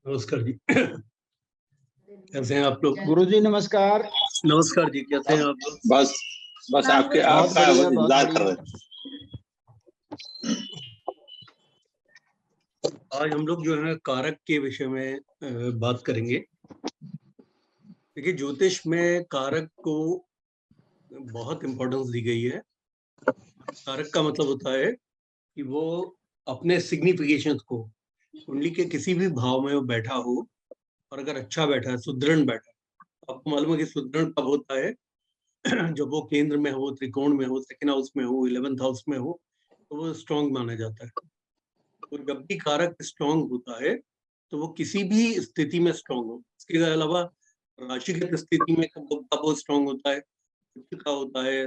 नमस्कार जी। कैसे हैं आप लोग? गुरु जी नमस्कार। नमस्कार जी, कैसे हैं आप लोग? बस बस आपके बहुत आपका बढ़िया, बहुत इंतजार कर बढ़िया। रहे आज हम लोग जो है कारक के विषय में बात करेंगे। देखिए, ज्योतिष में कारक को बहुत इम्पोर्टेंस दी गई है। कारक का मतलब होता है कि वो अपने सिग्निफिकेशन को, कुंडली के किसी भी भाव में वो बैठा हो, और अगर अच्छा बैठा है, सुदृढ़ बैठा है। आपको मालूम है कि सुदृढ़ कब होता है? जब वो केंद्र में हो, त्रिकोण में हो, सेकेंड हाउस में हो, 11th हाउस में हो, तो वो स्ट्रांग माना जाता है। तो जब भी कारक स्ट्रांग होता है तो वो किसी भी स्थिति में स्ट्रांग हो। इसके अलावा राशिगत स्थिति में कब वो स्ट्रांग होता है? उच्च का होता है,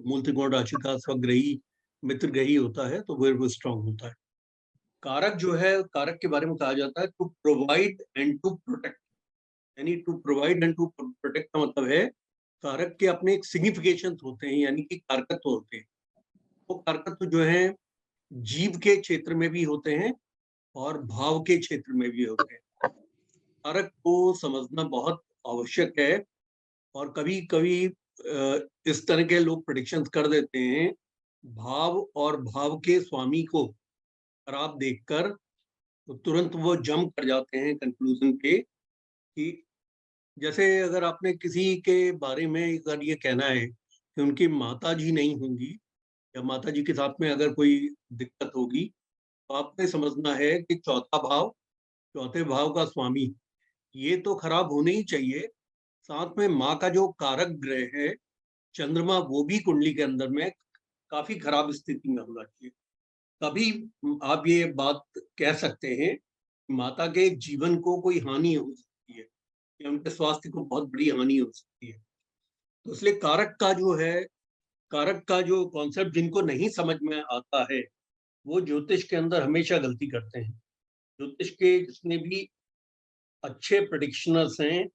मूल त्रिकोण राशि का, स्वग्रही, मित्र ग्रही होता है, तो फिर वो स्ट्रांग होता है। कारक जो है, कारक के बारे में कहा जाता है to provide and to protect. यानी to provide and to protect का मतलब है कारक के अपने एक सिग्निफिकेशन होते हैं, यानी कि कारकत्व होते हैं। वो कारकत्व जो है जीव के क्षेत्र में भी होते हैं और भाव के क्षेत्र में भी होते हैं। कारक को समझना बहुत आवश्यक है। और कभी कभी इस तरह के लोग प्रेडिक्शन कर देते हैं भाव और भाव के स्वामी को खराब देखकर, तो तुरंत वो जंप कर जाते हैं कंक्लूजन पे कि जैसे अगर आपने किसी के बारे में अगर ये कहना है कि उनकी माता जी नहीं होंगी, या माता जी के साथ में अगर कोई दिक्कत होगी, तो आपको ये समझना है कि चौथा भाव, चौथे भाव का स्वामी, ये तो खराब होने ही चाहिए। साथ में माँ का जो कारक ग्रह है चंद्रमा, वो भी कुंडली के अंदर में काफी खराब स्थिति में होना चाहिए। तभी आप ये बात कह सकते हैं माता के जीवन को कोई हानि हो सकती है, या उनके स्वास्थ्य को बहुत बड़ी हानि हो सकती है। तो इसलिए कारक का जो है, कारक का जो कॉन्सेप्ट जिनको नहीं समझ में आता है, वो ज्योतिष के अंदर हमेशा गलती करते हैं। ज्योतिष के जितने भी अच्छे प्रेडिक्शनर्स हैं,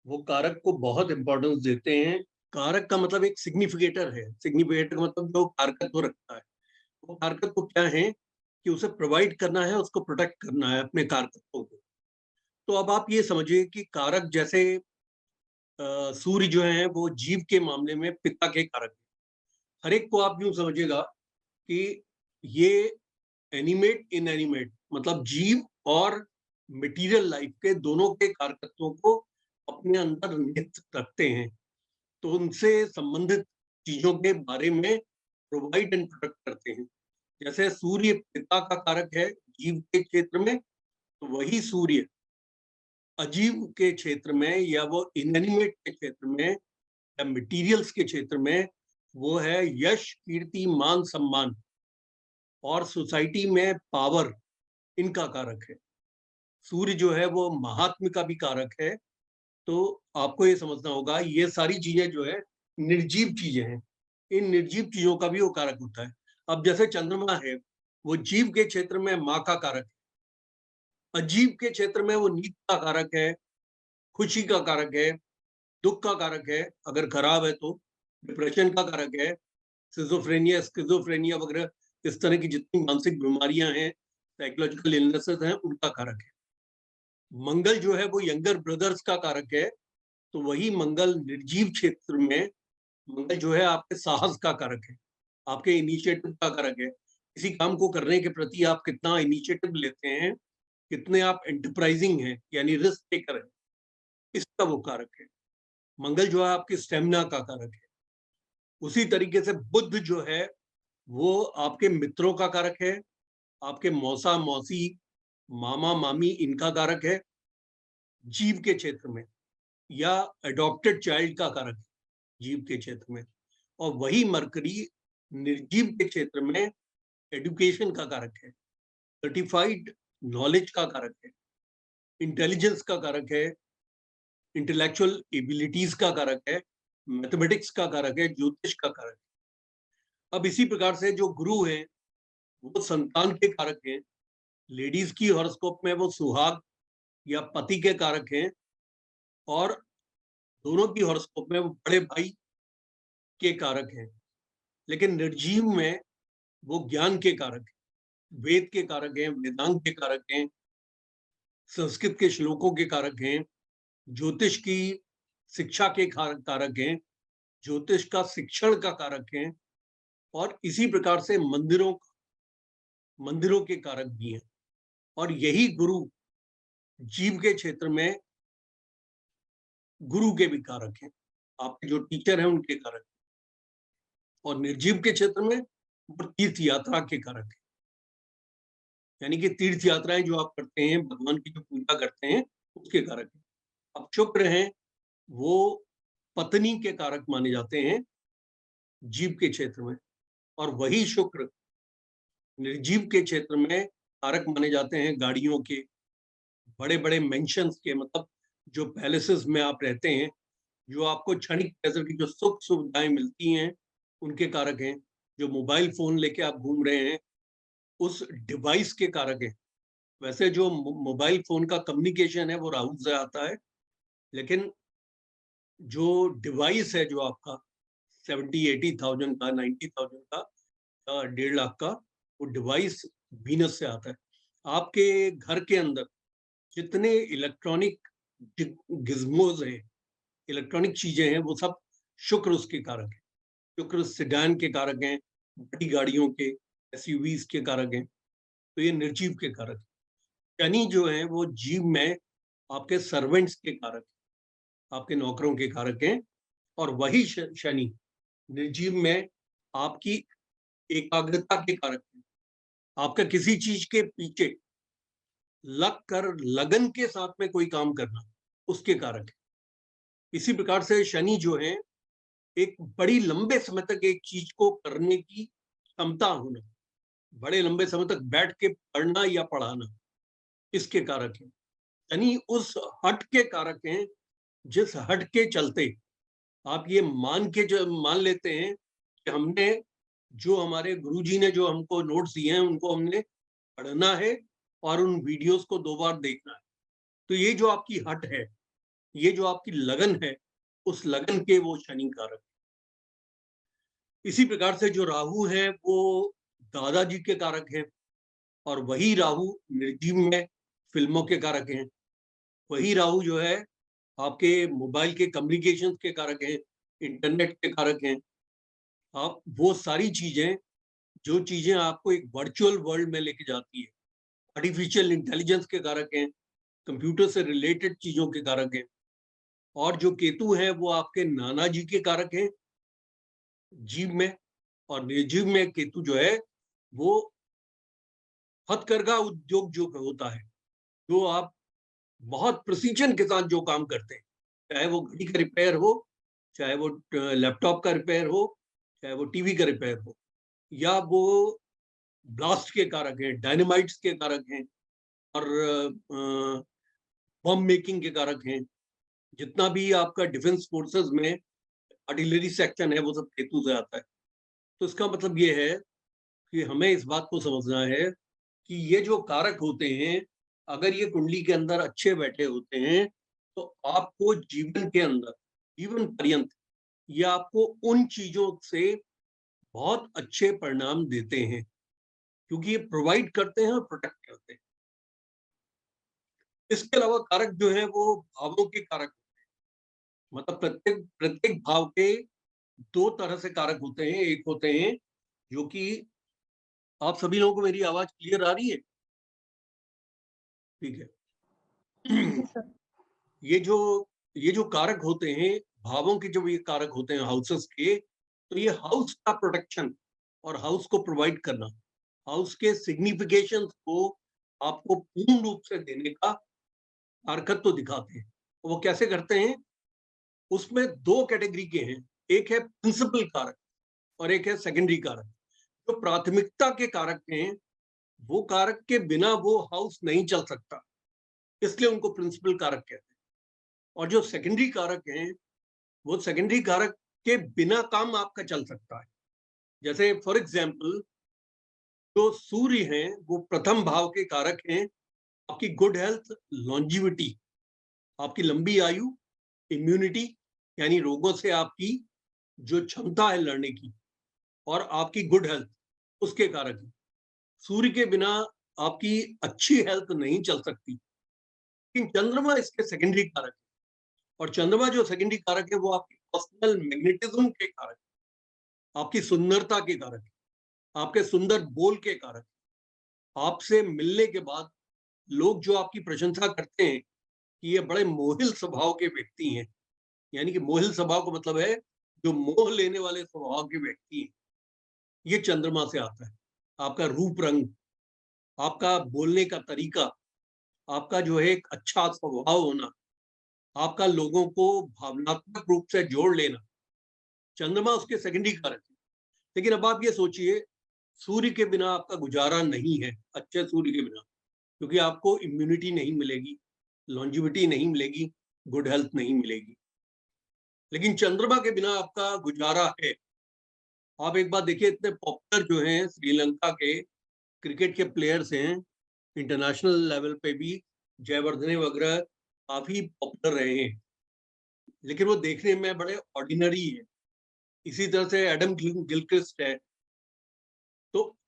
वो कारक को बहुत इंपॉर्टेंस देते हैं। कारक का मतलब एक सिग्निफिकेटर है। सिग्निफिकेटर का मतलब जो कारकत्व रखता है। वो कारकत्व क्या है कि उसे प्रोवाइड करना है, उसको प्रोटेक्ट करना है अपने कारकत्वों को। तो अब आप ये समझिए कि कारक जैसे सूर्य जो है वो जीव के मामले में पिता के कारक है। हर एक को आप यूं समझिएगा कि ये एनिमेट इनएनिमेट, मतलब जीव और मटेरियल लाइफ के दोनों के कारकत्वों को अपने अंदर निहित रखते हैं। तो उनसे संबंधित चीजों के बारे में प्रोवाइड एंड प्रोटेक्ट करते हैं। जैसे सूर्य पिता का कारक है जीव के क्षेत्र में, तो वही सूर्य अजीव के क्षेत्र में, या वो इनएनिमेट के क्षेत्र में, या मटेरियल्स के क्षेत्र में, वो है यश, कीर्ति, मान, सम्मान और सोसाइटी में पावर, इनका कारक है। सूर्य जो है वो महात्म का भी कारक है। तो आपको ये समझना होगा ये सारी चीजें जो है निर्जीव चीजें हैं, इन निर्जीव चीजों का भी वो कारक होता है। अब जैसे चंद्रमा है, वो जीव के क्षेत्र में माँ का कारक है, अजीव के क्षेत्र में वो नीत का कारक है, खुशी का कारक है, दुख का कारक है, अगर खराब है तो डिप्रेशन का कारक है, सिजोफ्रेनिया, स्किजोफ्रेनिया वगैरह इस तरह की जितनी मानसिक बीमारियां हैं, साइकोलॉजिकल इलनेसेस हैं, उनका कारक है। मंगल जो है वो यंगर ब्रदर्स का कारक है। तो वही मंगल निर्जीव क्षेत्र में, मंगल जो है आपके साहस का कारक है, आपके इनिशिएटिव का कारक है। किसी काम को करने के प्रति आप कितना इनिशिएटिव लेते हैं, कितने आप एंटरप्राइजिंग हैं, यानी रिस्क टेकर है, इसका वो कारक है। मंगल जो है आपके स्टेमिना का कारक है। उसी तरीके से बुध जो है वो आपके मित्रों का कारक है, आपके मौसा मौसी, मामा मामी, इनका कारक है जीव के क्षेत्र में, या अडॉप्टेड चाइल्ड का कारक है जीव के क्षेत्र में। और वही मरकरी निर्जीव के क्षेत्र में एडुकेशन का कारक है, सर्टिफाइड नॉलेज का कारक है, इंटेलिजेंस का कारक है, इंटेलेक्चुअल एबिलिटीज का कारक है, मैथमेटिक्स का कारक है, ज्योतिष का कारक है। अब इसी प्रकार से जो गुरु हैं वो संतान के कारक हैं। लेडीज की हॉरोस्कोप में वो सुहाग या पति के कारक हैं, और दोनों की हॉरोस्कोप में वो बड़े भाई के कारक हैं। लेकिन निर्जीव में वो ज्ञान के कारक हैं, वेद के कारक हैं, वेदांत के कारक हैं, संस्कृत के श्लोकों के कारक हैं, ज्योतिष की शिक्षा के कारक हैं, ज्योतिष का शिक्षण का कारक हैं, और इसी प्रकार से मंदिरों के कारक भी हैं। और यही गुरु जीव के क्षेत्र में गुरु के भी कारक हैं, आपके जो टीचर हैं उनके कारक, और निर्जीव के क्षेत्र में तीर्थ यात्रा के कारक है, यानी कि तीर्थ यात्राएं जो आप करते हैं, भगवान की जो पूजा करते हैं, उसके कारक है। अब शुक्र हैं वो पत्नी के कारक माने जाते हैं जीव के क्षेत्र में, और वही शुक्र निर्जीव के क्षेत्र में कारक माने जाते हैं गाड़ियों के, बड़े बड़े मेंशंस के, मतलब जो पैलेसेस में आप रहते हैं, जो आपको क्षणिक प्लेजर की जो सुख सुविधाएं मिलती हैं, उनके कारक हैं। जो मोबाइल फोन लेके आप घूम रहे हैं, उस डिवाइस के कारक हैं। वैसे जो मोबाइल फोन का कम्युनिकेशन है वो राहु से आता है, लेकिन जो डिवाइस है जो आपका 70-80,000 का, 90,000 का, 1.5 लाख का, वो डिवाइस वीनस से आता है। आपके घर के अंदर जितने इलेक्ट्रॉनिक गिज्मोज हैं, इलेक्ट्रॉनिक चीजें हैं, वो सब शुक्र उसके कारक है। शुक्र सिडान के कारक हैं, बड़ी गाड़ियों के, एसयूवीज के कारक हैं, तो ये निर्जीव के कारक है। शनि जो है वो जीव में आपके सर्वेंट्स के कारक, आपके नौकरों के कारक हैं, और वही शनि निर्जीव में आपकी एकाग्रता के कारक है। आपका किसी चीज के पीछे लग कर लगन के साथ में कोई काम करना, उसके कारक है। इसी प्रकार से शनि जो है एक बड़ी लंबे समय तक एक चीज को करने की क्षमता होना, बड़े लंबे समय तक बैठ के पढ़ना या पढ़ाना, इसके कारक है। शनि उस हट के कारक हैं जिस हट के चलते आप ये मान लेते हैं कि हमने जो हमारे गुरुजी ने जो हमको नोट्स दिए हैं उनको हमने पढ़ना है और उन वीडियोस को 2 बार देखना है। तो ये जो आपकी हट है, ये जो आपकी लगन है, उस लगन के वो शनि कारक। इसी प्रकार से जो राहु है वो दादाजी के कारक है, और वही राहु निर्जीव में फिल्मों के कारक हैं। वही राहु जो है आपके मोबाइल के कम्युनिकेशन के कारक हैं, इंटरनेट के कारक हैं। आप वो सारी चीजें, जो चीजें आपको एक वर्चुअल वर्ल्ड में लेके जाती है, आर्टिफिशियल इंटेलिजेंस के कारक हैं, कंप्यूटर से रिलेटेड चीजों के कारक हैं। और जो केतु है वो आपके नाना जी के कारक हैं जीव में, और निर्जीव में केतु जो है वो हथकरघा उद्योग जो होता है, जो आप बहुत प्रिसीजन के साथ जो काम करते हैं, चाहे वो घड़ी का रिपेयर हो, चाहे वो लैपटॉप का रिपेयर हो, चाहे वो टीवी का रिपेयर हो, या वो ब्लास्ट के कारक हैं, डायनामाइट्स के कारक हैं, और बम मेकिंग के कारक हैं। जितना भी आपका डिफेंस फोर्सेस में आर्टिलरी सेक्शन है वो सब केतु से आता है। तो इसका मतलब ये है कि हमें इस बात को समझना है कि ये जो कारक होते हैं, अगर ये कुंडली के अंदर अच्छे बैठे होते हैं, तो आपको जीवन के अंदर, जीवन पर्यंत, ये आपको उन चीजों से बहुत अच्छे परिणाम देते हैं, क्योंकि ये प्रोवाइड करते हैं और प्रोटेक्ट करते हैं। इसके अलावा कारक जो है वो भावों के कारक, मतलब प्रत्येक प्रत्येक भाव के 2 तरह से कारक होते हैं। एक होते हैं जो कि, आप सभी लोगों को मेरी आवाज क्लियर आ रही है? ठीक है। ये जो कारक होते हैं, भावों के जो ये कारक होते हैं हाउसेस के, तो ये हाउस का प्रोटेक्शन और हाउस को प्रोवाइड करना, हाउस के सिग्निफिकेशन को आपको पूर्ण रूप से देने का हरकत तो दिखाते हैं। वो कैसे करते हैं? उसमें 2 कैटेगरी के हैं, एक है प्रिंसिपल कारक और एक है सेकेंडरी कारक। जो प्राथमिकता के कारक हैं, वो कारक के बिना वो हाउस नहीं चल सकता, इसलिए उनको प्रिंसिपल कारक कहते हैं। और जो सेकेंडरी कारक हैं, वो सेकेंडरी कारक के बिना काम आपका चल सकता है। जैसे फॉर एग्जाम्पल, जो सूर्य हैं वो प्रथम भाव के कारक हैं आपकी गुड हेल्थ, लॉन्जिविटी, आपकी लंबी आयु, इम्यूनिटी, यानी रोगों से आपकी जो क्षमता है लड़ने की, और आपकी गुड हेल्थ, उसके कारक है। सूर्य के बिना आपकी अच्छी हेल्थ नहीं चल सकती। लेकिन चंद्रमा इसके सेकेंडरी कारक है, और चंद्रमा जो सेकेंडरी कारक है वो आपकी पर्सनल मैग्नेटिज्म के कारक है, आपकी सुंदरता के कारक है, आपके सुंदर बोल के कारक है। आपसे मिलने के बाद लोग जो आपकी प्रशंसा करते हैं कि ये बड़े मोहिल स्वभाव के व्यक्ति हैं, यानी कि मोहिल स्वभाव का मतलब है जो मोह लेने वाले स्वभाव के व्यक्ति हैं, ये चंद्रमा से आता है। आपका रूप रंग, आपका बोलने का तरीका, आपका जो है एक अच्छा स्वभाव होना, आपका लोगों को भावनात्मक रूप से जोड़ लेना, चंद्रमा उसके सेकेंडरी कारक है। लेकिन अब आप ये सोचिए, सूर्य के बिना आपका गुजारा नहीं है, अच्छे सूर्य के बिना, क्योंकि आपको इम्यूनिटी नहीं मिलेगी, लॉन्जिविटी नहीं मिलेगी, गुड हेल्थ नहीं मिलेगी। लेकिन चंद्रमा के बिना आपका गुजारा है। आप एक बात देखिए, इतने पॉपुलर जो हैं श्रीलंका के क्रिकेट के प्लेयर्स हैं, इंटरनेशनल लेवल पे भी जयवर्धने वगैरह काफी पॉपुलर रहे हैं, लेकिन वो देखने में बड़े ऑर्डिनरी है। इसी तरह से एडम गिलक्रिस्ट है। तो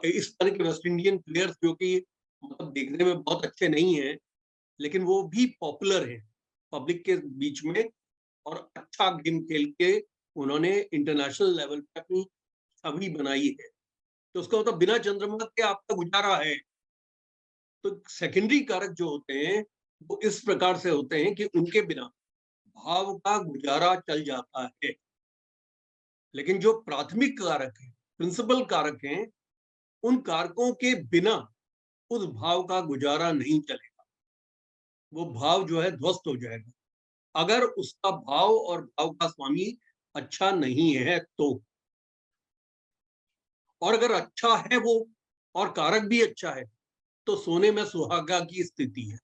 इस तरह के वेस्ट इंडियन प्लेयर्स जो कि मतलब देखने में बहुत अच्छे नहीं हैं, लेकिन वो भी पॉपुलर हैं पब्लिक के बीच में, और अच्छा गेम खेल के उन्होंने इंटरनेशनल लेवल पे अपनी छवि बनाई है। तो उसका मतलब बिना चंद्रमा के आपका गुजारा है। तो सेकेंडरी कारक जो होते हैं वो इस प्रकार से होते हैं कि उनके बिना भाव का गुजारा चल जाता है। लेकिन जो प्राथमिक कारक है, प्रिंसिपल कारक हैं, उन कारकों के बिना उस भाव का गुजारा नहीं चलेगा। वो भाव जो है ध्वस्त हो जाएगा अगर उसका भाव और भाव का स्वामी अच्छा नहीं है तो। और अगर अच्छा है वो और कारक भी अच्छा है तो सोने में सुहागा की स्थिति है।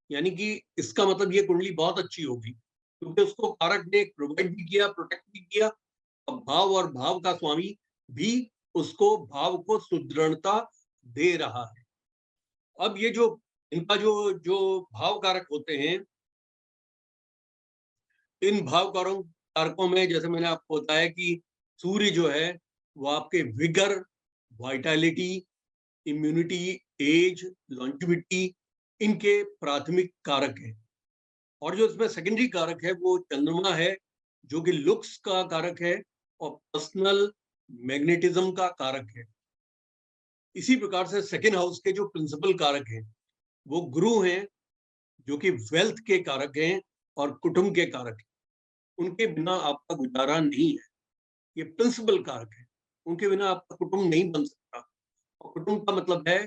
यानी कि इसका मतलब ये कुंडली बहुत अच्छी होगी, क्योंकि उसको कारक ने प्रोवाइड भी किया, प्रोटेक्ट भी किया, और भाव और भाव का स्वामी भी उसको भाव को सुदृढ़ता दे रहा है। अब ये जो इनका जो जो भाव कारक होते हैं, इन भाव कारकों में जैसे मैंने आपको बताया कि सूर्य जो है वो आपके vigour, vitality, immunity, age, longevity, इनके प्राथमिक कारक हैं। और जो इसमें सेकेंडरी कारक है वो चंद्रमा है, जो कि लुक्स का कारक है और पर्सनल मैग्नेटिज्म का कारक है। इसी प्रकार से सेकेंड हाउस के जो प्रिंसिपल कारक हैं वो गुरु हैं, जो कि वेल्थ के कारक हैं और कुटुंब के कारक हैं। उनके बिना आपका गुजारा नहीं है। ये प्रिंसिपल कारक है, उनके बिना आपका कुटुंब नहीं बन सकता। और कुटुंब का मतलब है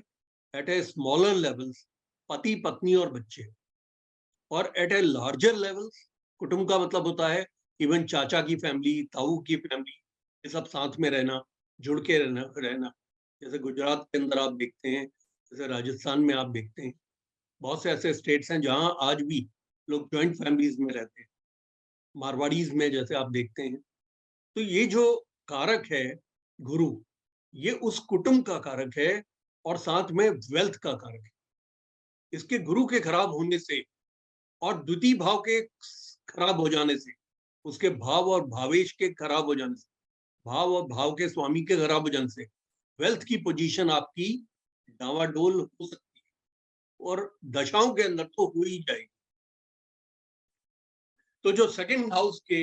एट ए स्मॉलर लेवल्स, पति पत्नी और बच्चे। और एट ए लार्जर लेवल्स कुटुंब का मतलब होता है इवन चाचा की फैमिली, ताऊ की फैमिली, ये सब साथ में रहना, जुड़ के रहना। जैसे गुजरात के अंदर आप देखते हैं, जैसे राजस्थान में आप देखते हैं, बहुत से ऐसे स्टेट्स हैं जहां आज भी लोग ज्वाइंट फैमिलीज में रहते हैं। मारवाड़ीज में जैसे आप देखते हैं। तो ये जो कारक है गुरु, ये उस कुटुंब का कारक है और साथ में वेल्थ का कारक है। इसके गुरु के खराब होने से और द्वितीय भाव के खराब हो जाने से, उसके भाव और भावेश के खराब हो जाने से, भाव और भाव के स्वामी के खराब हो जाने से वेल्थ की पोजीशन आपकी डावाडोल हो सकती है, और दशाओं के अंदर तो हो ही जाएगी। तो जो सेकंड हाउस के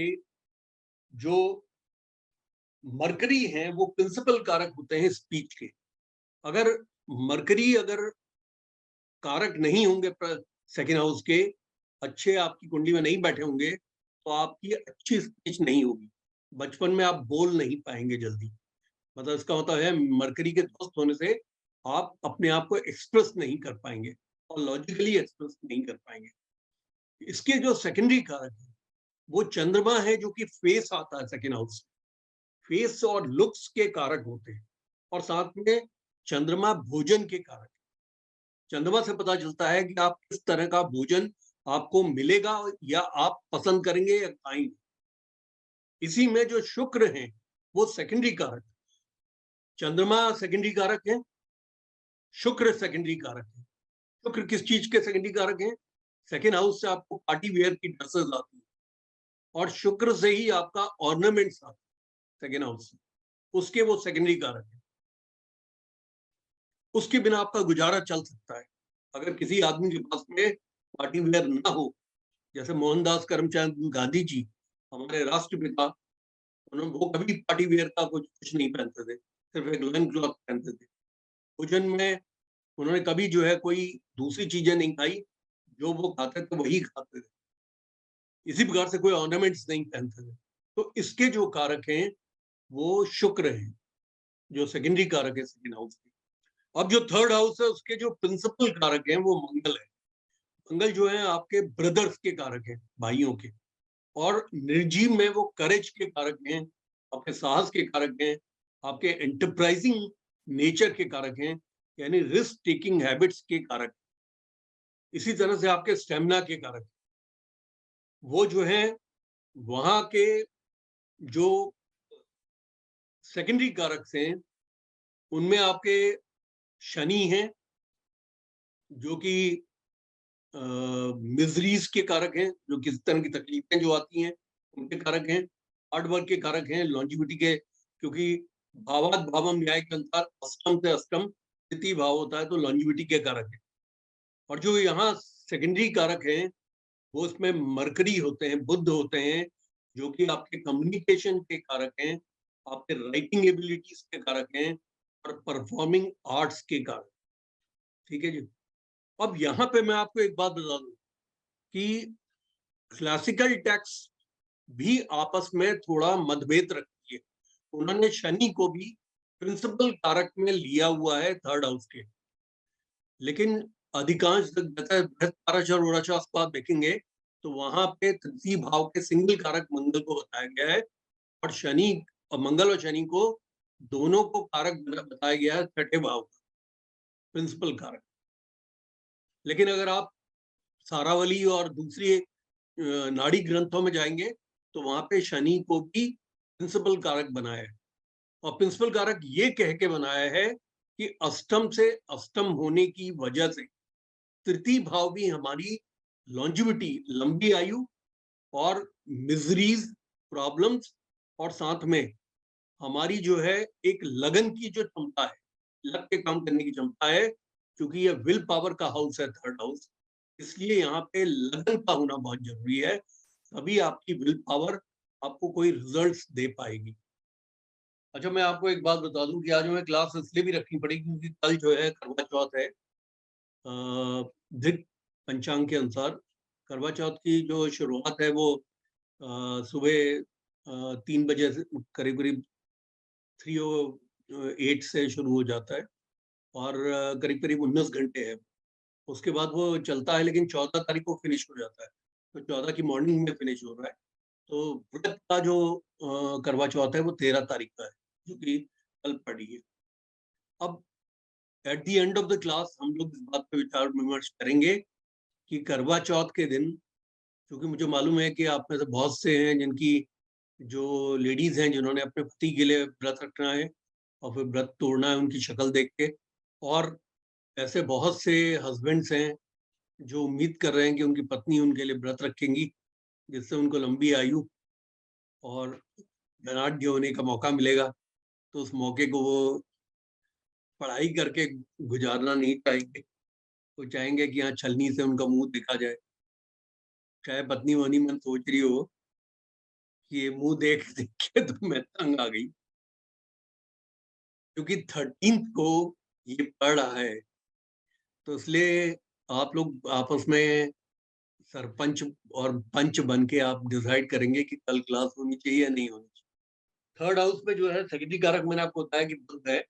जो मरकरी हैं वो प्रिंसिपल कारक होते हैं स्पीच के। अगर मरकरी अगर कारक नहीं होंगे सेकेंड हाउस के, अच्छे आपकी कुंडली में नहीं बैठे होंगे, तो आपकी अच्छी स्पीच नहीं होगी। बचपन में आप बोल नहीं पाएंगे जल्दी। मतलब इसका मतलब है मरकरी के ध्वस्त होने से आप अपने आप को एक्सप्रेस नहीं कर पाएंगे और लॉजिकली एक्सप्रेस नहीं कर पाएंगे। इसके जो सेकेंडरी कारक है वो चंद्रमा है, जो कि फेस आता है सेकेंड हाउस। फेस और लुक्स के कारक होते हैं, और साथ में चंद्रमा भोजन के कारक। चंद्रमा से पता चलता है कि आप किस तरह का भोजन आपको मिलेगा या आप पसंद करेंगे या खाएंगे। इसी में जो शुक्र है वो सेकेंडरी कारक। चंद्रमा सेकेंडरी कारक है, शुक्र सेकेंडरी कारक है। शुक्र किस चीज के सेकेंडरी कारक है? सेकेंड हाउस से आपको पार्टी वेयर की ड्रेसेस आती है, और शुक्र से ही आपका ऑर्नामेंट्स आता है सेकेंड हाउस से, उसके वो सेकेंडरी कारक है। उसके बिना आपका गुजारा चल सकता है। अगर किसी आदमी के पास में पार्टी वेयर ना हो, जैसे मोहनदास करमचंद गांधी जी हमारे राष्ट्रपिता, उन्होंने वो कभी पार्टी वेयर का कुछ नहीं पहनते थे, सिर्फ एक लोइन क्लॉथ पहनते थे। भोजन में उन्होंने कभी जो है कोई दूसरी चीजें नहीं खाई, जो वो खाते थे वही खाते थे। इसी प्रकार से कोई ऑर्नामेंट्स नहीं पहनते थे। तो इसके जो कारक हैं वो शुक्र हैं, जो सेकेंडरी कारक है सेकेंड हाउस के। अब जो थर्ड हाउस है उसके जो प्रिंसिपल कारक हैं वो मंगल है। मंगल जो है आपके ब्रदर्स के कारक हैं, भाइयों के, और निर्जीव में वो करेज के कारक हैं, आपके साहस के कारक हैं, आपके एंटरप्राइजिंग नेचर के कारक हैं, यानी रिस्क टेकिंग हैबिट्स के कारक। इसी तरह से आपके स्टेमिना के कारक, वो जो है वहां के जो सेकेंडरी कारक हैं उनमें आपके शनि हैं, जो कि मिजरीज के कारक हैं, जो किस तरह की तकलीफें जो आती हैं उनके कारक हैं। हार्ड वर्क के कारक हैं, लॉन्जिविटी के, क्योंकि भावात भावम न्याय के अनुसार अष्टम से अष्टम तृतीय भाव होता है, तो लॉन्जिविटी के कारक है। और जो यहाँ सेकेंडरी कारक हैं वो इसमें मरकरी होते हैं, बुध होते हैं, जो कि आपके कम्युनिकेशन के कारक हैं, आपके राइटिंग एबिलिटीज के कारक हैं, और परफॉर्मिंग आर्ट्स के कारक। ठीक है जी। अब यहाँ पे मैं आपको एक बात बता दूं कि क्लासिकल टेक्स्ट भी आपस में थोड़ा मतभेद रखती है। उन्होंने शनि को भी प्रिंसिपल कारक में लिया हुआ है थर्ड हाउस के, लेकिन अधिकांश बृहस्पति को आप देखेंगे तो वहां पे तृतीय भाव के सिंगल कारक मंगल को बताया गया है, और शनि और मंगल और शनि को दोनों को कारक बताया गया है छठे भाव का प्रिंसिपल कारक। लेकिन अगर आप सारावली और दूसरी नाड़ी ग्रंथों में जाएंगे तो वहां पे शनि को भी प्रिंसिपल कारक बनाया है, और प्रिंसिपल कारक ये कह के बनाया है कि अष्टम से अष्टम होने की वजह से तृतीय भाव भी हमारी लॉन्जिविटी, लंबी आयु, और मिजरीज, प्रॉब्लम्स, और साथ में हमारी जो है एक लगन की जो क्षमता है, लग के काम करने की क्षमता है, क्योंकि ये विल पावर का हाउस है थर्ड हाउस, इसलिए यहाँ पे लगन का होना बहुत जरूरी है, तभी आपकी विल पावर आपको कोई रिजल्ट्स दे पाएगी। अच्छा, मैं आपको एक बात बता दूं कि आज हमें क्लास इसलिए भी रखनी पड़ेगी क्योंकि कल जो है करवा चौथ है। दीप पंचांग के अनुसार करवा चौथ की जो शुरुआत है वो सुबह 3 बजे से करीब करीब 3:08 से शुरू हो जाता है, और करीब करीब 19 घंटे है। उसके बाद वो चलता है, लेकिन 14 तारीख को फिनिश हो जाता है, तो 14 की मॉर्निंग में फिनिश हो रहा है। तो व्रत का जो करवा चौथ है वो 13 तारीख का है, जो कि कल पड़ी है। अब at the end of the class हम लोग इस बात पे विचार विमर्श करेंगे कि करवा चौथ के दिन, क्योंकि मुझे मालूम है कि आप में से बहुत से हैं जिनकी जो लेडीज हैं जिन्होंने अपने पति के लिए व्रत रखना है और फिर व्रत तोड़ना है उनकी शक्ल देख के, और ऐसे बहुत से हस्बैंड्स हैं जो उम्मीद कर रहे हैं कि उनकी पत्नी उनके लिए व्रत रखेंगी, जिससे उनको लंबी आयु और धनाढ्य होने का मौका मिलेगा। तो उस मौके को वो पढ़ाई करके गुजारना नहीं चाहेंगे, वो चाहेंगे कि यहाँ छलनी से उनका मुंह देखा जाए। चाहे पत्नी मनी मन सोच रही हो कि ये मुंह देख देख के तो मैं तंग आ गई, क्योंकि 13 को ये पढ़ रहा है। तो इसलिए आप लोग आपस में सरपंच और पंच बन के आप डिसाइड करेंगे कि कल क्लास होनी चाहिए या नहीं होनी चाहिए। थर्ड हाउस में जो है सेकेंडरी कारक मैंने आपको बताया कि बुध है,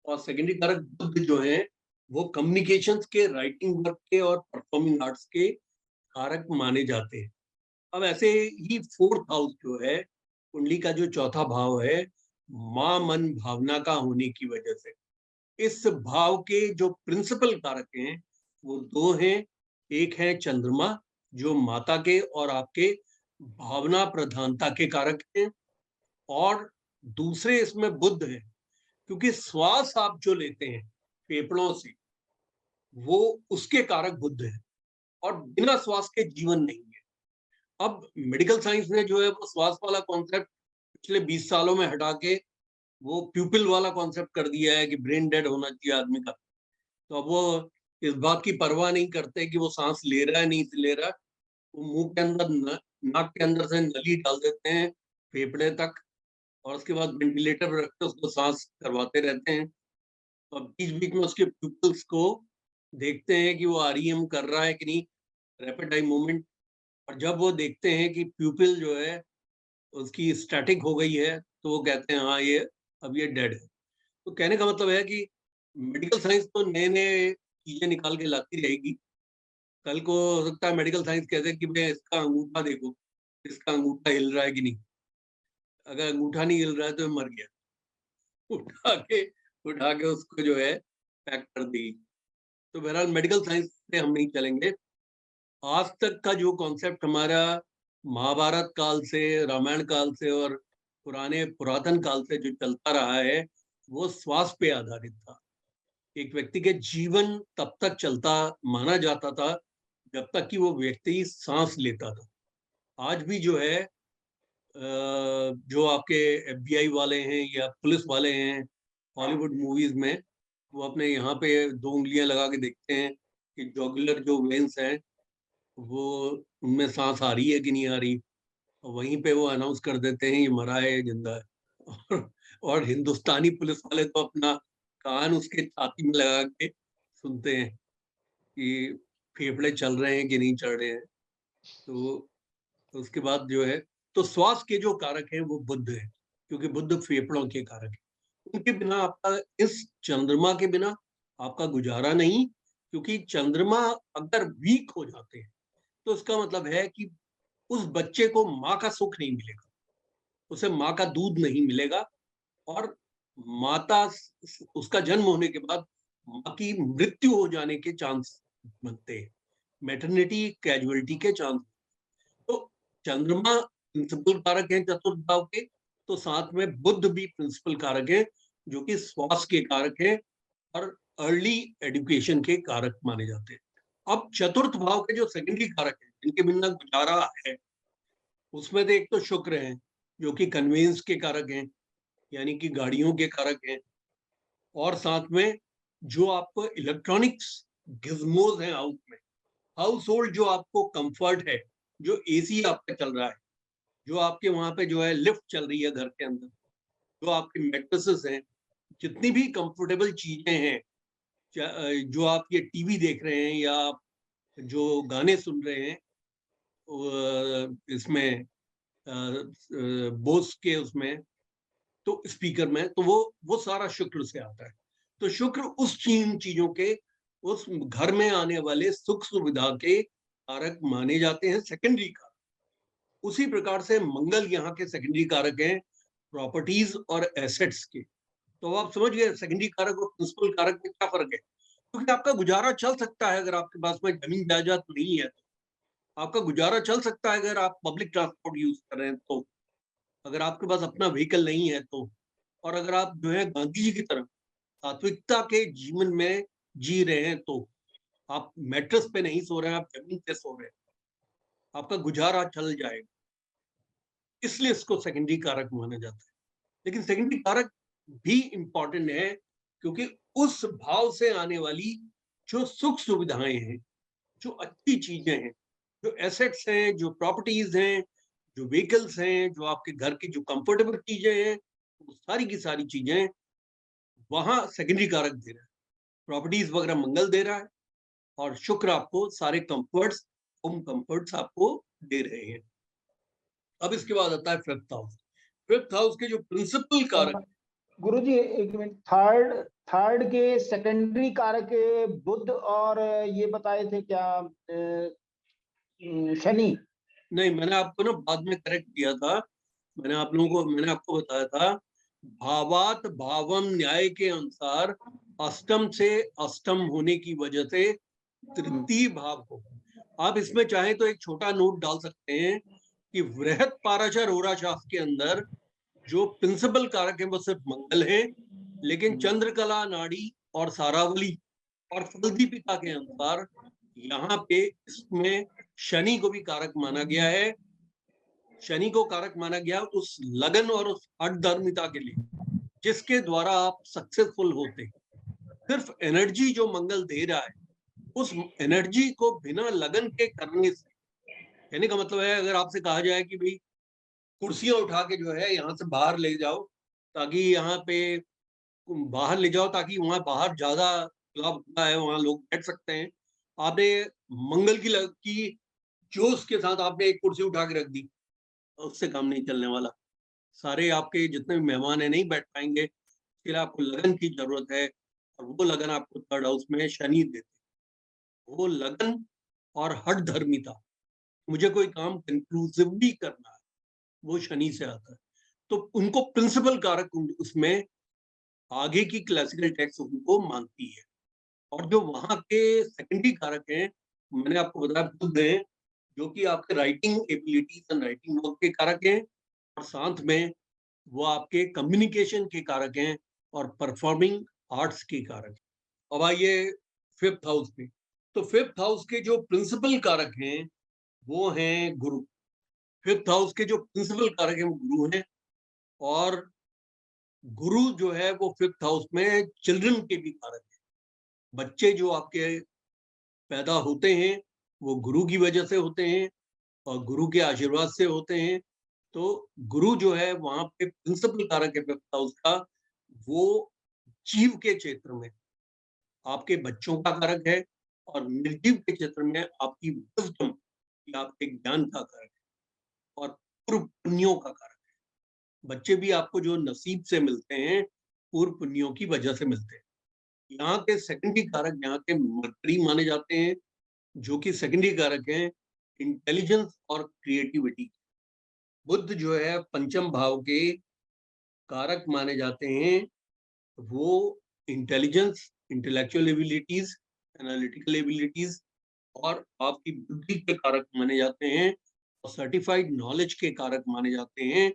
और सेकेंडरी कारक बुध जो है वो कम्युनिकेशंस के, राइटिंग वर्क के और परफॉर्मिंग आर्ट्स के कारक माने जाते हैं। अब ऐसे ही फोर्थ हाउस जो है कुंडली का जो चौथा भाव है, मां मन भावना का होने की वजह से इस भाव के जो प्रिंसिपल कारक हैं वो दो हैं। एक है चंद्रमा, जो माता के और आपके भावना प्रधानता के कारक हैं, और दूसरे इसमें बुध है, क्योंकि श्वास आप जो लेते हैं फेफड़ों से वो उसके कारक बुध है, और बिना श्वास के जीवन नहीं है। अब मेडिकल साइंस ने जो है वो श्वास वाला कॉन्सेप्ट पिछले 20 सालों में हटा के वो प्यूपिल वाला कॉन्सेप्ट कर दिया है कि ब्रेन डेड होना चाहिए आदमी का। तो अब वो इस बात की परवाह नहीं करते कि वो सांस ले रहा है नहीं ले रहा। वो मुंह के अंदर नाक के अंदर से नली डाल देते हैं फेफड़े तक, और उसके बाद वेंटिलेटर पर रखकर उसको सांस करवाते रहते हैं। और बीच बीच में उसके प्यूपल्स को देखते हैं कि वो आरईएम कर रहा है कि नहीं, रैपिड आई मूवमेंट। और जब वो देखते हैं कि प्यूपिल जो है उसकी स्टैटिक हो गई है, तो वो कहते हैं हाँ ये अब ये डेड है। तो कहने का मतलब है कि मेडिकल साइंस तो नए नए चीजें निकाल के लाती रहेगी। कल को हो सकता है मेडिकल साइंस कहते हैं कि मैं इसका अंगूठा देखो, इसका अंगूठा हिल रहा है कि नहीं। अगर अंगूठा नहीं हिल रहा है तो मर गया। उठा के उठा के उसको जो है पैक कर दी। तो बहरहाल मेडिकल साइंस से हम नहीं चलेंगे। आज तक का जो कॉन्सेप्ट हमारा महाभारत काल से, रामायण काल से और पुरातन काल से जो चलता रहा है, वो श्वास पे आधारित था। एक व्यक्ति के जीवन तब तक चलता माना जाता था जब तक कि वो व्यक्ति सांस लेता था। आज भी जो है जो आपके एफबीआई वाले हैं या पुलिस वाले हैं हॉलीवुड मूवीज में, वो अपने यहाँ पे 2 उंगलियां लगा के देखते हैं कि जॉगुलर जो वेन्स हैं वो उनमें सांस आ रही है कि नहीं आ रही। और वहीं पे वो अनाउंस कर देते हैं ये मरा है जिंदा है। और हिंदुस्तानी पुलिस वाले तो अपना कान उसके छाती में लगा के सुनते हैं कि फेफड़े चल रहे हैं कि नहीं चल रहे हैं। तो उसके बाद जो है, तो श्वास के जो कारक हैं वो बुद्ध है, क्योंकि बुद्ध फेफड़ों के कारक है। उनके बिना आपका, इस चंद्रमा के बिना आपका गुजारा नहीं। क्योंकि चंद्रमा अगर वीक हो जाते हैं तो इसका मतलब है कि उस बच्चे को माँ का सुख नहीं मिलेगा, उसे माँ का दूध नहीं मिलेगा, और माता, उसका जन्म होने के बाद माँ की मृत्यु हो जाने के चांस बनते हैं, मैटरनिटी कैजुअलिटी के चांस। तो चंद्रमा प्रिंसिपल कारक है चतुर्थ भाव के, तो साथ में बुद्ध भी प्रिंसिपल कारक है जो कि स्वास्थ्य के कारक है और अर्ली एजुकेशन के कारक माने जाते हैं। अब चतुर्थ भाव के जो सेकेंडरी कारक है जिनके बिना गुजारा है, उसमें तो एक तो शुक्र है जो कि कन्वेंस के कारक हैं, यानी कि गाड़ियों के कारक हैं। और साथ में जो आपको इलेक्ट्रॉनिक्स गिज्मोज हैं हाउस में, हाउस होल्ड जो आपको कंफर्ट है, जो एसी आपका चल रहा है, जो आपके वहां पे जो है लिफ्ट चल रही है घर के अंदर, जो आपके मैट्रेसेस हैं, जितनी भी कंफर्टेबल चीजें हैं, जो आप ये टीवी देख रहे हैं या आप जो गाने सुन रहे हैं इसमें बोस के उसमें, तो स्पीकर में, तो वो सारा शुक्र से आता है। तो शुक्र उस चीजों के, उस घर में आने वाले सुख सुविधा के कारक माने जाते हैं, सेकेंडरी कारक। उसी प्रकार से मंगल यहाँ के सेकेंडरी कारक हैं प्रॉपर्टीज और एसेट्स के। तो आप समझ गए सेकेंडरी कारक और प्रिंसिपल कारक में क्या फर्क है। क्योंकि आपका गुजारा चल सकता है अगर आपके पास में जमीन जायदाद नहीं है, आपका गुजारा चल सकता है अगर आप पब्लिक ट्रांसपोर्ट यूज कर रहे हैं तो, अगर आपके पास अपना व्हीकल नहीं है तो, और अगर आप जो है गांधी जी की तरह सात्विकता के जीवन में जी रहे हैं तो, आप मैट्रेस पे नहीं सो रहे हैं, आप जमीन पे सो रहे हैं, आपका गुजारा चल जाएगा। इसलिए इसको सेकेंडरी कारक माना जाता है। लेकिन सेकेंडरी कारक भी इंपॉर्टेंट है क्योंकि उस भाव से आने वाली जो सुख सुविधाएं हैं, जो अच्छी चीजें हैं, जो एसेट्स हैं, जो प्रॉपर्टीज हैं, जो व्हीकल्स हैं, जो आपके घर की जो कंफर्टेबल चीजें हैं, वो सारी की सारी चीजें वहां सेकेंडरी कारक दे रहा है। प्रॉपर्टीज वगैरह मंगल दे रहा है और शुक्र आपको सारे कंफर्ट्स, होम कंफर्ट्स आपको दे रहे हैं। अब इसके बाद आता है फिफ्थ हाउस। फिफ्थ हाउस के जो प्रिंसिपल कारक, गुरुजी एक मिनट, थर्ड के सेकेंडरी कारक बुध और ये बताए थे क्या शनि? नहीं, मैंने आपको ना बाद में करेक्ट किया था। मैंने आपको बताया था भावात भावम न्याय के अनुसार अष्टम से अष्टम होने की वजह से तृतीय भाव हो। आप इसमें चाहे तो एक छोटा नोट डाल सकते हैं कि वृहत पाराशर होरा शास्त्र के अंदर जो प्रिंसिपल कारक है वो सिर्फ मंगल है, लेकिन चंद्रकला नाड़ी और सारावली और फलदीपिका के अनुसार यहाँ पे इसमें शनि को भी कारक माना गया है। शनि को कारक माना गया उस लगन और उस अधर्मिता के लिए जिसके द्वारा आप सक्सेसफुल होते। सिर्फ एनर्जी जो मंगल दे रहा है उस एनर्जी को बिना लगन के करने से, कहने का मतलब है अगर आपसे कहा जाए कि भाई कुर्सियां उठा के जो है यहाँ से बाहर ले जाओ, ताकि यहाँ पे बाहर ले जाओ ताकि वहां बाहर ज्यादा लाभ होता है, वहां लोग बैठ सकते हैं। आपने मंगल की जोश के साथ आपने एक कुर्सी उठा के रख दी, उससे काम नहीं चलने वाला। सारे आपके जितने भी मेहमान है नहीं बैठ पाएंगे, इसके लिए आपको लगन की जरूरत है, और वो लगन आपको थर्ड हाउस में शनि देते हैं। वो लगन और हठ धर्मिता, मुझे कोई काम कंक्लूसिवली करना है, वो शनि से आता है। तो उनको प्रिंसिपल कारक उसमें आगे की क्लासिकल टेक्स्ट उनको मानती है। और जो वहां के सेकेंडरी कारक हैं, मैंने आपको बताया बुध हैं, जो कि आपके writing abilities and writing work के कारक हैं, और साथ में वो आपके कम्युनिकेशन के कारक हैं और परफॉर्मिंग आर्ट्स के कारक हैं। अब आइए फिफ्थ हाउस पे। तो फिफ्थ हाउस के जो प्रिंसिपल कारक हैं वो हैं गुरु। फिफ्थ हाउस के जो प्रिंसिपल कारक हैं वो गुरु हैं, और गुरु जो है वो फिफ्थ हाउस में चिल्ड्रन के भी कारक हैं। बच्चे जो आपके पैदा होते हैं वो गुरु की वजह से होते हैं और गुरु के आशीर्वाद से होते हैं। तो गुरु जो है वहां पे प्रिंसिपल कारक है फिफ्थ हाउस का, वो जीव के क्षेत्र में आपके बच्चों का कारक है, और निर्जीव के क्षेत्र में आपकी विजडम या आपके ज्ञान का कारक है, और पूर्व पुण्यों का कारक है। बच्चे भी आपको जो नसीब से मिलते हैं पूर्व पुण्यों की वजह से मिलते हैं। यहाँ के सेकेंडरी कारक यहाँ के मर्करी माने जाते हैं, जो कि सेकेंडरी कारक हैं इंटेलिजेंस और क्रिएटिविटी। बुध जो है पंचम भाव के कारक माने जाते हैं, वो intelligence, intellectual abilities, analytical abilities, और आपकी बुद्धि के कारक माने जाते हैं, और सर्टिफाइड नॉलेज के कारक माने जाते हैं,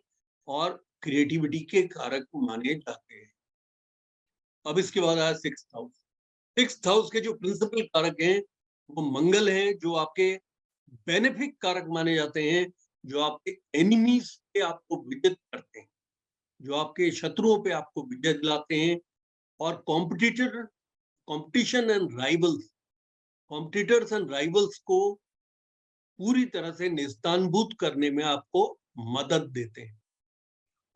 और क्रिएटिविटी के कारक माने जाते हैं। अब इसके बाद आया सिक्स्थ हाउस। सिक्स्थ हाउस के जो प्रिंसिपल कारक हैं वो मंगल हैं, जो आपके बेनिफिक कारक माने जाते हैं, जो आपके एनिमीज पे आपको विजित करते हैं, जो आपके शत्रुओं पे आपको विजय दिलाते हैं, और competition and rivals, competitors and rivals को पूरी तरह से निस्तानभूत करने में आपको मदद देते हैं।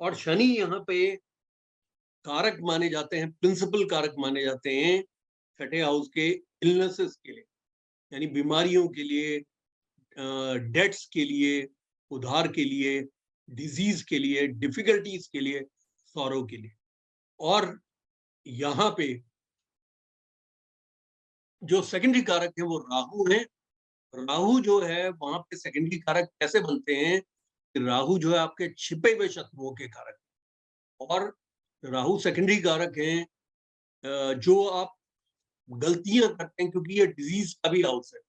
और शनि यहाँ पे कारक माने जाते हैं, प्रिंसिपल कारक माने जाते हैं छठे हाउस के इलनेसेस के लिए, यानी बीमारियों के लिए, डेट्स के लिए, उधार के लिए, डिजीज के लिए, डिफिकल्टीज के लिए, सौरों के लिए। और यहाँ पे जो सेकेंडरी कारक है वो राहु है। राहु जो है वहां पे सेकेंडरी कारक कैसे बनते हैं, राहु जो है आपके छिपे हुए शत्रुओं के कारक, और राहु सेकेंडरी कारक हैं जो आप गलतियां करते हैं, क्योंकि ये डिजीज का भी हाउस है,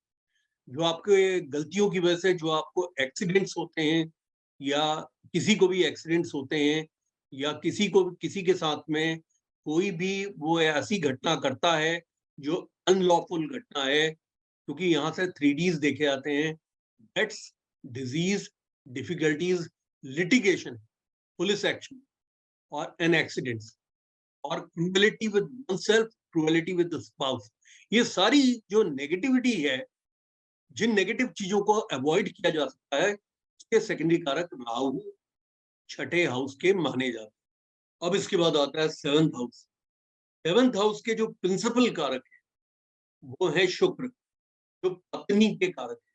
जो आपके गलतियों की वजह से जो आपको एक्सीडेंट्स होते हैं, या किसी को भी एक्सीडेंट्स होते हैं, या किसी के साथ में कोई भी वो ऐसी घटना करता है जो अनलॉफुल घटना है, क्योंकि यहाँ से 3Ds देखे जाते हैं, debts, diseases, difficulties, litigation, police action, और एन एक्सीडेंट्स, और cruelty with oneself, cruelty with the spouse. ये सारी जो नेगेटिविटी है, जिन नेगेटिव चीजों को अवॉइड किया जा सकता है, उसके सेकेंडरी कारक राहु छठे हाउस के माने जाते हैं। अब इसके बाद आता है सेवंथ हाउस। सेवंथ हाउस के जो प्रिंसिपल कारक है वो है शुक्र, जो पत्नी के कारक है,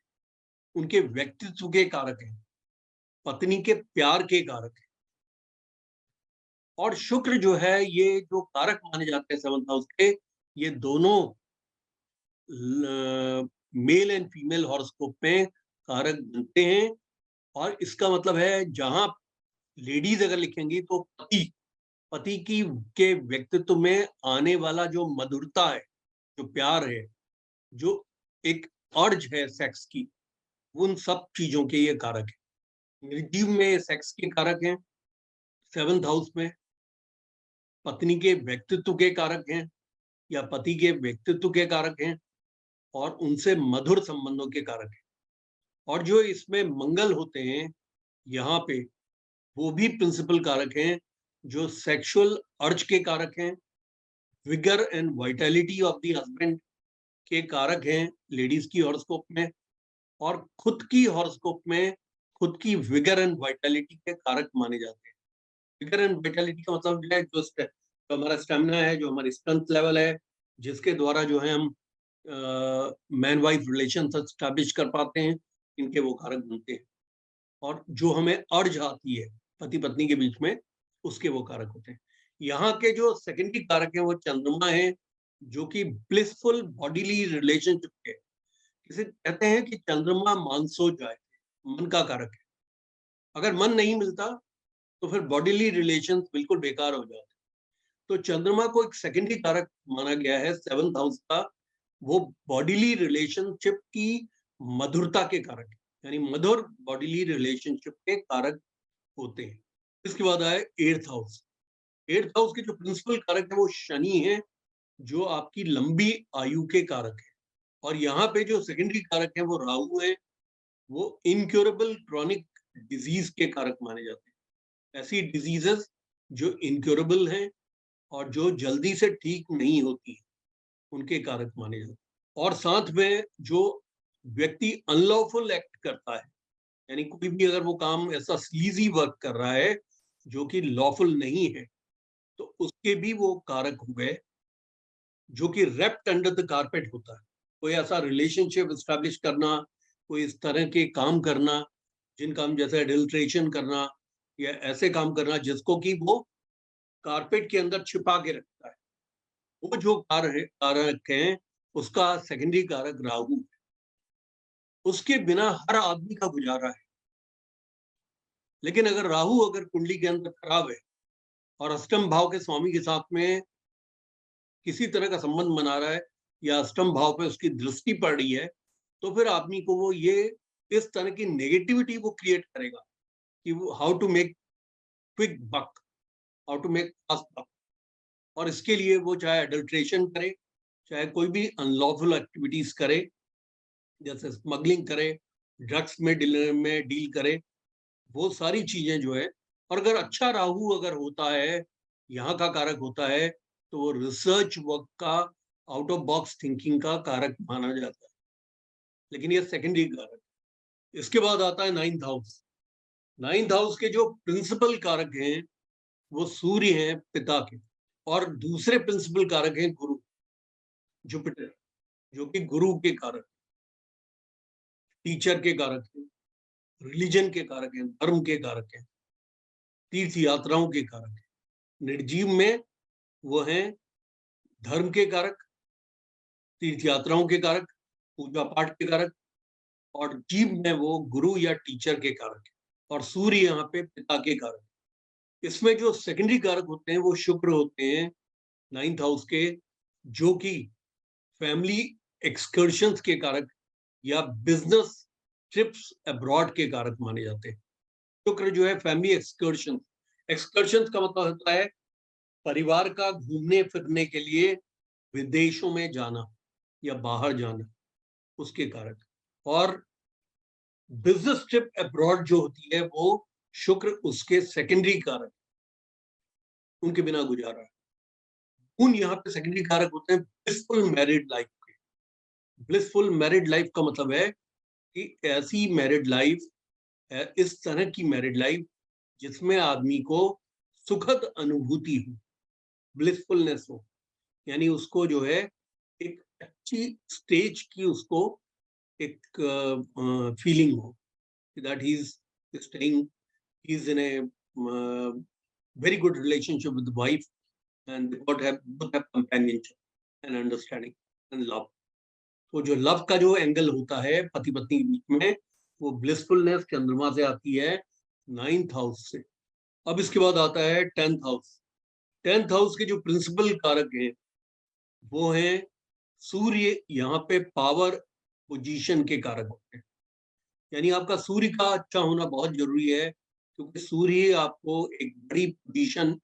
उनके व्यक्तित्व के कारक है, पत्नी के प्यार के कारक है। और शुक्र जो है ये जो कारक माने जाते हैं सेवंथ हाउस के, ये दोनों मेल एंड फीमेल हॉरोस्कोप में कारक बनते हैं। और इसका मतलब है जहां लेडीज अगर लिखेंगी तो पति, पति की के व्यक्तित्व में आने वाला जो मधुरता है, जो प्यार है, जो एक अर्ज है सेक्स की, उन सब चीजों के ये कारक है। निर्जीव में सेक्स के कारक हैं, सेवंथ हाउस में पत्नी के व्यक्तित्व के कारक हैं, या पति के व्यक्तित्व के कारक हैं, और उनसे मधुर संबंधों के कारक हैं। और जो इसमें मंगल होते हैं यहाँ पे, वो भी प्रिंसिपल कारक हैं, जो सेक्सुअल अर्ज के कारक हैं, vigour and vitality of the husband के कारक हैं लेडीज की हॉरोस्कोप में, और खुद की हॉरोस्कोप में खुद की विगर एंड वाइटलिटी के कारक माने जाते हैं। विगर एंड वाइटलिटी का मतलब जो है जो हमारा स्टेमिना है, जो हमारी स्ट्रेंथ लेवल है, जिसके द्वारा जो है हम मैन वाइफ रिलेशन एस्टैब्लिश कर पाते हैं, इनके वो कारक बनते हैं। और जो हमें अर्ज आती है पति पत्नी के बीच में, उसके वो कारक होते हैं। यहाँ के जो सेकेंडरी कारक हैं वो चंद्रमा है, जो कि ब्लिसफुल बॉडीली रिलेशनशिप के, किसे कहते हैं कि चंद्रमा मानसो जाए, मन का कारक है। अगर मन नहीं मिलता तो फिर बॉडीली रिलेशन बिल्कुल बेकार हो जाते। तो चंद्रमा को एक सेकेंडरी कारक माना गया है 7th हाउस का। वो बॉडीली रिलेशनशिप की मधुरता के कारक है, यानी मधुर बॉडीली रिलेशनशिप के कारक होते हैं। इसके बाद आए 8th हाउस। 8th हाउस के जो प्रिंसिपल कारक है वो शनि है, जो आपकी लंबी आयु के कारक है। और यहाँ पे जो सेकेंडरी कारक है वो राहु है, वो इनक्योरेबल क्रॉनिक डिजीज के कारक माने जाते हैं। ऐसी डिजीजेस जो इनक्योरेबल हैं और जो जल्दी से ठीक नहीं होती, उनके कारक माने जाते हैं। और साथ में जो व्यक्ति अनलॉफुल एक्ट करता है, यानी कोई भी अगर वो काम ऐसा स्लीजी वर्क कर रहा है जो कि लॉफुल नहीं है, तो उसके भी वो कारक हो गए, जो कि रेप्ट अंडर द कारपेट होता है। कोई ऐसा रिलेशनशिप एस्टैब्लिश करना, कोई इस तरह के काम करना, जिन काम जैसे एडल्ट्रेशन करना या ऐसे काम करना जिसको कि वो कारपेट के अंदर छिपा के रखता है, वो जो कारक हैं, उसका सेकेंडरी कारक राहु है। उसके बिना हर आदमी का गुजारा है। लेकिन अगर राहु अगर कुंडली के अंदर खराब है और अष्टम भाव के स्वामी के साथ में किसी तरह का संबंध बना रहा है या अष्टम भाव पे उसकी दृष्टि पड़ रही है, तो फिर आदमी को वो ये इस तरह की नेगेटिविटी वो क्रिएट करेगा कि वो how to make quick buck, how to make fast buck. और इसके लिए वो चाहे अडल्ट्रेशन करे, चाहे कोई भी अनलॉफुल एक्टिविटीज करे, जैसे स्मगलिंग करे, ड्रग्स में डील करे, वो सारी चीजें जो है। और अगर अच्छा राहु अगर होता है, यहाँ का कारक होता है, तो वो रिसर्च वर्क का, आउट ऑफ बॉक्स थिंकिंग का कारक माना जाता है। लेकिन ये सेकेंडरी कारक। इसके बाद आता है 9th हाउस। 9th हाउस के जो प्रिंसिपल कारक हैं वो सूर्य हैं पिता के, और दूसरे प्रिंसिपल कारक हैं गुरु, जुपिटर, जो कि गुरु के कारक, टीचर के कारक हैं, रिलीजन के कारक हैं, धर्म के कारक हैं, तीर्थ यात्राओं के कारक हैं। निर्जीव में वो हैं धर्म के कारक, तीर्थ यात्राओं के कारक, पूजा पाठ के कारक, और जीव में वो गुरु या टीचर के कारक है। और सूर्य यहाँ पे पिता के कारक। इसमें जो सेकेंडरी कारक होते हैं वो शुक्र होते हैं 9th हाउस के, जो कि फैमिली एक्सकर्शंस के कारक या बिजनेस ट्रिप्स अब्रॉड के कारक माने जाते हैं। शुक्र जो है फैमिली एक्सकर्शन, एक्सकर्शन का मतलब होता है परिवार का घूमने फिरने के लिए विदेशों में जाना या बाहर जाना, उसके कारक। और बिजनेस ट्रिप अब्रॉड जो होती है वो शुक्र उसके सेकेंडरी कारक, उनके बिना गुजारा है। उन यहाँ पे सेकेंडरी कारक होते हैं ब्लिसफुल मैरिड लाइफ के। ब्लिसफुल मैरिड लाइफ का मतलब है कि ऐसी मैरिड लाइफ, इस तरह की मैरिड लाइफ जिसमें आदमी को सुखद अनुभूति हो, ब्लिसफुलनेस हो, यानी उसको जो है एक अच्छी स्टेज की उसको एक फीलिंग हो that he is staying, he is in a very good relationship with the wife, and they both have companionship and understanding and love. तो जो लव का जो एंगल होता है पति पत्नी के बीच में, वो ब्लिसफुलनेस चंद्रमा से आती है 9th हाउस से। अब इसके बाद आता है 10th हाउस। 10th हाउस के जो प्रिंसिपल कारक हैं वो हैं सूर्य, यहाँ पे पावर पोजीशन के कारक होते हैं। यानी आपका सूर्य का अच्छा होना बहुत जरूरी है, क्योंकि सूर्य आपको एक बड़ी पोजीशन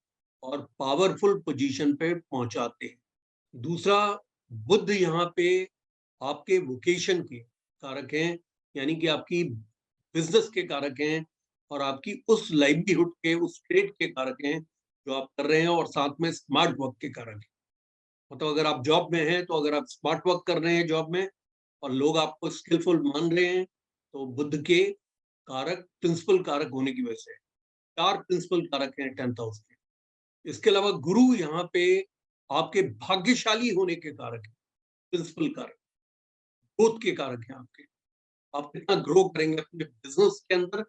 और पावरफुल पोजीशन पे पहुंचाते हैं। दूसरा, बुध यहाँ पे आपके वोकेशन के कारक हैं, यानी कि आपकी बिजनेस के कारक हैं, और आपकी उस लाइवलीहुड के, उस ट्रेड के कारक हैं जो आप कर रहे हैं, और साथ में स्मार्ट वर्क के कारक हैं। मतलब अगर आप जॉब में हैं, तो अगर आप स्मार्ट वर्क कर रहे हैं जॉब में और लोग आपको स्किलफुल मान रहे हैं, तो बुध के कारक प्रिंसिपल कारक होने की वजह से 4 प्रिंसिपल कारक हैं 10th हाउस के। इसके अलावा गुरु यहाँ पे आपके भाग्यशाली होने के कारक है, प्रिंसिपल कारक, ग्रोथ के कारक हैं आपके। आप कितना ग्रो करेंगे अपने बिजनेस के अंदर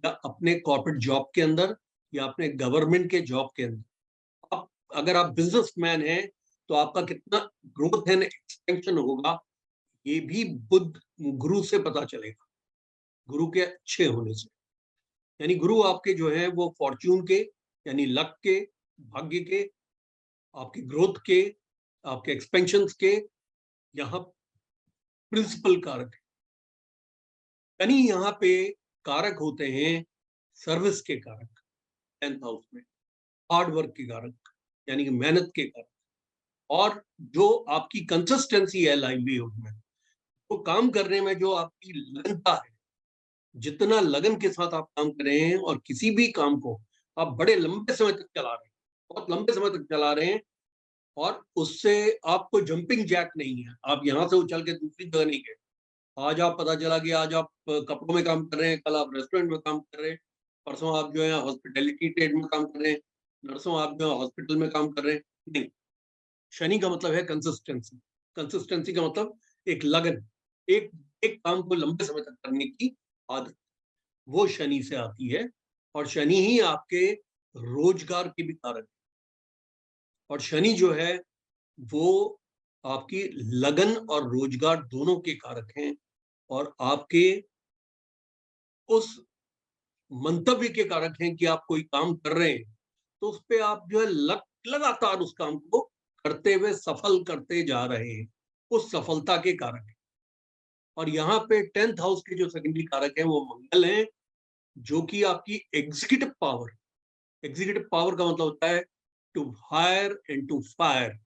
या अपने कॉर्पोरेट जॉब के अंदर या अपने गवर्नमेंट के जॉब के अंदर। आप अगर आप बिजनेसमैन हैं, तो आपका कितना ग्रोथ एंड एक्सपेंशन होगा, ये भी बुध गुरु से पता चलेगा, गुरु के अच्छे होने से। यानी गुरु आपके जो है वो फॉर्च्यून के, यानी लक के, भाग्य के, आपकी ग्रोथ के, आपके एक्सपेंशन के यहाँ प्रिंसिपल कारक है। यानी यहाँ पे कारक होते हैं सर्विस के कारक 10th हाउस में, हार्ड वर्क के कारक यानी कि मेहनत के कारक, और जो आपकी कंसिस्टेंसी है लाइवलीहुड में, तो काम करने में जो आपकी लगनता है, जितना लगन के साथ आप काम कर रहे हैं और किसी भी काम को आप बड़े लंबे समय तक चला रहे हैं, बहुत लंबे समय तक चला रहे हैं, और उससे आपको जंपिंग जैक नहीं है, आप यहाँ से उछल के दूसरी जगह नहीं गए। आज आप पता चला कि आज आप कपड़ों में काम कर रहे हैं, कल आप रेस्टोरेंट में काम कर रहे हैं, परसों आप जो है हॉस्पिटैलिटी ट्रेड में काम कर रहे हैं, नर्सों आप जो है हॉस्पिटल में काम कर रहे हैं। नहीं, शनि का मतलब है कंसिस्टेंसी। कंसिस्टेंसी का मतलब एक लगन, एक एक काम को लंबे समय तक करने की आदत, वो शनि से आती है। और शनि ही आपके रोजगार के भी कारक है। और शनि जो है वो आपकी लगन और रोजगार दोनों के कारक हैं, और आपके उस मंतव्य के कारक हैं कि आप कोई काम कर रहे हैं, तो उस पे आप जो है लगातार उस काम को करते हुए सफल करते जा रहे हैं, उस सफलता के कारक हैं। और यहाँ पे 10th हाउस के जो सेकेंडरी कारक हैं वो मंगल हैं, जो कि आपकी एग्जीक्यूटिव पावर का मतलब होता है to hire and to fire.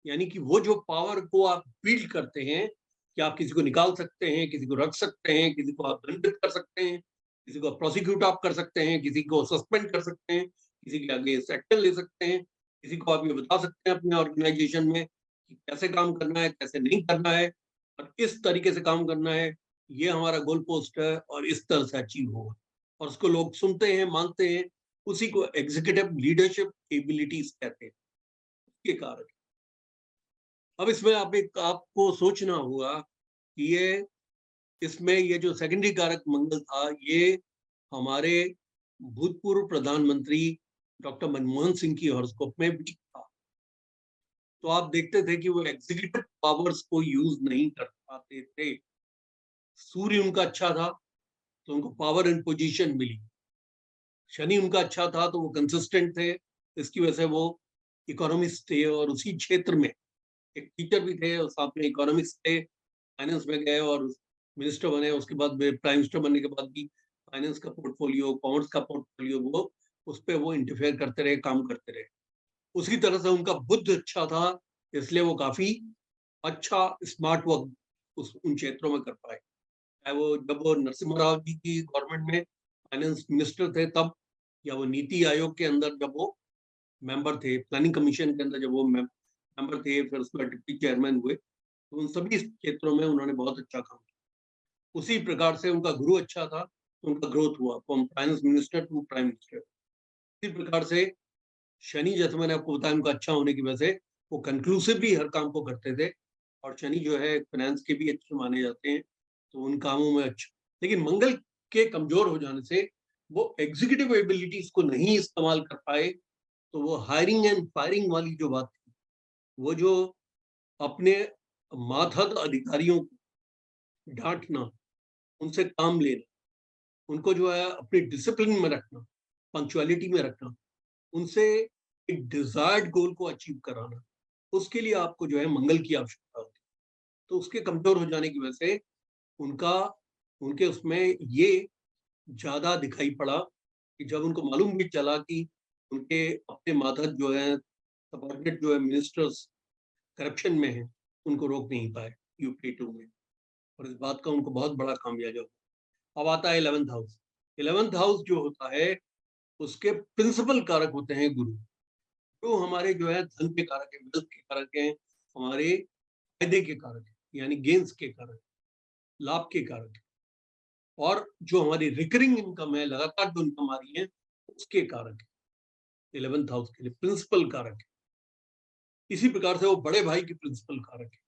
यानी कि वो जो पावर को आप बिल्ड करते हैं कि आप किसी को निकाल सकते हैं, किसी को रख सकते हैं, किसी को आप दंडित कर सकते हैं, किसी को प्रोसिक्यूट आप कर सकते हैं, किसी को सस्पेंड कर सकते हैं, किसी के अगेंस्ट एक्शन ले सकते हैं, किसी को आप ये बता सकते हैं अपने ऑर्गेनाइजेशन में कि कैसे काम करना है, कैसे नहीं करना है, और किस तरीके से काम करना है, ये हमारा गोल पोस्ट है और इस तरह से अचीव होगा। और उसको लोग सुनते हैं, मानते हैं, उसी को एग्जीक्यूटिव लीडरशिप एबिलिटीज कहते हैं, उसके कारण। अब इसमें आपको सोचना होगा कि इसमें ये जो सेकेंडरी कारक मंगल था, ये हमारे भूतपूर्व प्रधानमंत्री डॉक्टर मनमोहन सिंह की हॉरोस्कोप में भी था। तो आप देखते थे कि वो एग्जीक्यूटिव पावर्स को यूज नहीं कर पाते थे। सूर्य उनका अच्छा था तो उनको पावर एंड पोजीशन मिली, शनि उनका अच्छा था तो वो कंसिस्टेंट थे, इसकी वजह से वो इकोनॉमिस्ट थे और उसी क्षेत्र में एक टीचर भी थे और साथ में इकोनॉमिक्स थे, फाइनेंस में गए और मिनिस्टर बने। उसके बाद प्राइम मिनिस्टर बनने के बाद भी फाइनेंस का पोर्टफोलियो, कॉमर्स का पोर्टफोलियो, वो उस पर वो इंटरफेयर करते रहे, काम करते रहे। उसी तरह से उनका बुद्ध अच्छा था, इसलिए वो काफी अच्छा स्मार्ट वर्क उन क्षेत्रों में कर पाए। चाहे वो जब वो नरसिम्हा राव जी की गवर्नमेंट में फाइनेंस मिनिस्टर थे तब, या वो नीति आयोग के अंदर जब वो मेंबर थे, प्लानिंग कमीशन के अंदर जब वो मेंबर थे, फिर उसमें डिप्टी चेयरमैन हुए, तो उन सभी क्षेत्रों में उन्होंने बहुत अच्छा काम किया। उसी प्रकार से उनका गुरु अच्छा था तो उनका ग्रोथ हुआ, from finance minister to prime minister. इसी प्रकार से शनि, जैसे मैंने आपको बताया, उनका अच्छा होने की वजह से वो कंक्लूसिवली हर काम को करते थे। और शनि जो है फाइनेंस के भी अच्छे माने जाते हैं, तो उन कामों में अच्छा। लेकिन मंगल के कमजोर हो जाने से वो एग्जीक्यूटिव एबिलिटीज को नहीं इस्तेमाल कर पाए, तो वो हायरिंग एंड फायरिंग वाली जो बात थी, वो जो अपने मातहत अधिकारियों को डांटना, उनसे काम लेना, उनको जो है अपनी डिसिप्लिन में रखना, पंक्चुअलिटी में रखना, उनसे एक डिजायर्ड गोल को अचीव कराना, उसके लिए आपको जो है मंगल की आवश्यकता होती है। तो उसके कमजोर हो जाने की वजह से उनका उनके उसमें ये ज्यादा दिखाई पड़ा कि जब उनको मालूम भी चला कि उनके अपने मातहत जो है, सबॉर्डिनेट जो है मिनिस्टर्स करप्शन में है, उनको रोक नहीं पाए यूपी 2 में, और इस बात का उनको बहुत बड़ा खामियाजा हुआ। अब आता है 11th हाउस। 11th हाउस जो होता है, उसके प्रिंसिपल कारक होते हैं गुरु। तो हमारे जो है धन के कारक हैं, वेल्थ के कारक हैं, हमारे फायदे के कारक है, यानी गेन्स के कारक, लाभ के कारक है। और जो हमारी रिकरिंग इनकम है, लगातार जो इनकम आ रही है, उसके कारक है 11th हाउस के लिए, प्रिंसिपल कारक है। इसी प्रकार से वो बड़े भाई की प्रिंसिपल कारक है।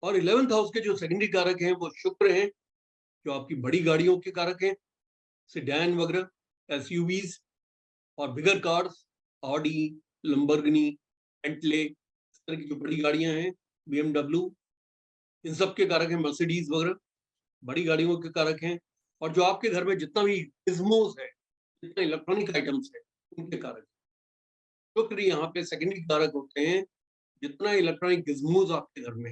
और 11th हाउस के जो सेकेंडरी कारक हैं वो शुक्र हैं, जो आपकी बड़ी गाड़ियों के कारक हैं, सेडान वगैरह, एसयूवीज और बिगर कार्स, ऑडी, लंबोर्गिनी, बेंटले, इस तरह की जो बड़ी गाड़ियां हैं, बीएमडब्ल्यू, इन सब के कारक हैं, मर्सिडीज वगैरह, बड़ी गाड़ियों के कारक हैं। और जो आपके घर में जितना भी गिज़मोस है, जितने इलेक्ट्रॉनिक आइटम्स है, उनके कारक। शुक्र यहाँ पे सेकेंडरी कारक होते हैं। जितना इलेक्ट्रॉनिक गिज़मोस आपके घर में,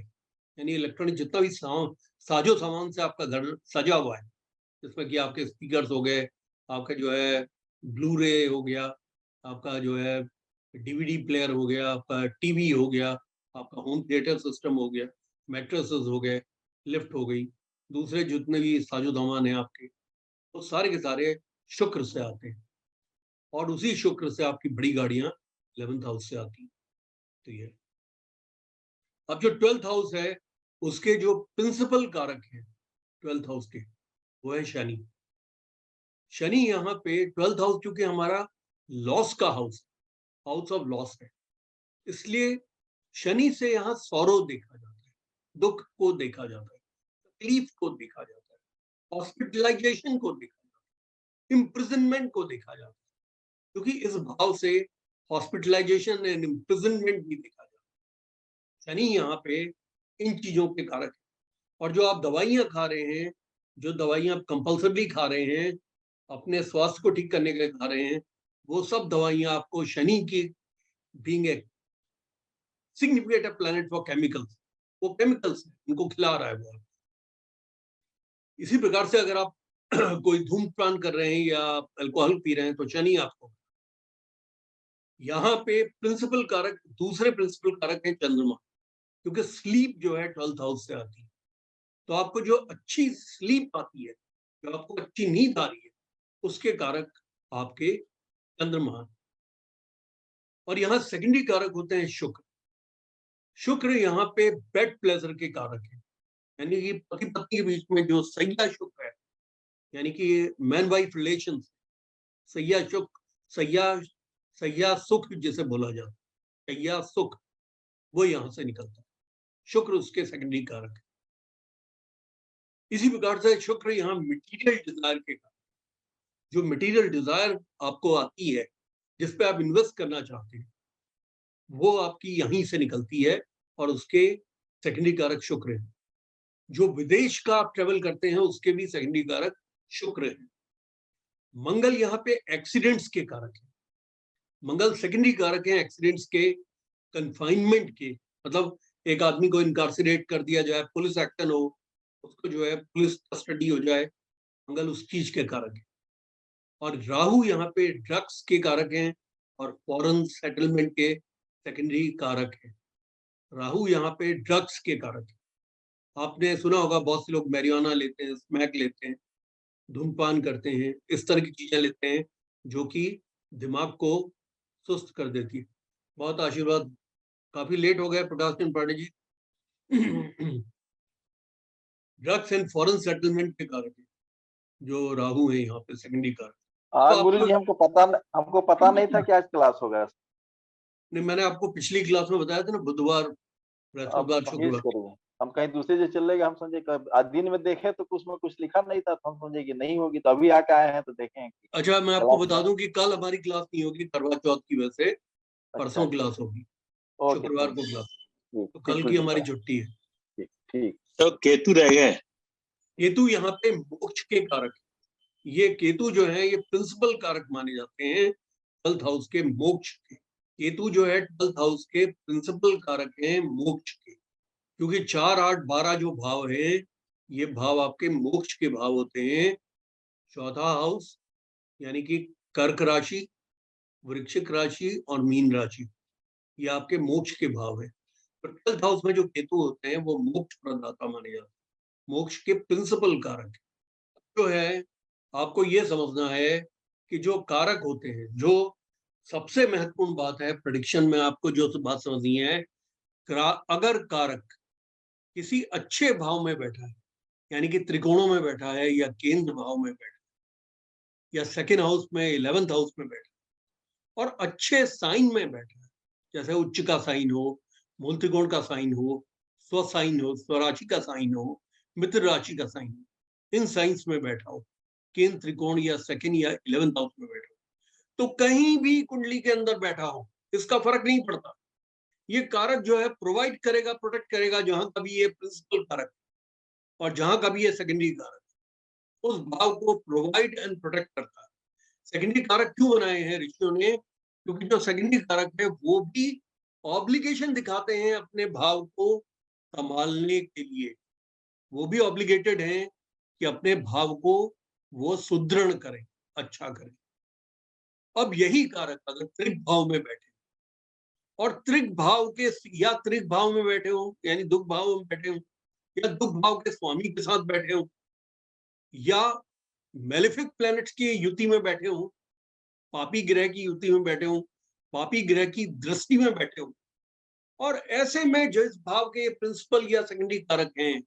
यानी इलेक्ट्रॉनिक जितना भी साजो सामान से आपका घर सजा हुआ है, जिसमें कि आपके स्पीकर्स हो गए, आपका जो है ब्लू रे हो गया, आपका जो है डीवीडी प्लेयर हो गया, आपका टीवी हो गया, आपका होम थिएटर सिस्टम हो गया, मैट्रेसेस हो गए, लिफ्ट हो गई, दूसरे जितने भी साजो सामान है आपके, वो सारे के सारे शुक्र से आते हैं। और उसी शुक्र से आपकी बड़ी गाड़ियां 11th हाउस से आती हैं। तो ये अब जो 12th हाउस है, उसके जो प्रिंसिपल कारक हैं 12th हाउस के, वो है शनि। शनि यहाँ पे 12th हाउस चूंकि हमारा लॉस का हाउस ऑफ लॉस है, इसलिए शनि से यहाँ सौरो देखा जाता है, दुख को देखा जाता है, तकलीफ को देखा जाता है, हॉस्पिटलाइजेशन को देखा जाता है, इम्प्रिजनमेंट को देखा जाता है, क्योंकि इस भाव से हॉस्पिटलाइजेशन एंड इम्प्रिजनमेंट भी देखा जाता है। शनि यहाँ पे इन चीजों के कारक है। और जो आप दवाइयां खा रहे हैं, जो दवाइयां आप कंपल्सरी खा रहे हैं, अपने स्वास्थ्य को ठीक करने के लिए खा रहे हैं, वो सब दवाइयां आपको शनि की being a significant planet for chemicals, वो केमिकल्स उनको खिला रहा है वो। इसी प्रकार से अगर आप कोई धूम्रपान कर रहे हैं या अल्कोहल पी रहे हैं, तो शनि आपको, यहाँ पे प्रिंसिपल कारक, दूसरे प्रिंसिपल कारक है चंद्रमा, क्योंकि स्लीप जो है 12th हाउस से आती है। तो आपको जो अच्छी स्लीप आती है, जो आपको अच्छी नींद आ रही है, उसके कारक आपके चंद्रमा। और यहाँ सेकेंडरी कारक होते हैं शुक्र। शुक्र यहाँ पे बेड प्लेजर के कारक है, यानी कि पति पत्नी के बीच में जो सैया शुक्र है, यानी कि मैन वाइफ रिलेशन, सैया शुक्र, सैया सैया सुख जिसे बोला जाता है, सैया सुख, वो यहाँ से निकलता है। शुक्र उसके सेकेंडरी कारक है। इसी प्रकार से शुक्र यहाँ मटेरियल डिजायर के कारक, जो मटेरियल डिजायर आपको आती है, जिस पे आप इन्वेस्ट करना चाहते हैं, वो आपकी यहीं से निकलती है, और उसके सेकेंडरी कारक शुक्र है। जो विदेश का आप ट्रेवल करते हैं, उसके भी सेकेंडरी कारक शुक्र है। मंगल यहाँ पे एक्सीडेंट्स के कारक है। मंगल सेकेंडरी कारक है एक्सीडेंट्स के, कंफाइनमेंट के, मतलब एक आदमी को इनकार्सिरेट कर दिया जाए, पुलिस एक्शन हो, उसको जो है पुलिस कस्टडी हो जाए, मंगल उस चीज के कारक है। और राहु यहाँ पे ड्रग्स के कारक हैं और फॉरेन सेटलमेंट के सेकेंडरी कारक है। राहु यहाँ पे ड्रग्स के कारक है। आपने सुना होगा बहुत से लोग मैरिजुआना लेते हैं, स्मैक लेते हैं, धूमपान करते हैं, इस तरह की चीजें लेते हैं, जो कि दिमाग को सुस्त कर देती है। बहुत आशीर्वाद, काफी लेट हो गए Prakash Chandra Pandey ji. Drugs and foreign settlement के कारक है, जो राहु है यहाँ पे सेकेंडरी कारक। हाँ तो गुरु जी, हमको पता नहीं था कि आज क्लास होगा। नहीं, मैंने आपको पिछली क्लास में बताया था ना, बुधवार, बृहस्पतिवार, शुक्रवार। हम कहीं दूसरे से चल रहे, हम समझे आज दिन में देखे तो कुछ में कुछ लिखा नहीं था, तो हम समझे कि नहीं होगी, तो अभी आके आए हैं तो देखें। अच्छा, मैं आपको बता दूं कि कल हमारी क्लास नहीं होगी करवा चौथ की वजह से, परसों क्लास होगी, शुक्रवार को क्लास, तो कल की हमारी छुट्टी है। ठीक। तो केतु रह गए। केतु यहाँ पे मोक्ष के कारक है। ये केतु जो है, ये प्रिंसिपल कारक माने जाते हैं 12th हाउस के, मोक्ष के। केतु जो है 12th हाउस के प्रिंसिपल कारक हैं मोक्ष के, क्योंकि 4, 8, 12 जो भाव है, ये भाव आपके मोक्ष के भाव होते हैं। चौथा हाउस यानी कि कर्क राशि, वृश्चिक राशि और मीन राशि, ये आपके मोक्ष के भाव है। पर 12th हाउस में जो केतु होते हैं, वो मोक्ष प्रदाता माने जाते हैं, मोक्ष के प्रिंसिपल कारक जो है। आपको ये समझना है कि जो कारक होते हैं, जो सबसे महत्वपूर्ण बात है प्रेडिक्शन में, आपको जो बात समझनी है अगर कारक किसी अच्छे भाव में बैठा है, यानी कि त्रिकोणों में बैठा है या केंद्र भाव में बैठा है या सेकेंड हाउस में 11th हाउस में बैठा है और अच्छे साइन में बैठा है, जैसे उच्च का साइन हो, मूल त्रिकोण का साइन हो, स्व साइन हो, स्वराशि का साइन हो, मित्र राशि का साइन हो, इन साइंस में बैठा हो, केंद्र त्रिकोण या सेकेंड या 11th हाउस में बैठा हो, तो कहीं भी कुंडली के अंदर बैठा हो इसका फर्क नहीं पड़ता। ये कारक जो है प्रोवाइड करेगा, प्रोटेक्ट करेगा, जहां कभी ये प्रिंसिपल कारक और जहां कभी ये सेकेंडरी कारक, उस भाव को प्रोवाइड एंड प्रोटेक्ट करता है। सेकेंडरी कारक क्यों बनाए हैं ऋषियों ने? क्योंकि जो सेकेंडरी कारक है वो भी ऑब्लिगेशन दिखाते हैं अपने भाव को संभालने के लिए, वो भी ऑब्लिगेटेड हैं कि अपने भाव को वो सुदृढ़ करें, अच्छा करें। अब यही कारक अगर त्रिक भाव में बैठे और त्रिक भाव के या त्रिक भाव में बैठे हो, यानी दुख भाव में बैठे हो या दुख भाव के स्वामी के साथ बैठे हो या मेलेफिक प्लैनेट्स की युति में बैठे हो, पापी ग्रह की युति में बैठे हो, पापी ग्रह की दृष्टि में बैठे हो, और ऐसे में जो इस भाव के प्रिंसिपल या सेकेंडरी कारक हैं,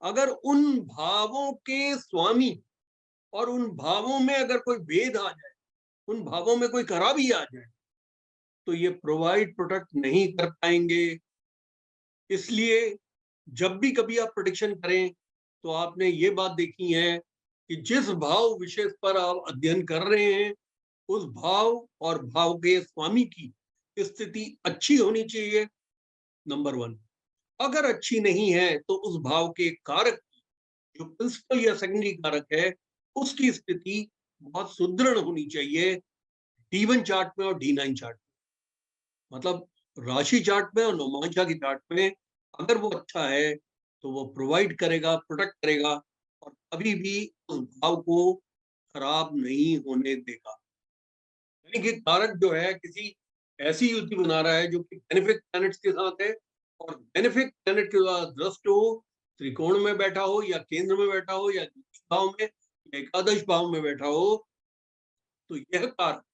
अगर उन भावों के स्वामी और उन भावों में अगर कोई भेद आ जाए, उन भावों में कोई खराबी आ जाए, तो ये प्रोवाइड प्रोटेक्ट नहीं कर पाएंगे। इसलिए जब भी कभी आप प्रेडिक्शन करें तो आपने ये बात देखी है कि जिस भाव विशेष पर आप अध्ययन कर रहे हैं उस भाव और भाव के स्वामी की स्थिति अच्छी होनी चाहिए, नंबर 1। अगर अच्छी नहीं है तो उस भाव के कारक जो प्रिंसिपल या सेकेंडरी कारक है उसकी स्थिति बहुत सुदृढ़ होनी चाहिए D1 चार्ट में और D9 चार्ट में, मतलब राशि चार्ट में और नवमांशा की चार्ट में अगर वो अच्छा है तो वो प्रोवाइड करेगा, प्रोटेक्ट करेगा और कभी भी उस भाव को खराब नहीं होने देगा। यानी कि कारक जो है किसी ऐसी युति बना रहा है जो कि बेनिफिक प्लैनेट्स के साथ है और बेनिफिक प्लैनेट के द्वारा दृष्ट हो, त्रिकोण में बैठा हो या केंद्र में बैठा हो या भाव में या एकादश भाव में बैठा हो, तो यह कारक,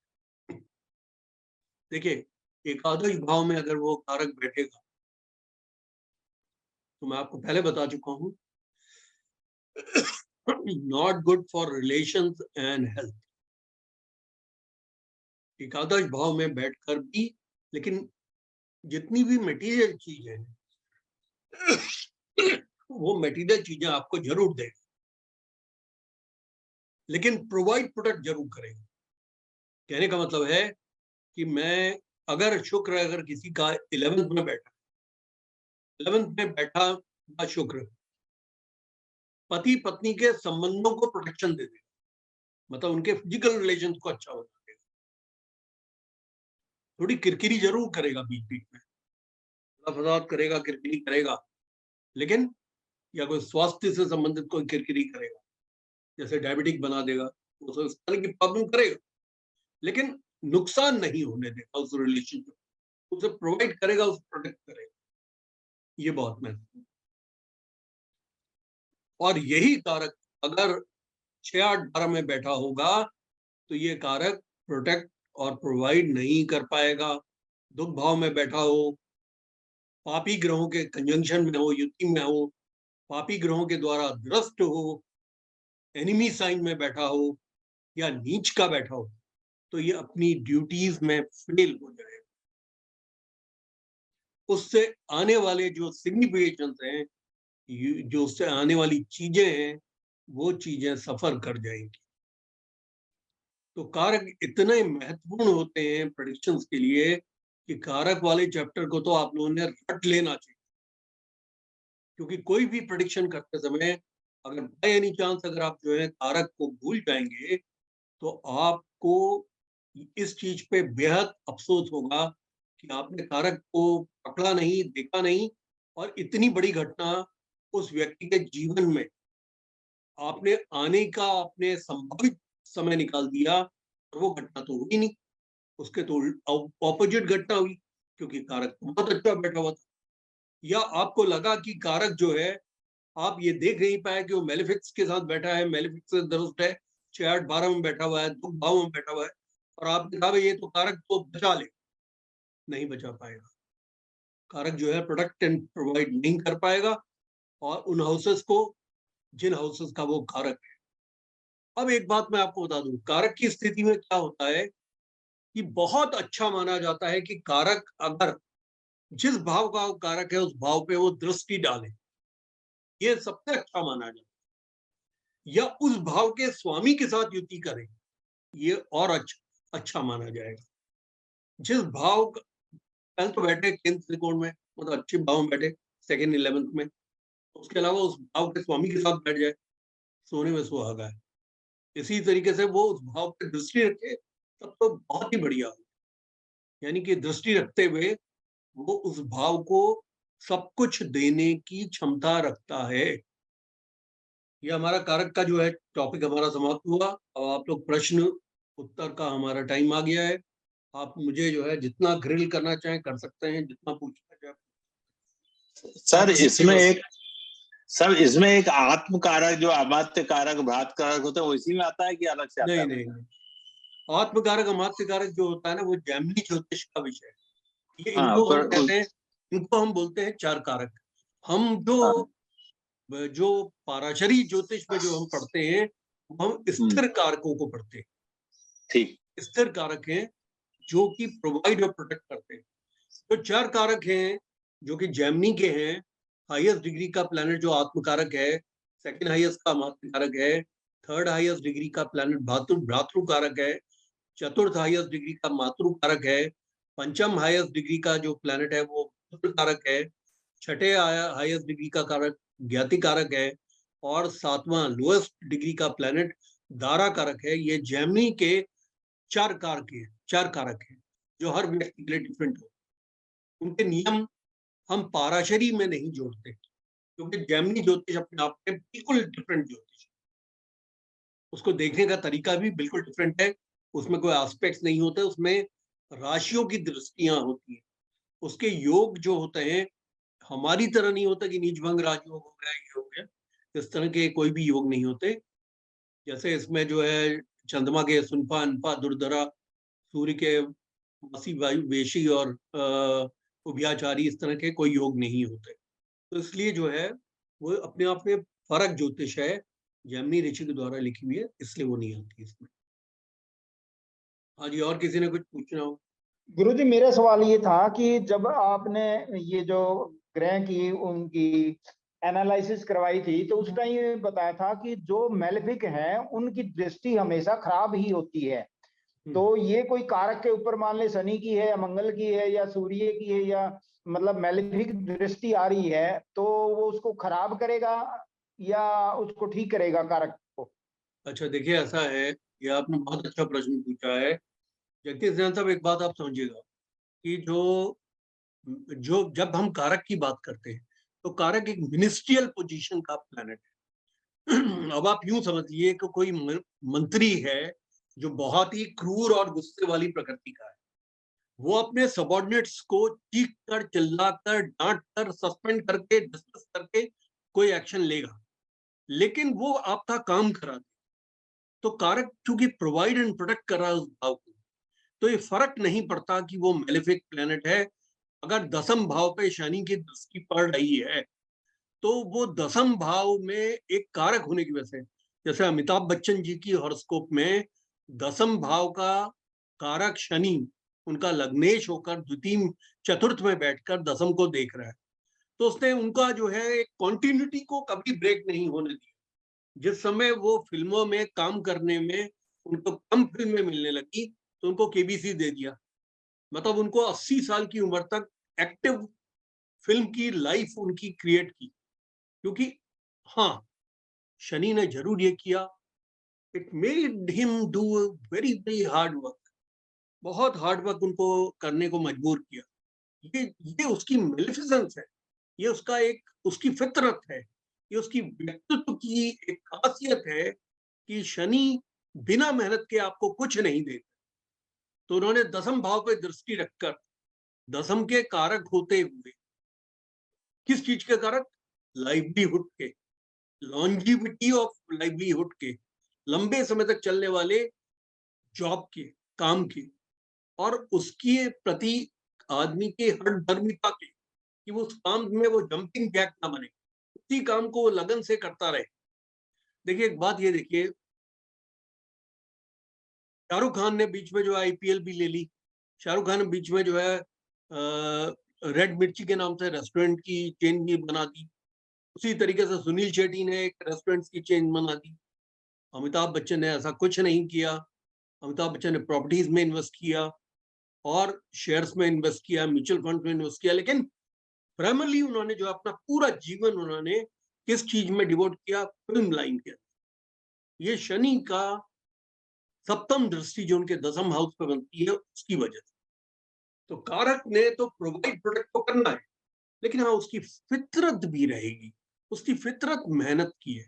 देखिए एकादश भाव में अगर वो कारक बैठेगा तो मैं आपको पहले बता चुका हूं, not good for relations and health. एकादश भाव में बैठकर भी, लेकिन जितनी भी मटेरियल चीजें हैं वो मटेरियल चीजें आपको जरूर देगा, लेकिन प्रोवाइड प्रोटेक्ट जरूर करेगा। कहने का मतलब है कि मैं अगर शुक्र अगर किसी का 11th में बैठा, 11th में बैठा शुक्र पति पत्नी के संबंधों को प्रोटेक्शन दे देगा, मतलब उनके फिजिकल रिलेशन को अच्छा बना देगा। थोड़ी किरकिरी जरूर करेगा बीच बीच में, फसाद करेगा, किरकिरी करेगा, लेकिन या कोई स्वास्थ्य से संबंधित कोई किरकिरी करेगा, जैसे डायबिटिक बना देगा, वो इस तरह की प्रॉब्लम करेगा, लेकिन नुकसान नहीं होने देगा उस रिलेशनशिप, उसे प्रोवाइड करेगा, उसे प्रोटेक्ट करेगा। ये बहुत महत्वपूर्ण। और यही कारक अगर 6, 8, 12 में बैठा होगा तो ये कारक प्रोटेक्ट और प्रोवाइड नहीं कर पाएगा। दुख भाव में बैठा हो, पापी ग्रहों के कंजंक्शन में हो, युति में हो, पापी ग्रहों के द्वारा द्रष्ट हो, एनिमी साइन में बैठा हो या नीच का बैठा हो, तो ये अपनी ड्यूटीज में फेल हो जाएगा। उससे आने वाले जो सिग्निफिकेशंस हैं, जो उससे आने वाली चीजें हैं, वो चीजें सफर कर जाएंगी। तो कारक इतने महत्वपूर्ण होते हैं प्रेडिक्शंस के लिए कि कारक वाले चैप्टर को तो आप लोगों ने रट लेना चाहिए, क्योंकि कोई भी प्रेडिक्शन करते समय अगर बाय एनी चांस अगर आप जो है कारक को भूल जाएंगे तो आपको इस चीज पे बेहद अफसोस होगा कि आपने कारक को पकड़ा नहीं, देखा नहीं, और इतनी बड़ी घटना उस व्यक्ति के जीवन में आपने आने का आपने संभावित समय निकाल दिया और वो घटना तो हुई नहीं, उसके तो ऑपोजिट घटना हुई, क्योंकि कारक बहुत अच्छा बैठा हुआ था। या आपको लगा कि कारक जो है आप ये देख नहीं पाए कि वो मेलेफिक्स के साथ बैठा है, मेलेफिक्स से दुरुस्त है, 6, 8, 12 में बैठा हुआ है, दुख भाव में बैठा हुआ है, और आपने कहा ये तो कारक तो बचा ले, नहीं बचा पाएगा। कारक जो है प्रोडक्ट एंड प्रोवाइड नहीं कर पाएगा, और उन हाउसेस को, जिन हाउसेस का वो कारक है। अब एक बात मैं आपको बता दूं, कारक की स्थिति में क्या होता है कि बहुत अच्छा माना जाता है कि कारक अगर जिस भाव का कारक है उस भाव पे वो दृष्टि डाले, ये सबसे अच्छा माना जाता है, या उस भाव के स्वामी के साथ युति करे, ये और अच्छा माना जाएगा। जिस भाव कल तो बैठे केंद्र त्रिकोण में, मतलब अच्छे भाव में बैठे, सेकंड 11th में, उसके अलावा उस भाव के स्वामी के साथ बैठ जाए, सोने में सुहागा है। इसी तरीके से वो उस भाव पर दृष्टि रखे, तब तो बहुत ही बढ़िया हो। यानी कि दृष्टि रखते हुए वो उस भाव को सब कुछ देने की क्षमता रखता है। ये हमारा कारक का जो है टॉपिक हमारा समाप्त हुआ। अब आप लोग प्रश्न उत्तर का हमारा टाइम आ गया है। आप मुझे जो है जितना ग्रिल करना चाहें कर सकते हैं, जितना पूछना चाहें। सर इसमें एक आत्म कारक, जो अमात्य कारक, भ्रात कारक होता है, वो इसी में आता है कि अलग से आता है? नहीं, आत्म कारक अमात्य कारक जो होता है ना, वो जैमिनी ज्योतिष का विषय है। ये इनको हम कहते हैं, इनको हम बोलते हैं चार कारक। हम जो पाराशरी ज्योतिष में जो हम पढ़ते हैं, हम स्थिर कारकों को पढ़ते हैं। ठीक, स्थिर कारक हैं जो कि प्रोवाइड और प्रोटेक्ट करते हैं। तो चार कारक हैं जो कि जैमिनी के हैं। हाईएस्ट डिग्री का प्लैनेट जो आत्म कारक है, सेकंड हाईएस्ट का अमात्य कारक है, थर्ड हाईएस्ट डिग्री का प्लैनेट भ्रातृ कारक है, चतुर्थ हाईएस्ट डिग्री का मातृ कारक है, पंचम हाईएस्ट डिग्री का जो प्लैनेट है वो पुत्र कारक है, छठे हाईएस्ट डिग्री का कारक ज्ञाति कारक है, और सातवां लोएस्ट डिग्री का प्लैनेट दारा कारक है। ये जैमिनी के चार कारक हैं जो हर व्यक्ति के लिए डिफरेंट हो। उनके नियम हम पाराशरी में नहीं जोड़ते, क्योंकि जैमिनी ज्योतिष अपने आप में बिल्कुल डिफरेंट ज्योतिष, उसको देखने का तरीका भी बिल्कुल डिफरेंट है। उसमें कोई एस्पेक्ट्स नहीं होते, उसमें राशियों की दृष्टियां होती हैं। उसके योग जो होते हैं हमारी तरह नहीं होता कि नीचभंग राजयोग हो गया, ये हो गया, इस तरह के कोई भी योग नहीं होते। जैसे इसमें जो है चंद्रमा के सुनफा अनफा दुर्धरा, सूर्य के वसी वायु वेशी और उभयाचारी, इस तरह के कोई योग नहीं होते। तो इसलिए जो है वो अपने आप में फर्क ज्योतिष है, जैमिनी ऋषि के द्वारा लिखी हुई है, इसलिए वो नहीं आती इसमें। हाँ जी, और किसी ने कुछ पूछना हो? गुरुजी मेरा सवाल ये था कि जब आपने ये जो ग्रह की उनकी एनालिसिस करवाई थी, तो उस टाइम बताया था कि जो मेलेफिक हैं उनकी दृष्टि हमेशा खराब ही होती है। तो ये कोई कारक के ऊपर, मान ले शनि की है या मंगल की है या सूर्य की है, या मतलब मेलेफिक दृष्टि आ रही है, तो वो उसको खराब करेगा या उसको ठीक करेगा कारक को? अच्छा देखिए, ऐसा है, ये आपने बहुत अच्छा प्रश्न पूछा है। जगदीश जैन साहब, एक बात आप समझिएगा कि जो जब हम कारक की बात करते हैं तो कारक एक मिनिस्ट्रियल पोजीशन का प्लैनेट है। अब आप यूं समझिए कि कोई मंत्री है जो बहुत ही क्रूर और गुस्से वाली प्रकृति का है। वो अपने सबॉर्डिनेट्स को चीख कर, चिल्लाकर, डांट कर, सस्पेंड करके, डिस्कस करके कोई एक्शन लेगा, लेकिन वो आपका काम करा दे। तो कारक चूंकि प्रोवाइड एंड प्रोटेक्ट कर रहा है उस भाव को, तो ये फर्क नहीं पड़ता कि वो मेलेफिक प्लैनेट है। अगर दसम भाव पे शनि की दृष्टि पड़ रही है, तो वो दसम भाव में एक कारक होने की वजह से, जैसे अमिताभ बच्चन जी की हॉरोस्कोप में दसम भाव का कारक शनि उनका लग्नेश होकर द्वितीय चतुर्थ में बैठकर दसम को देख रहा है, तो उसने उनका जो है एक कॉन्टिन्यूटी को कभी ब्रेक नहीं होने दिया। जिस समय वो फिल्मों में काम करने में उनको कम फिल्में मिलने लगी, तो उनको केबीसी दे दिया। मतलब उनको 80 साल की उम्र तक एक्टिव फिल्म की लाइफ उनकी क्रिएट की, क्योंकि हाँ, शनि ने जरूर ये किया, it made him do very very hard work, बहुत हार्ड वर्क उनको करने को मजबूर किया। ये उसकी मेलिफिसेंस है, ये उसका एक उसकी फितरत है, ये उसकी व्यक्तित्व की एक खासियत है कि शनि बिना मेहनत के आपको कुछ नहीं देता। तो उन्होंने दसम भाव पे दृष्टि रखकर दसम के कारक होते हुए, किस चीज के कारक? लाइवलीहुड के, लॉन्जिविटी ऑफ लाइवलीहुड के, लंबे समय तक चलने वाले जॉब के, काम के, और उसके प्रति आदमी के हठधर्मिता के, कि वो उस काम में वो जंपिंग जैक ना बने, उसी काम को वो लगन से करता रहे। देखिए एक बात ये देखिए, शाहरुख खान ने बीच में जो है IPL भी ले ली, शाहरुख खान ने बीच में जो है रेड मिर्ची के नाम से रेस्टोरेंट की चेन भी बना दी। उसी तरीके से सुनील शेट्टी ने एक रेस्टोरेंट की चेन बना दी। अमिताभ बच्चन ने ऐसा कुछ नहीं किया। अमिताभ बच्चन ने प्रॉपर्टीज में इन्वेस्ट किया और शेयर्स में इन्वेस्ट किया, म्यूचुअल फंड में इन्वेस्ट किया, लेकिन प्राइमरली उन्होंने जो अपना पूरा जीवन उन्होंने किस चीज में डिवोट किया? फिल्म लाइन के। ये शनि का सप्तम दृष्टि जो उनके दसम हाउस पे बनती है उसकी वजह से। तो कारक ने तो प्रोवाइड प्रोटेक्ट तो करना है, लेकिन हाँ उसकी फितरत भी रहेगी। उसकी फितरत मेहनत की है।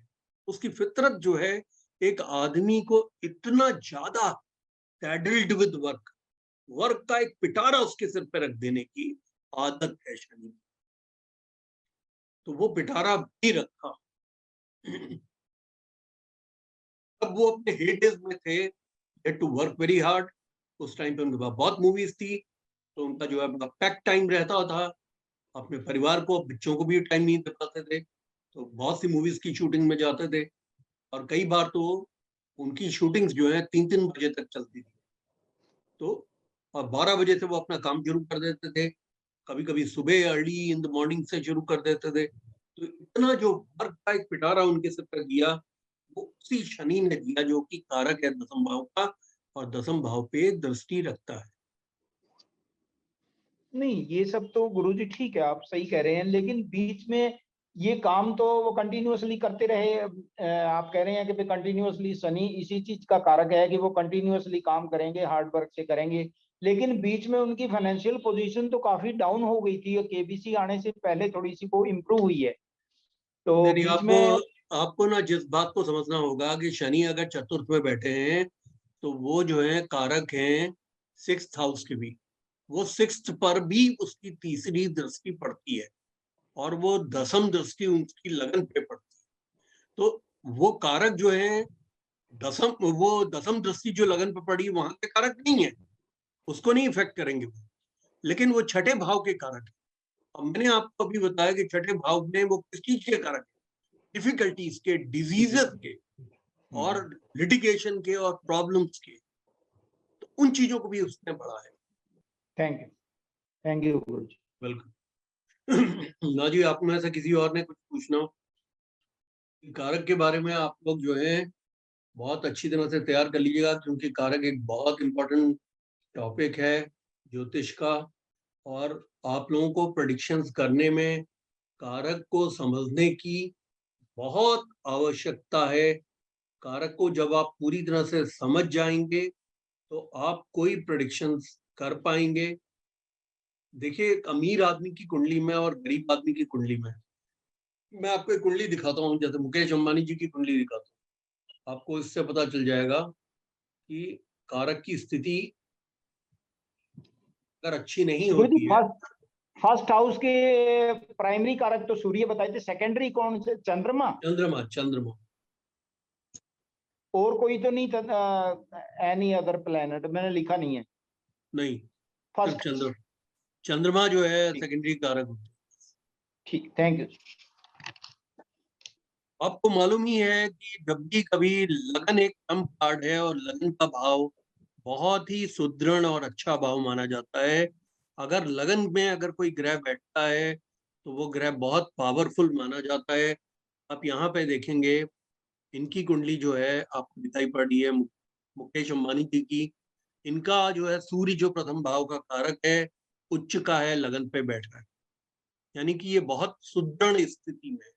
उसकी फितरत जो है एक आदमी को इतना ज्यादा सैडल्ड विद वर्क, वर्क का एक पिटारा उसके सिर पे रख देने की आदत है शनि। तो वो पिटारा भी रखा। अब वो अपने हेडेज में थे, टू वर्क वेरी हार्ड। उस टाइम पे उनके पास बहुत मूवीज थी, तो उनका जो है अपना पैक टाइम रहता था। अपने परिवार को, बच्चों को भी टाइम नहीं दे पाते थे, तो बहुत सी मूवीज की शूटिंग में जाते थे। और कई बार तो उनकी शूटिंग्स जो है 3-3 बजे तक चलती थी। तो और 12 बजे से वो अपना काम शुरू कर देते थे, कभी कभी सुबह अर्ली इन द मॉर्निंग से शुरू कर देते थे। तो इतना जो वर्क का एक पिटारा उनके सिर पर दिया, वो उसी शनि ने दिया जो कि कारक है दसम भाव का, और दसम भाव पे दृष्टि रखता है। नहीं, ये सब तो गुरुजी ठीक है, आप सही कह रहे हैं, लेकिन बीच में ये काम तो वो कंटिन्यूअसली करते रहे। आप कह रहे हैं कि कंटिन्यूअसली शनि इसी चीज का कारक है कि वो कंटिन्यूअसली काम करेंगे, हार्ड वर्क से करेंगे, लेकिन बीच में उनकी फाइनेंशियल पोजीशन तो काफी डाउन हो गई थी। KBC आने से पहले थोड़ी सी वो इम्प्रूव हुई है, तो नहीं, बीच में आपको ना जिस बात को समझना होगा कि शनि अगर चतुर्थ में बैठे हैं तो वो जो है कारक हैं 6th हाउस के भी। वो 6th पर भी उसकी तीसरी दृष्टि पड़ती है, और वो दसम दृष्टि उसकी लगन पे पड़ती है। तो वो कारक जो है वो दसम दृष्टि जो लगन पे पड़ी वहां के कारक नहीं है, उसको नहीं इफेक्ट करेंगे वो, लेकिन वो छठे भाव के कारक है। अब मैंने आपको अभी बताया कि छठे भाव में वो किस चीज के कारक है? डिफिकल्टीज के, डिजीजेस के, और लिटिगेशन के, और प्रॉब्लम्स के। तो उन चीजों को भी उसने बढ़ा है। Thank you Guruji. वेलकम। ना जी, आप में से किसी और ने कुछ पूछना हो? कारक के बारे में आप लोग जो है बहुत अच्छी तरह से तैयार कर लीजिएगा, क्योंकि कारक एक बहुत इंपॉर्टेंट टॉपिक है ज्योतिष का। और आप लोगों को प्रेडिक्शंस करने में कारक को समझने की बहुत आवश्यकता है। कारक को जब आप पूरी तरह से समझ जाएंगे तो आप कोई प्रेडिक्शंस कर पाएंगे। देखिए, एक अमीर आदमी की कुंडली में और गरीब आदमी की कुंडली में, मैं आपको एक कुंडली दिखाता हूँ, जैसे मुकेश अंबानी जी की कुंडली दिखाता हूँ, आपको इससे पता चल जाएगा कि कारक की स्थिति अगर अच्छी नहीं गुरुजी, होती है। फर्स्ट हाउस के प्राइमरी कारक तो सूर्य बताए थे, सेकेंडरी कौन से? चंद्रमा। चंद्रमा, चंद्रमा। और कोई तो नहीं था? एनी अदर प्लेनेट मैंने लिखा नहीं है। नहीं, सिर्फ फर्स्ट। चंद्रमा जो है सेकेंडरी कारक होता है। ठीक, थैंक यू। आपको मालूम ही है कि जब भी कभी लगन एक कम कार्ड है, और लगन का भाव बहुत ही सुदृढ़ और अच्छा भाव माना जाता है। अगर लगन में अगर कोई ग्रह बैठता है तो वो ग्रह बहुत पावरफुल माना जाता है। आप यहाँ पे देखेंगे, इनकी कुंडली जो है आपको दिखाई पड़ रही है, मुकेश अंबानी जी की। इनका जो है सूर्य जो प्रथम भाव का कारक है, उच्च का है, लगन पे बैठ रहा है, यानी कि ये बहुत सुदृढ़ स्थिति में है।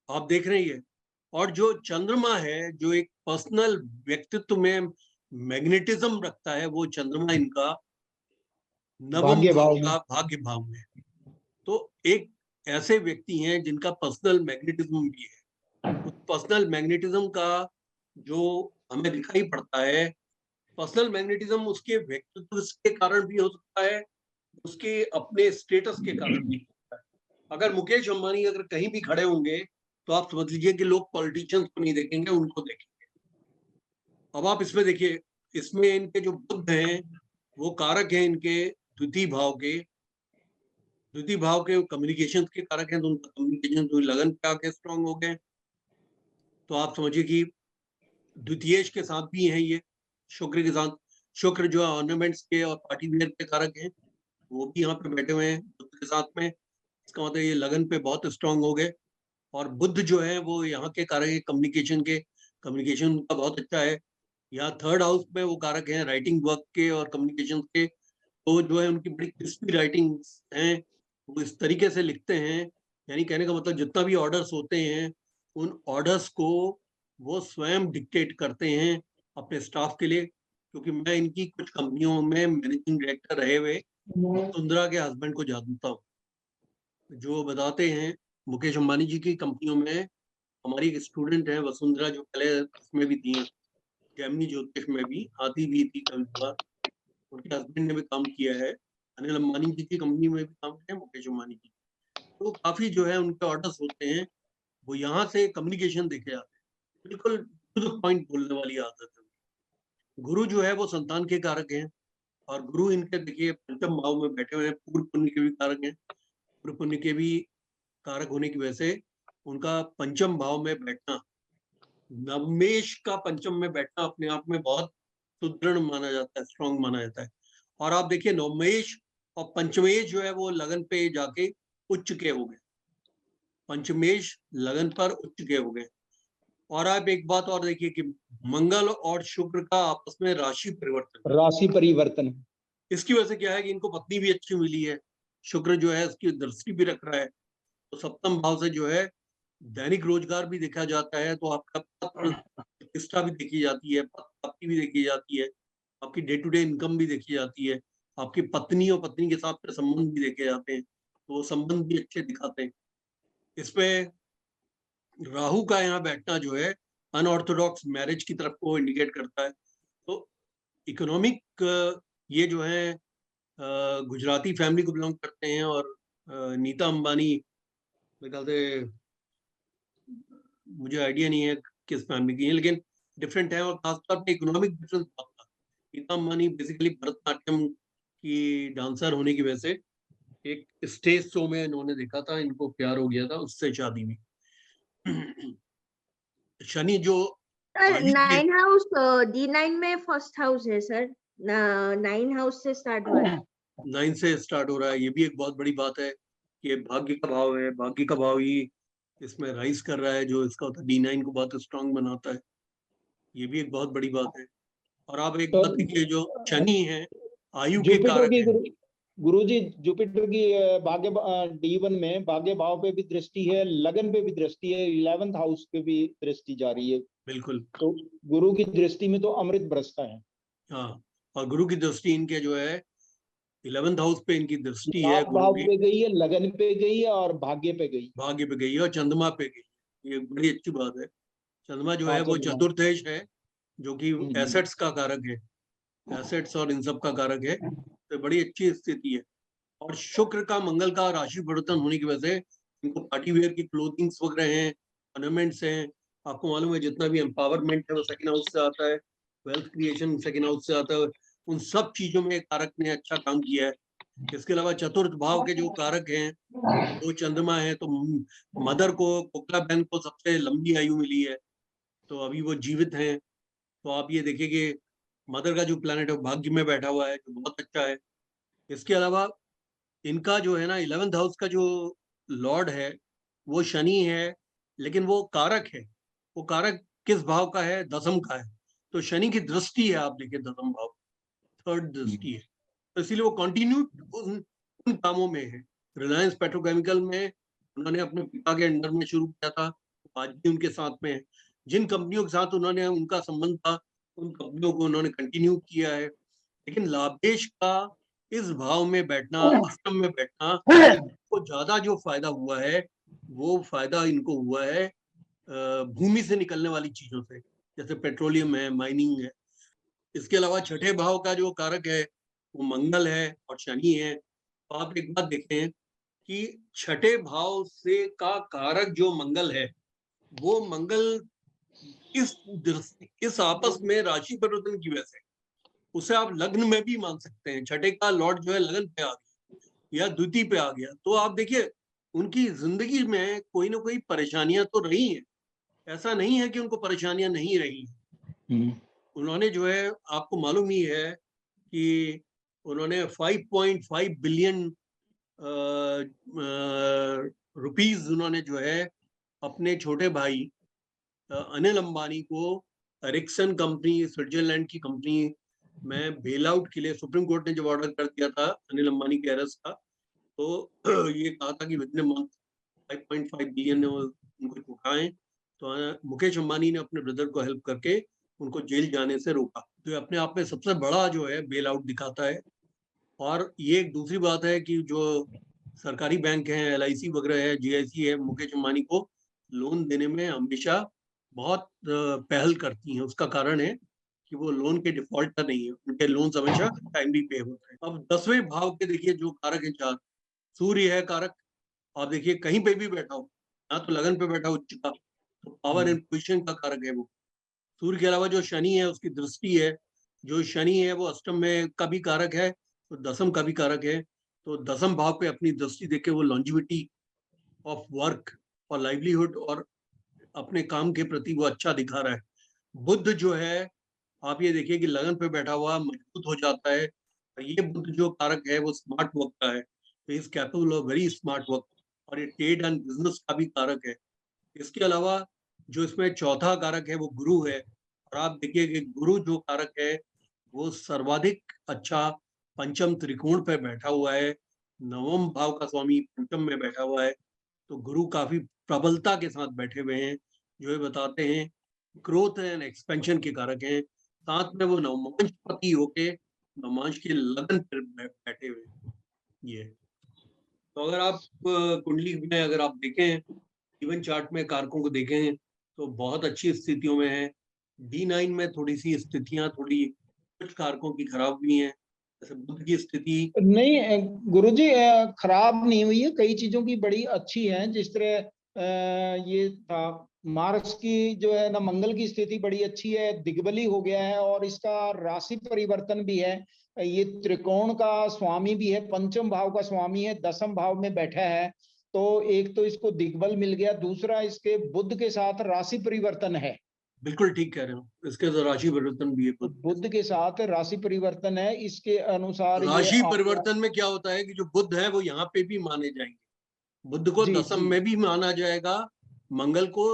आप देख रहे हैं। और जो चंद्रमा है, जो एक पर्सनल व्यक्तित्व में मैग्नेटिज्म रखता है, वो चंद्रमा इनका नवम भाग्य भाव भाव में। का भाग्य भाव में। तो एक ऐसे व्यक्ति हैं जिनका पर्सनल मैग्नेटिज्म भी है। उस पर्सनल मैग्नेटिज्म का जो हमें दिखाई पड़ता है, पर्सनल मैग्नेटिज्म उसके व्यक्तित्व के कारण भी हो सकता है, उसके अपने स्टेटस के कारण भी हो सकता है। अगर मुकेश अंबानी अगर कहीं भी खड़े होंगे तो आप समझ लीजिए कि लोग पॉलिटिशियंस को नहीं देखेंगे, उनको देखेंगे। अब आप इसमें देखिए, इसमें इनके जो बुध हैं वो कारक हैं इनके द्वितीय भाव के। द्वितीय भाव के कम्युनिकेशन के कारक हैं, तो उनका कम्युनिकेशन जो लगन पे आके स्ट्रांग हो गए। तो आप समझिए कि द्वितीयेश के साथ भी है ये, शुक्र के साथ। शुक्र जो है ऑर्नामेंट्स के और पार्टी वेयर के कारक हैं, वो भी यहाँ पे बैठे हुए हैं बुध के साथ में। इसका मतलब ये लगन पे बहुत स्ट्रांग हो गए। और बुध जो है वो यहाँ के कारक है कम्युनिकेशन के, कम्युनिकेशन उनका बहुत अच्छा है। यहाँ थर्ड हाउस में वो कारक हैं राइटिंग वर्क के और कम्युनिकेशन के। तो जो है उनकी बड़ी क्रिस्पी राइटिंग्स हैं, वो इस तरीके से लिखते हैं, यानी कहने का मतलब जितना भी ऑर्डर्स होते हैं उन ऑर्डर्स को वो स्वयं डिक्टेट करते हैं अपने स्टाफ के लिए। क्योंकि मैं इनकी कुछ कंपनियों में मैनेजिंग डायरेक्टर रहे हुए वसुंधरा के हस्बैंड को जानता हूँ, जो बताते हैं मुकेश अंबानी जी की कंपनियों में हमारी एक स्टूडेंट है वसुंधरा, जो पहले इसमें भी थी, जैमिनी ज्योतिष में भी आती भी थी कभी कभार। उनके हस्बैंड ने भी काम किया है, अनिल अंबानी जी की कंपनी में भी काम किया है मुकेश अंबानी जी। तो काफी जो है उनके ऑर्डर्स होते हैं, वो यहाँ से कम्युनिकेशन देखे जाते हैं, बिल्कुल टू द पॉइंट बोलने वाली आदत है। गुरु जो है वो संतान के कारक हैं, और गुरु इनके देखिए पंचम भाव में बैठे हुए हैं, पूर्व पुण्य के भी कारक हैं। पूर्व पुण्य के भी कारक होने की वजह से उनका पंचम भाव में बैठना, नवमेश का पंचम में बैठना अपने आप में बहुत सुदृढ़ माना जाता है, स्ट्रॉन्ग माना जाता है। और आप देखिए नवमेश और पंचमेश जो है वो लगन पे जाके उच्च के हो गए, पंचमेश लगन पर उच्च के हो गए। और आप एक बात और देखिए कि मंगल और शुक्र का आपस में राशि परिवर्तन, इसकी वजह से क्या है कि इनको पत्नी भी अच्छी मिली है। शुक्र जो है उसकी दृष्टि भी रख रहा है, तो सप्तम भाव से जो है दैनिक रोजगार भी देखा जाता है, तो आपका पत्र प्रतिष्ठा भी देखी जाती है, प्राप्ति भी देखी जाती है, आपकी डे टू डे इनकम भी देखी जाती है, आपकी पत्नी और पत्नी के साथ संबंध भी देखे जाते हैं, तो वो संबंध भी अच्छे दिखाते हैं। इसमें राहु का यहाँ बैठना जो है अनऑर्थोडॉक्स मैरिज की तरफ को इंडिकेट करता है। तो इकोनॉमिक ये जो है गुजराती फैमिली को बिलोंग करते हैं, और नीता अंबानी मेरे ख्याल से, मुझे आइडिया नहीं है किस फैमिली की है, लेकिन डिफरेंट है। और खासतौर पे इकोनॉमिक डिफरेंस बहुत था। नीता अंबानी बेसिकली भरतनाट्यम की डांसर होने की वजह से एक स्टेज शो में इन्होंने देखा था, इनको प्यार हो गया था, उससे शादी हुई। शनि जो सर 9 हाउस D9 में फर्स्ट हाउस है सर, 9 हाउस से स्टार्ट हो रहा है, 9 से स्टार्ट हो रहा है, ये भी एक बहुत बड़ी बात है कि भाग्य का भाव है, भाग्य का भाव ही इसमें राइज कर रहा है, जो इसका होता है D9 को बहुत स्ट्रांग बनाता है, ये भी एक बहुत बड़ी बात है। और आप एक बात देखिए, जो शनि है आयु के कारक है। गुरुजी जुपिटर की भाग्य D1 में भाग्य भाव पे भी दृष्टि है, लगन पे भी दृष्टि है, 11th हाउस पे भी दृष्टि जा रही है। बिल्कुल, तो गुरु की दृष्टि में तो अमृत बरसता है। हाँ, और गुरु की दृष्टि इनके जो है 11th हाउस पे इनकी दृष्टि है, लाभ भाव पे गई है, लगन पे गई है और भाग्य पे गई, भाग्य पे गई है और चंद्रमा पे गई। ये बड़ी अच्छी बात है। चंद्रमा जो है वो चतुर्थेश है, जो कि एसेट्स का कारक है, एसेट्स और इन सब का कारक है, तो बड़ी अच्छी स्थिति है। और शुक्र का मंगल का राशि परिवर्तन होने की वजह से इनको पार्टी वेयर की क्लोथिंग्स वगैरह हैं, ऑर्नामेंट्स हैं। आपको मालूम है जितना भी एम्पावरमेंट है वो सेकंड हाउस से आता है, वेल्थ क्रिएशन सेकंड हाउस से आता है। उन सब चीजों में कारक ने अच्छा काम किया है। इसके अलावा चतुर्थ भाव के जो कारक हैं वो चंद्रमा है, तो मदर को, कोकला बहन को सबसे लंबी आयु मिली है, तो अभी वो जीवित हैं। तो आप ये देखिए कि मदर का जो प्लैनेट है भाग्य में बैठा हुआ है, जो बहुत अच्छा है। इसके अलावा इनका जो है ना 11th हाउस का जो लॉर्ड है वो शनि है, लेकिन वो कारक है, वो कारक किस भाव का है? दसम का है। तो शनि की दृष्टि है, आप देखिए दसम भाव, थर्ड दृष्टि है, तो इसीलिए वो कंटिन्यू उन कामों में है। रिलायंस पेट्रोकेमिकल में उन्होंने अपने पिता के अंडर में शुरू किया था, आज भी उनके साथ में है। जिन कंपनियों के साथ उन्होंने उनका संबंध था उन कंपनियों को उन्होंने कंटिन्यू किया है। लेकिन लाभेश का इस भाव में बैठना, अष्टम में बैठना, को ज्यादा जो फायदा हुआ है वो फायदा इनको हुआ है भूमि से निकलने वाली चीजों से, जैसे पेट्रोलियम है, माइनिंग है। इसके अलावा छठे भाव का जो कारक है वो मंगल है और शनि है। तो आप एक बात देखें कि छठे भाव से का कारक जो मंगल है, वो मंगल इस आपस में राशि परिवर्तन की वजह से उसे आप लग्न में भी मान सकते हैं। छठे का लॉर्ड जो है लगन पे आ गया, या द्वितीय पे आ गया, तो आप देखिए उनकी जिंदगी में कोई ना कोई परेशानियां तो रही हैं, ऐसा नहीं है कि उनको परेशानियां नहीं रही। उन्होंने जो है, आपको मालूम ही है कि उन्होंने 5.5 बिलियन रुपीस उन्होंने जो है अपने छोटे भाई अनिल अंबानी को एरिक्सन कंपनी, स्विट्जरलैंड की कंपनी में बेल आउट के लिए सुप्रीम कोर्ट ने जब ऑर्डर कर दिया था अनिल अंबानी के अरेस्ट का, तो ये कहा था कि विद इन मंथ 5.5 बिलियन उनको चुकाएं। तो मुकेश अंबानी ने अपने ब्रदर को हेल्प करके उनको जेल जाने से रोका। तो ये अपने आप में सबसे बड़ा जो है बेल आउट दिखाता है। और ये एक दूसरी बात है कि जो सरकारी बैंक हैं, LIC वगैरह है, GIC है, मुकेश अंबानी को लोन देने में हमेशा बहुत पहल करती हैं। उसका कारण है कि वो लोन के डिफॉल्टर नहीं है, उनके लोन हमेशा टाइमली पे होते हैं। अब 10वें भाव के देखिए जो कारक है 4, सूर्य है कारक। आप देखिए कहीं पे भी बैठा हो, या तो लगन पे बैठा हो उच्च का, तो पावर एंड पोजिशन का कारक है वो। सूर्य के अलावा जो शनि है उसकी दृष्टि है, जो शनि है वो अष्टम में का भी कारक है, तो दसम का भी कारक है। तो दसम भाव पे अपनी दृष्टि देके वो लॉन्जिविटी ऑफ वर्क और लाइवलीहुड और अपने काम के प्रति वो अच्छा दिखा रहा है। बुध जो है, आप ये देखिए कि लगन पे बैठा हुआ मजबूत हो जाता है। और ये बुध जो कारक है वो स्मार्ट वर्क का है, तो is capable of very smart work. और ये ट्रेड एंड बिजनेस का भी कारक है। इसके अलावा जो इसमें चौथा कारक है वो गुरु है। और आप देखिए कि गुरु जो कारक है वो सर्वाधिक अच्छा पंचम त्रिकोण पे बैठा हुआ है, नवम भाव का स्वामी पंचम में बैठा हुआ है। तो गुरु काफी प्रबलता के साथ बैठे हुए हैं, जो ये बताते हैं ग्रोथ एंड एक्सपेंशन के कारक हैं। साथ में वो नवमांशपति होके नवमांश के लगन पर बैठे हुए हैं। ये तो अगर आप कुंडली में अगर आप देखें, इवन चार्ट में कारकों को देखें तो बहुत अच्छी स्थितियों में है। D9 में थोड़ी सी स्थितियां थोड़ी कुछ कारकों की खराब हुई हैं, जैसे बुध की स्थिति नहीं गुरुजी, खराब नहीं हुई है, कई चीजों की बड़ी अच्छी है। जिस तरह ये था मार्स की जो है ना, मंगल की स्थिति बड़ी अच्छी है, दिग्बली हो गया है और इसका राशि परिवर्तन भी है। ये त्रिकोण का स्वामी भी है, पंचम भाव का स्वामी है, दसम भाव में बैठा है। तो एक तो इसको दिग्बल मिल गया, दूसरा इसके बुध के साथ राशि परिवर्तन है। बिल्कुल ठीक कह रहे हो, इसके तो राशि परिवर्तन भी है। बुध के साथ राशि परिवर्तन है, इसके अनुसार ये राशि परिवर्तन में क्या होता है कि जो बुध है वो यहाँ पे भी माने जाएंगे, बुध को दसम में भी माना जाएगा, मंगल को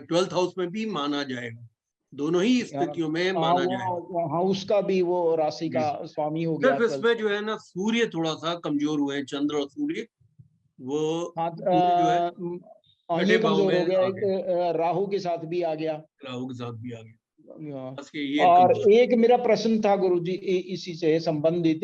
12th हाउस में भी माना जाएगा, दोनों ही स्थितियों में माना जाएगा। हाँ, उसका भी वो राशि का स्वामी हो गया। सिर्फ इसमें जो है ना सूर्य थोड़ा सा कमजोर हुए हैं, चंद्र और सूर्य वो जो है ये कमजोर हो गया, एक राहु के साथ भी आ गया, राहु के साथ भी आ गया। और एक मेरा प्रश्न था गुरुजी इसी से संबंधित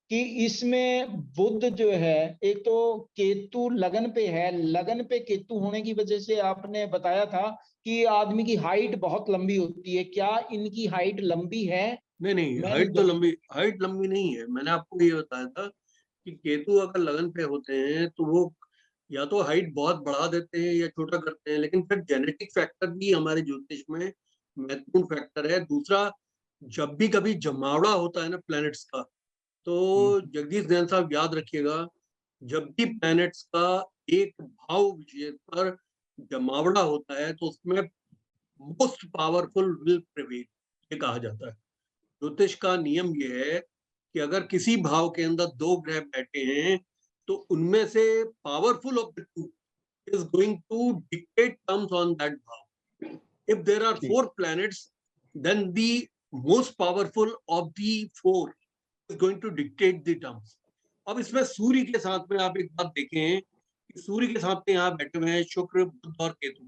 कि इसमें बुध जो है, एक तो केतु लगन पे है, लगन पे केतु होने की वजह से आपने बताया था कि आदमी की हाइट बहुत लंबी होती है। क्या इनकी हाइट लंबी है? नहीं, हाइट लंबी नहीं है। मैंने आपको ये बताया था कि केतु अगर लगन पे होते हैं तो वो या तो हाइट बहुत बढ़ा देते हैं या छोटा करते हैं, लेकिन फिर जेनेटिक फैक्टर भी हमारे ज्योतिष में महत्वपूर्ण फैक्टर है। दूसरा, जब भी कभी जमावड़ा होता है ना प्लैनेट्स का, तो जगदीश नैन साहब याद रखिएगा, जब भी प्लैनेट्स का एक भाव विशेष पर जमावड़ा होता है तो उसमें मोस्ट पावरफुल विल प्रिवेल, ये कहा जाता है। ज्योतिष का नियम ये है कि अगर किसी भाव के अंदर 2 ग्रह बैठे हैं तो उनमें से powerful of the two is going to dictate terms on that bhav. If there are 4 planets, then the most powerful of the 4 is going to dictate the terms. अब इसमें सूर्य के साथ में आप एक बात देखें कि सूर्य के साथ में यहाँ बैठे हुए हैं शुक्र, बुध और केतु।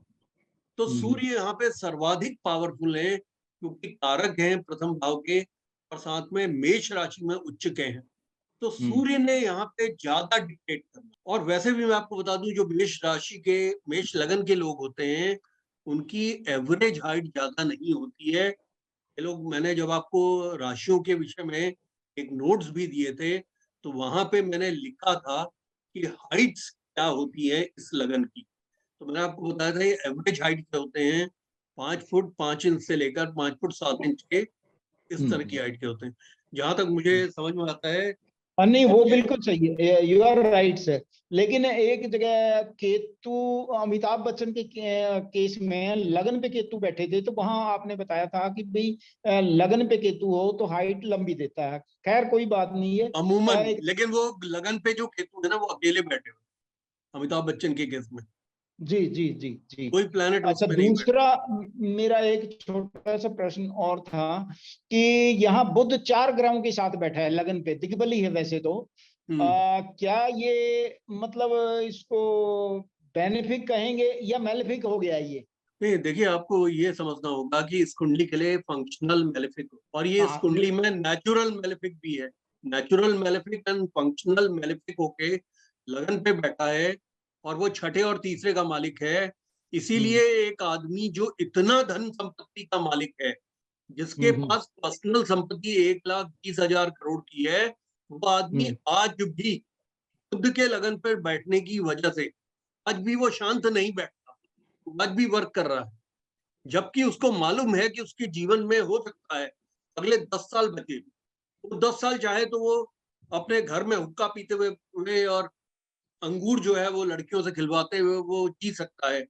तो सूर्य यहाँ पे सर्वाधिक पावरफुल है क्योंकि कारक हैं प्रथम भाव के और साथ में मेष राशि में उच्च के हैं। तो सूर्य ने यहाँ पे ज्यादा डिक्टेट करना। और वैसे भी मैं आपको बता दूं, जो मेष राशि के, मेष लगन के लोग होते हैं, उनकी एवरेज हाइट ज्यादा नहीं होती है। ये लोग, मैंने जब आपको राशियों के विषय में एक नोट्स भी दिए थे तो वहां पे मैंने लिखा था कि हाइट्स क्या होती है इस लगन की। तो मैंने आपको बताया था ये एवरेज हाइट क्या होते हैं, 5 फुट 5 इंच से लेकर 5 फुट 7 इंच के, इस तरह की हाइट के होते हैं। जहां तक मुझे समझ में आता है नहीं वो बिल्कुल सही है, यू आर राइट सर। लेकिन एक जगह केतु, अमिताभ बच्चन के केस में लगन पे केतु बैठे थे, तो वहां आपने बताया था कि भाई लगन पे केतु हो तो हाइट लंबी देता है। खैर कोई बात नहीं है अमूमन, लेकिन वो लगन पे जो केतु है ना, वो अकेले बैठे हुए अमिताभ बच्चन के केस में। जी जी जी जी। कोई प्लैनेट अच्छा, उसमें नहीं बैठा। दूसरा मेरा एक छोटा सा प्रश्न और था कि यहाँ बुध 4 ग्रहों के साथ बैठा है लगन पे, दिग्बली है वैसे तो। क्या ये मतलब इसको बेनिफिक कहेंगे या मेलेफिक हो गया ये? नहीं, देखिए आपको ये समझना होगा कि इस कुंडली के लिए फंक्शनल मेलेफिक, और ये इस हाँ, कुंडली में नेचुरल मेलेफिक भी है। Natural malefic and functional malefic होके लगन पे बैठा है, और वो छठे और तीसरे का मालिक है। इसीलिए एक आदमी जो इतना धन संपत्ति का मालिक है, जिसके पास पर्सनल संपत्ति 1,20,000 करोड़ की है, वो आदमी आज भी खुद के लगन पर बैठने की वजह से आज भी वो शांत नहीं बैठता, आज भी वर्क कर रहा है। जबकि उसको मालूम है कि उसके जीवन में हो सकता है अगले 10 साल बचे, वो 10 साल चाहे तो वो अपने घर में हुक्का पीते हुए और अंगूर जो है वो लड़कियों से खिलवाते हुए वो जी सकता है,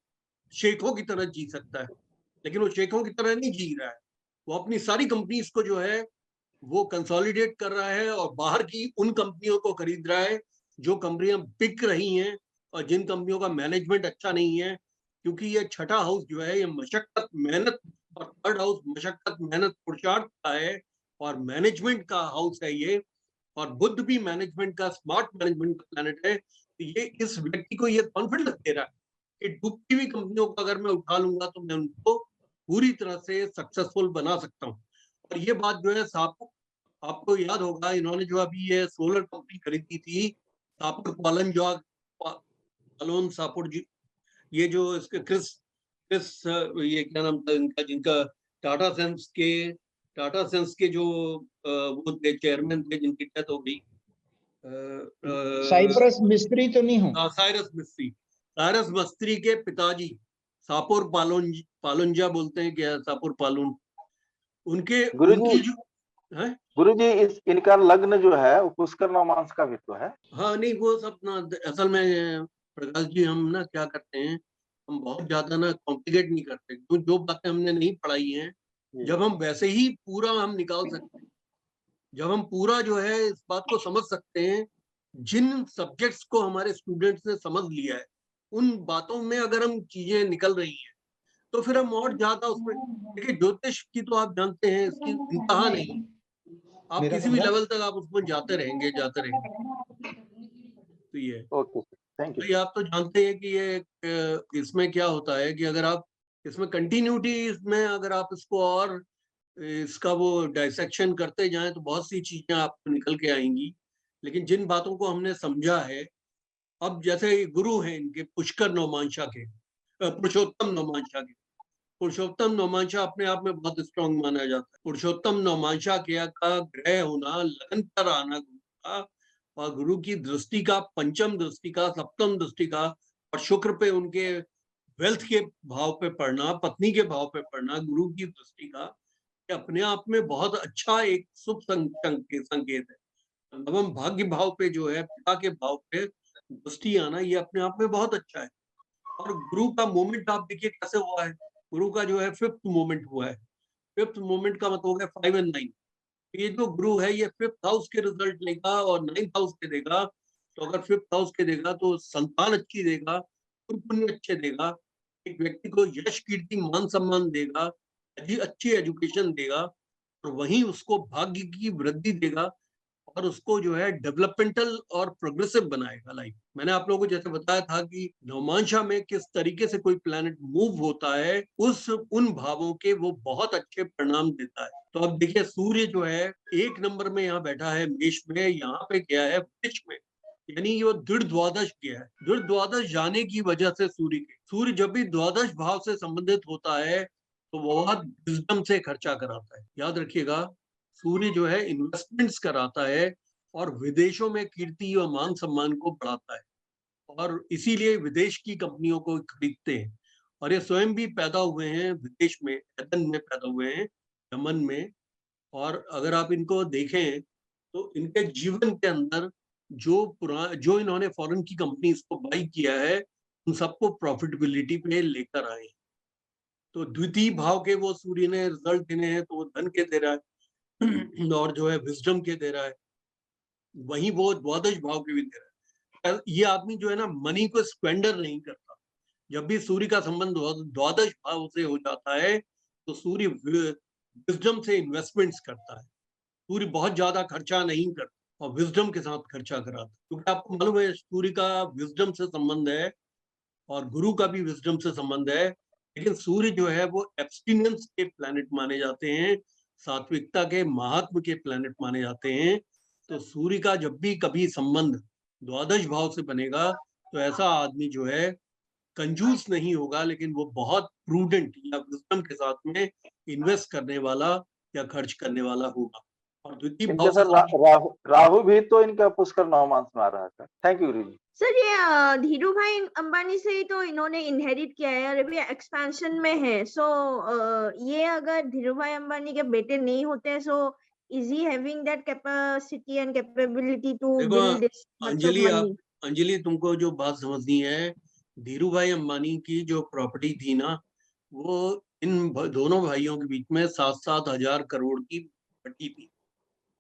शेखों की तरह जी सकता है। लेकिन वो शेखों की तरह नहीं जी रहा है, वो अपनी सारी कंपनीज को जो है वो कंसोलिडेट कर रहा है और बाहर की उन कंपनियों को खरीद रहा है जो कंपनियां बिक रही हैं और जिन कंपनियों का मैनेजमेंट अच्छा नहीं है। क्योंकि ये छठा हाउस जो है ये मशक्कत मेहनत, और थर्ड हाउस मशक्कत मेहनत पुरुषार्थ का है और मैनेजमेंट का हाउस है ये। और बुध भी मैनेजमेंट का, स्मार्ट मैनेजमेंट का प्लैनेट है। तो ये इस व्यक्ति को ये कॉन्फिडेंस दे रहा है कि डूबती हुई कंपनियों को अगर मैं उठा लूंगा तो मैं उनको पूरी तरह से सक्सेसफुल बना सकता हूँ। और ये बात जो है आपको याद होगा, इन्होंने जो अभी ये सोलर कंपनी खरीदी थी सापुर पालोन सापुर जी, ये जो इसके क्रिस क्रिस ये क्या नाम था इनका, जिनका टाटा सेंस के जो वो थे चेयरमैन थे, जिनकी डेथ हो गई, साइप्रस मिस्त्री तो नहीं हो? साइरस मिस्त्री के पिताजी सापुर पालोंजा बोलते हैं क्या, सापुर पालून, उनकी जो है। गुरु जी, इनका लग्न जो है वो पुष्कर नवमांस का भी तो है। हाँ नहीं, वो सब ना असल में प्रकाश जी हम ना क्या करते हैं, हम बहुत ज्यादा ना कॉम्प्लिकेट नहीं करते, क्योंकि जो बातें हमने नहीं पढ़ाई हैं जब हम वैसे ही पूरा हम निकाल सकते हैं, जब हम पूरा जो है इस बात को समझ सकते हैं, जिन सब्जेक्ट्स को हमारे स्टूडेंट्स ने समझ लिया है उन बातों में अगर हम चीजें निकल रही हैं तो फिर हम और ज्यादा उसमें, देखिए ज्योतिष की तो आप जानते हैं इसकी इंतहा नहीं, आप मेरा किसी भी कमरा? लेवल तक आप उसमें जाते रहेंगे। तो ये ओके, थैंक यू। भाई आप तो जानते हैं कि ये इसमें क्या होता है कि अगर आप इसमें कंटिन्यूटी, इसमें अगर आप इसको और इसका वो डाइसेक्शन करते जाएं तो बहुत सी चीजें आपको निकल के आएंगी। लेकिन जिन बातों को हमने समझा है, अब जैसे गुरु हैं इनके पुष्कर नौमांशा के, पुरुषोत्तम नौमांशा के, पुरुषोत्तम नौमांशा अपने आप में बहुत स्ट्रांग माना जाता है। पुरुषोत्तम नौमांशा का ग्रह होना, लगन पर आना गुरु का, और गुरु की दृष्टि का, पंचम दृष्टि का, सप्तम दृष्टि का, और शुक्र पे उनके वेल्थ के भाव पे पड़ना, पत्नी के भाव पे पड़ना गुरु की दृष्टि का, ये अपने आप में बहुत अच्छा एक शुभ संकेत है। नवम भाग्य भाव पे जो है, पिता के भाव पे दृष्टि आना, ये अपने आप में बहुत अच्छा है। और गुरु का मोमेंट आप देखिए कैसे हुआ है, गुरु का जो है 5th मोमेंट हुआ है। 5th मोमेंट का मतलब हो गया 5 और 9। ये जो गुरु है ये 5th हाउस के रिजल्ट लेगा और 9th हाउस के देगा। तो अगर 5th हाउस के देगा तो संतान अच्छी देगा, पुण्य अच्छे देगा, एक व्यक्ति को यश कीर्ति मान सम्मान देगा, अच्छी एजुकेशन देगा, और वहीं उसको भाग्य की वृद्धि देगा, और उसको जो है डेवलपमेंटल और प्रोग्रेसिव बनाएगा लाइफ। मैंने आप लोगों को जैसे बताया था कि नवमांशा में किस तरीके से कोई प्लैनेट मूव होता है, उन भावों के वो बहुत अच्छे परिणाम देता है। तो अब देखिए सूर्य जो है 1 नंबर में यहाँ बैठा है मेष में, यहाँ पे गया है वृश्चिक में, यानी वो दृढ़ द्वादश गया है। दृढ़ द्वादश जाने की वजह से सूर्य जब भी द्वादश भाव से संबंधित होता है तो बहुत विजडम से खर्चा कराता है। याद रखिएगा, सूर्य जो है इन्वेस्टमेंट्स कराता है और विदेशों में कीर्ति और मान सम्मान को बढ़ाता है, और इसीलिए विदेश की कंपनियों को खरीदते हैं। और ये स्वयं भी पैदा हुए हैं विदेश में, एथेंस में पैदा हुए हैं, यमन में। और अगर आप इनको देखें तो इनके जीवन के अंदर जो इन्होंने फॉरेन की कंपनीज को बाई किया है, उन सबको प्रॉफिटेबिलिटी पे लेकर आए। तो द्वितीय भाव के वो सूर्य ने रिजल्ट देने हैं, तो वो धन के दे रहा है और जो है विजडम के दे रहा है, वहीं वो द्वादश भाव के भी दे रहा है। ये आदमी जो है ना, मनी को स्पेंडर नहीं करता। जब भी सूर्य का संबंध द्वादश भाव से हो जाता है, तो सूर्य विजडम से इन्वेस्टमेंट्स करता है। सूर्य बहुत ज्यादा खर्चा नहीं करता और विजडम के साथ खर्चा कराता, क्योंकि आपको मालूम है सूर्य का विजडम से संबंध है और गुरु का भी विजडम से संबंध है। लेकिन सूर्य जो है वो एब्स्टिनेंस के प्लैनेट माने जाते हैं, सात्विकता के महात्म के प्लैनेट माने जाते हैं। तो सूर्य का जब भी कभी संबंध द्वादश भाव से बनेगा, तो ऐसा आदमी जो है कंजूस नहीं होगा, लेकिन वो बहुत प्रूडेंट या विजडम के साथ में इन्वेस्ट करने वाला या खर्च करने वाला होगा। और द्वितीय भाव सर राहु भी तो इनका पुष्कर नवमांस में आ रहा है। Thank you Guruji. सर ये धीरू भाई अंबानी से ही तो इन्होंने इनहेरिट किया है और अभी एक्सपेंशन में है। सो ये अगर धीरू भाई अंबानी के बेटे नहीं होते, so is he having that capacity and capability to build this much of money? Anjali, तुमको जो बात समझनी है, धीरू भाई अंबानी की जो प्रॉपर्टी थी ना, वो इन दोनों भाइयों के बीच में 7-7 हजार करोड़ की बटी थी।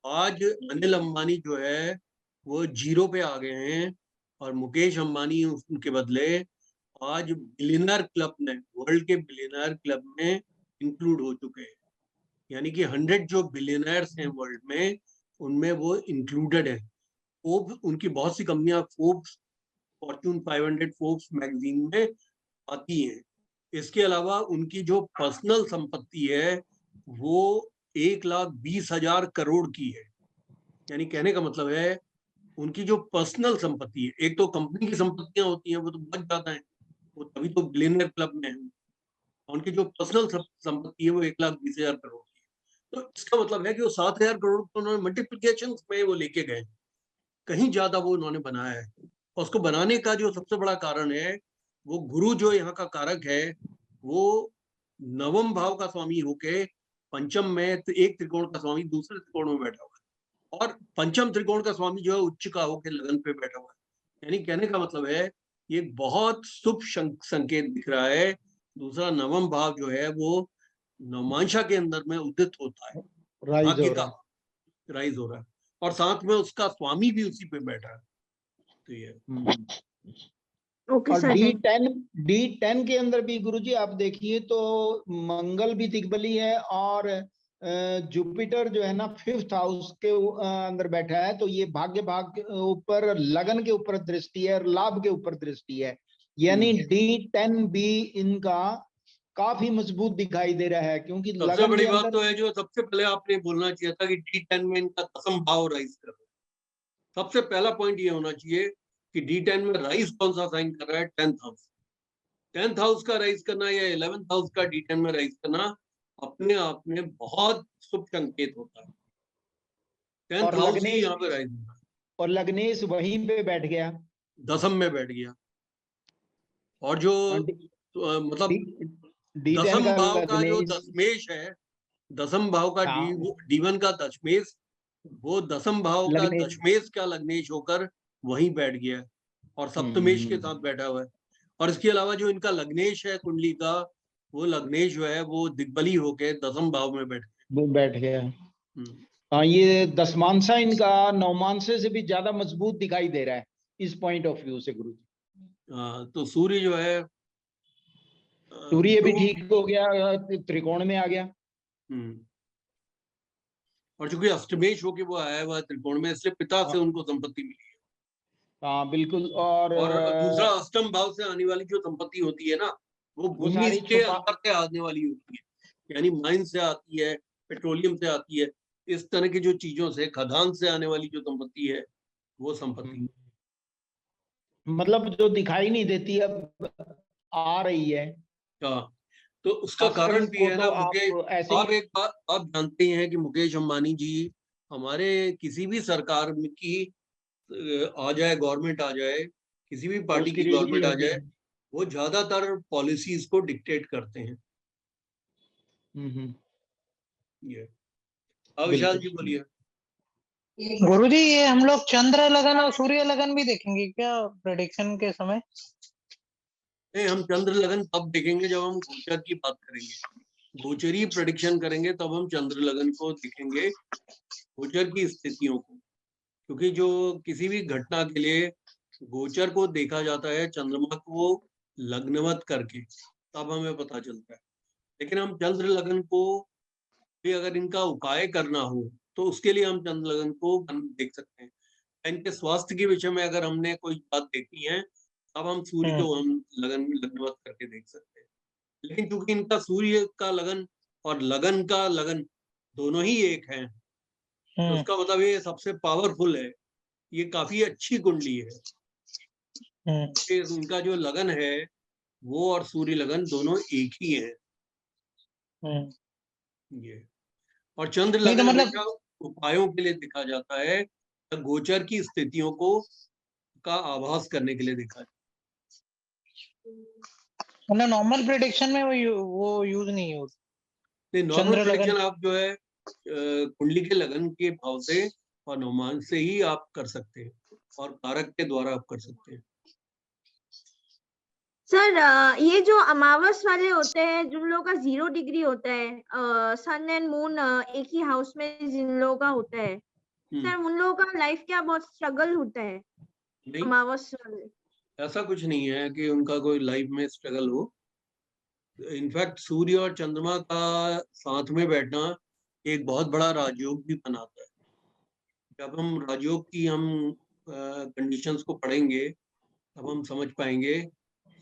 आज अनिल अंबानी जो है वो जीरो पे आ गए हैं और मुकेश अंबानी उनके बदले आज बिलियनर क्लब में, वर्ल्ड के बिलियनर क्लब में इंक्लूड हो चुके हैं। यानी कि 100 जो बिलियनर्स हैं वर्ल्ड में, उनमें वो इंक्लूडेड है। फोर्ब्स, उनकी बहुत सी कंपनियां फोर्ब्स, फॉर्च्यून 500 फोर्ब्स मैगजीन में आती हैं। इसके अलावा उनकी जो पर्सनल संपत्ति है वो 1,20,000 करोड़ की है। यानी कहने का मतलब है उनकी जो पर्सनल संपत्ति है, एक तो कंपनी की संपत्तियां होती हैं वो तो बहुत ज्यादा है, वो तभी तो बिलियनर क्लब में है। उनकी जो पर्सनल संपत्ति है वो 1,20,000 करोड़ की है। तो इसका मतलब है कि वो 7,000 करोड़ को उन्होंने मल्टीप्लिकेशन में वो लेके गए, कहीं ज्यादा वो उन्होंने बनाया है। और उसको बनाने का जो सबसे बड़ा कारण है, वो गुरु जो यहाँ का कारक है, वो नवम भाव का स्वामी होके पंचम में, एक त्रिकोण का स्वामी दूसरे त्रिकोण में बैठा हुआ है और पंचम त्रिकोण का स्वामी जो है उच्च का होकर लगन पे बैठा हुआ है। यानी कहने का मतलब है ये बहुत शुभ संकेत दिख रहा है। दूसरा नवम भाव जो है वो नवमांशा के अंदर में उदित होता है, भाग्य का राइज हो रहा है, और साथ में उसका स्वामी भी उसी पे बैठा है। तो ये और D10 के अंदर भी गुरुजी आप देखिए तो मंगल भी दिग्बली है और जुपिटर जो है ना 5th हाउस के अंदर बैठा है। तो ये भाग्य भाग के ऊपर, लगन के ऊपर दृष्टि है और लाभ के ऊपर दृष्टि है। यानी D10 भी इनका काफी मजबूत दिखाई दे रहा है, क्योंकि सबसे बड़ी बात तो है जो सबसे पहले आपने बोलना चाहिए था कि D10 में इनका दसम भाव राइज कर रहा है। सबसे पहला पॉइंट ये होना चाहिए कि D10 में राइज कौन सा साइन कर रहा है? 10th house. 10th हाउस का राइज करना या 11th हाउस का D10 में राइज करना अपने आप में बहुत शुभ संकेत होता है। 10th हाउस ही यहाँ पे राइज होता है। और लग्नेश वहीं पे बैठ गया, दसम में बैठ गया। और जो मतलब दसम भाव का जो दशमेश है, दसम भाव का D1 का दशमेश, वो दसम भाव का दशमेश का लग्नेश होकर वहीं बैठ गया और सप्तमेश के साथ बैठा हुआ है। और इसके अलावा जो इनका लग्नेश है कुंडली का, वो लग्नेश जो है वो दिग्बली होके दसम भाव में बैठ गया। हाँ, ये दसमांशा इनका नवमांशे से भी ज्यादा मजबूत दिखाई दे रहा है इस पॉइंट ऑफ व्यू से गुरु जी। तो सूर्य जो है, सूर्य भी ठीक हो गया, त्रिकोण में आ गया। और चूंकि अष्टमेश होके वो आया हुआ त्रिकोण में, इसलिए पिता से उनको संपत्ति मिली है। हाँ बिल्कुल। और दूसरा अष्टम भाव से आने वाली जो संपत्ति होती है ना, वो भूमि के अंदर से आने वाली होती है। यानी माइन से आती है, पेट्रोलियम से आती है, इस तरह की जो चीजों से, खदान से आने वाली जो संपत्ति है, वो संपत्ति मतलब जो दिखाई नहीं देती अब आ रही है। तो उसका कारण भी है ना मुकेश। आप एक बात आप जानते हैं कि मुकेश अंबानी जी हमारे किसी भी सरकार की आ जाए, गवर्नमेंट आ जाए, किसी भी पार्टी की गवर्नमेंट आ जाए, वो ज्यादातर पॉलिसीज को डिक्टेट करते हैं। ये विशाल जी बोलिए। गुरुजी ये हम लोग चंद्र लगन और सूर्य लगन भी देखेंगे क्या प्रेडिक्शन के समय? नहीं, हम चंद्र लगन तब देखेंगे जब हम गोचर की बात करेंगे। गोचरी प्रेडिक्शन करेंगे तब हम चंद्र लगन को देखेंगे, गोचर की स्थितियों को। क्योंकि जो किसी भी घटना के लिए गोचर को देखा जाता है, चंद्रमा को लग्नवत करके, तब हमें पता चलता है। लेकिन हम चंद्र लगन को भी अगर इनका उपाय करना हो तो उसके लिए हम चंद्र लगन को देख सकते हैं। इनके स्वास्थ्य के विषय में अगर हमने कोई बात देखी है तब हम सूर्य को हम लगन में लग्नवत करके देख सकते हैं। लेकिन क्योंकि इनका सूर्य का लगन और लगन का लगन दोनों ही एक हैं, तो उसका मतलब ये सबसे पावरफुल है, ये काफी अच्छी कुंडली है। फिर उनका जो लगन है वो और सूर्य लगन दोनों एक ही है। ये और चंद्र लगन मतलब हमेशा उपायों के लिए देखा जाता है, गोचर की स्थितियों को का आभास करने के लिए देखा जाता है। नॉर्मल प्रेडिक्शन में वो यूज नहीं होता। नॉर्मल प्रेडिक्शन आप जो है कुंडली के लगन के भाव से और अनुमान से ही आप कर सकते हैं और कारक के द्वारा आप कर सकते हैं। सर ये जो अमावस वाले होते हैं, जिन लोगों का 0 डिग्री होता है, सन एंड मून एक ही हाउस में जिन लोगों का होता है, सर उन लोगों का लाइफ क्या बहुत स्ट्रगल होता है? नहीं, अमावस वाले ऐसा कुछ नहीं है कि उनका कोई लाइफ में स्ट्रगल हो। इनफैक्ट सूर्य और चंद्रमा का साथ में बैठना एक बहुत बड़ा राजयोग भी बनाता है। जब हम राजयोग की हम कंडीशंस को पढ़ेंगे तब हम समझ पाएंगे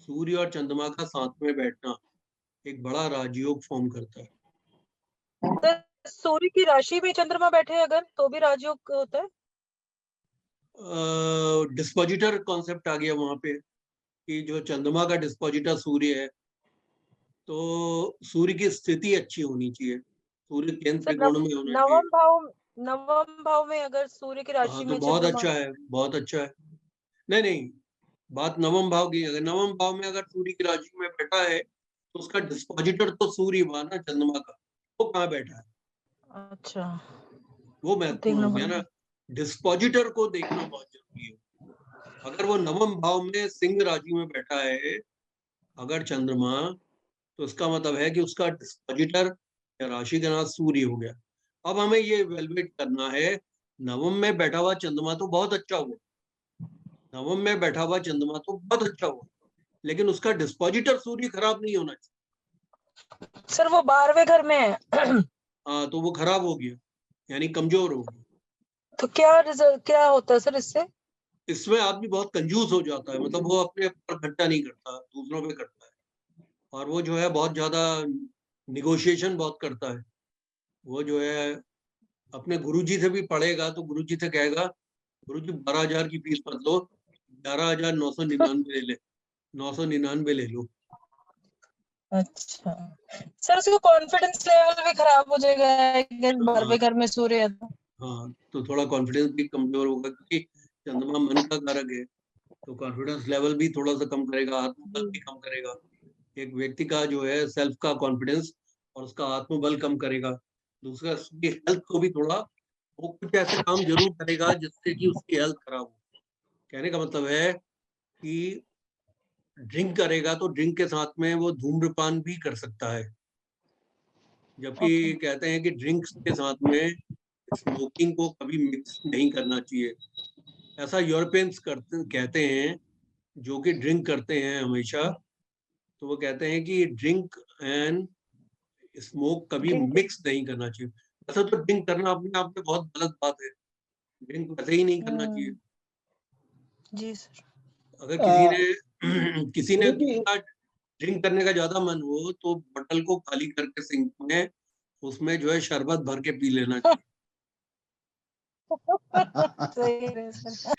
सूर्य और चंद्रमा का साथ में बैठना एक बड़ा राजयोग फॉर्म करता है। तो सूर्य की राशि में चंद्रमा बैठे अगर तो भी राजयोग होता है? डिस्पोजिटर कॉन्सेप्ट आ गया वहां पे कि जो चंद्रमा का डिस्पोजिटर सूर्य है, तो सूर्य की स्थिति अच्छी होनी चाहिए, सूर्य केंद्र त्रिकोण में होना चाहिए। नवम भाव में अगर सूर्य की राशि तो में बहुत चंद्रमा, अच्छा है, बहुत अच्छा है। नहीं, बात नवम भाव की। अगर नवम भाव में अगर सूर्य की राशि में बैठा है तो उसका डिस्पोजिटर तो सूर्य हुआ ना चंद्रमा का, वो कहाँ बैठा है? अच्छा, वो महत्वपूर्ण हो गया ना। डिस्पोजिटर को देखना बहुत जरूरी है। अगर वो नवम भाव में सिंह राशि में बैठा है अगर चंद्रमा, तो उसका मतलब है कि उसका डिस्पोजिटर या राशि का नाम सूर्य हो गया। अब हमें ये इवैल्यूएट करना है, नवम में बैठा हुआ चंद्रमा तो बहुत अच्छा हुआ, नवम में बैठा हुआ चंद्रमा तो बहुत अच्छा हुआ, लेकिन उसका डिस्पोजिटर सूर्य खराब नहीं होना चाहिए। सर वो 12वें घर में है। हाँ, तो वो खराब हो गया, यानी कमजोर हो गया। तो क्या रिजल्ट क्या होता है सर इससे? इसमें आदमी बहुत कंजूस हो जाता है, मतलब वो अपने ऊपर खर्चा नहीं करता, दूसरों पे करता है। और वो जो है बहुत ज्यादा निगोशिएशन बहुत करता है। वो जो है अपने गुरुजी से भी पढ़ेगा तो गुरुजी से कहेगा गुरुजी 12,000 की फीस मत लो, 11,999 ले ले, 999 ले लो। अच्छा सर, उसका कॉन्फिडेंस लेवल भी खराब हो जाएगा अगर 12वें घर में सूर्य है तो? हाँ, तो थोड़ा कॉन्फिडेंस भी कमजोर होगा क्योंकि चंद्रमा मन का कारक है, तो कॉन्फिडेंस लेवल भी थोड़ा सा कम करेगा, आत्मबल भी कम करेगा। एक व्यक्ति का जो है सेल्फ का कॉन्फिडेंस और उसका आत्मबल कम करेगा। दूसरा, उसकी हेल्थ को भी थोड़ा, वो कुछ ऐसे काम जरूर करेगा जिससे कि उसकी हेल्थ खराब हो। कहने का मतलब है कि ड्रिंक करेगा तो ड्रिंक के साथ में वो धूम्रपान भी कर सकता है, जबकि कहते हैं कि ड्रिंक्स के साथ में स्मोकिंग को कभी मिक्स नहीं करना चाहिए। ऐसा यूरोपियंस कहते हैं जो कि ड्रिंक करते हैं हमेशा, तो वो कहते हैं कि ड्रिंक एंड स्मोक कभी मिक्स नहीं करना चाहिए। ऐसा तो ड्रिंक करना अपने आप में बहुत गलत बात है, ड्रिंक वैसे ही नहीं करना चाहिए। जी सर। अगर किसी ने ड्रिंक करने का ज्यादा मन हो तो बोतल को खाली करके सिंक में उसमें जो है शरबत भर के पी लेना चाहिए।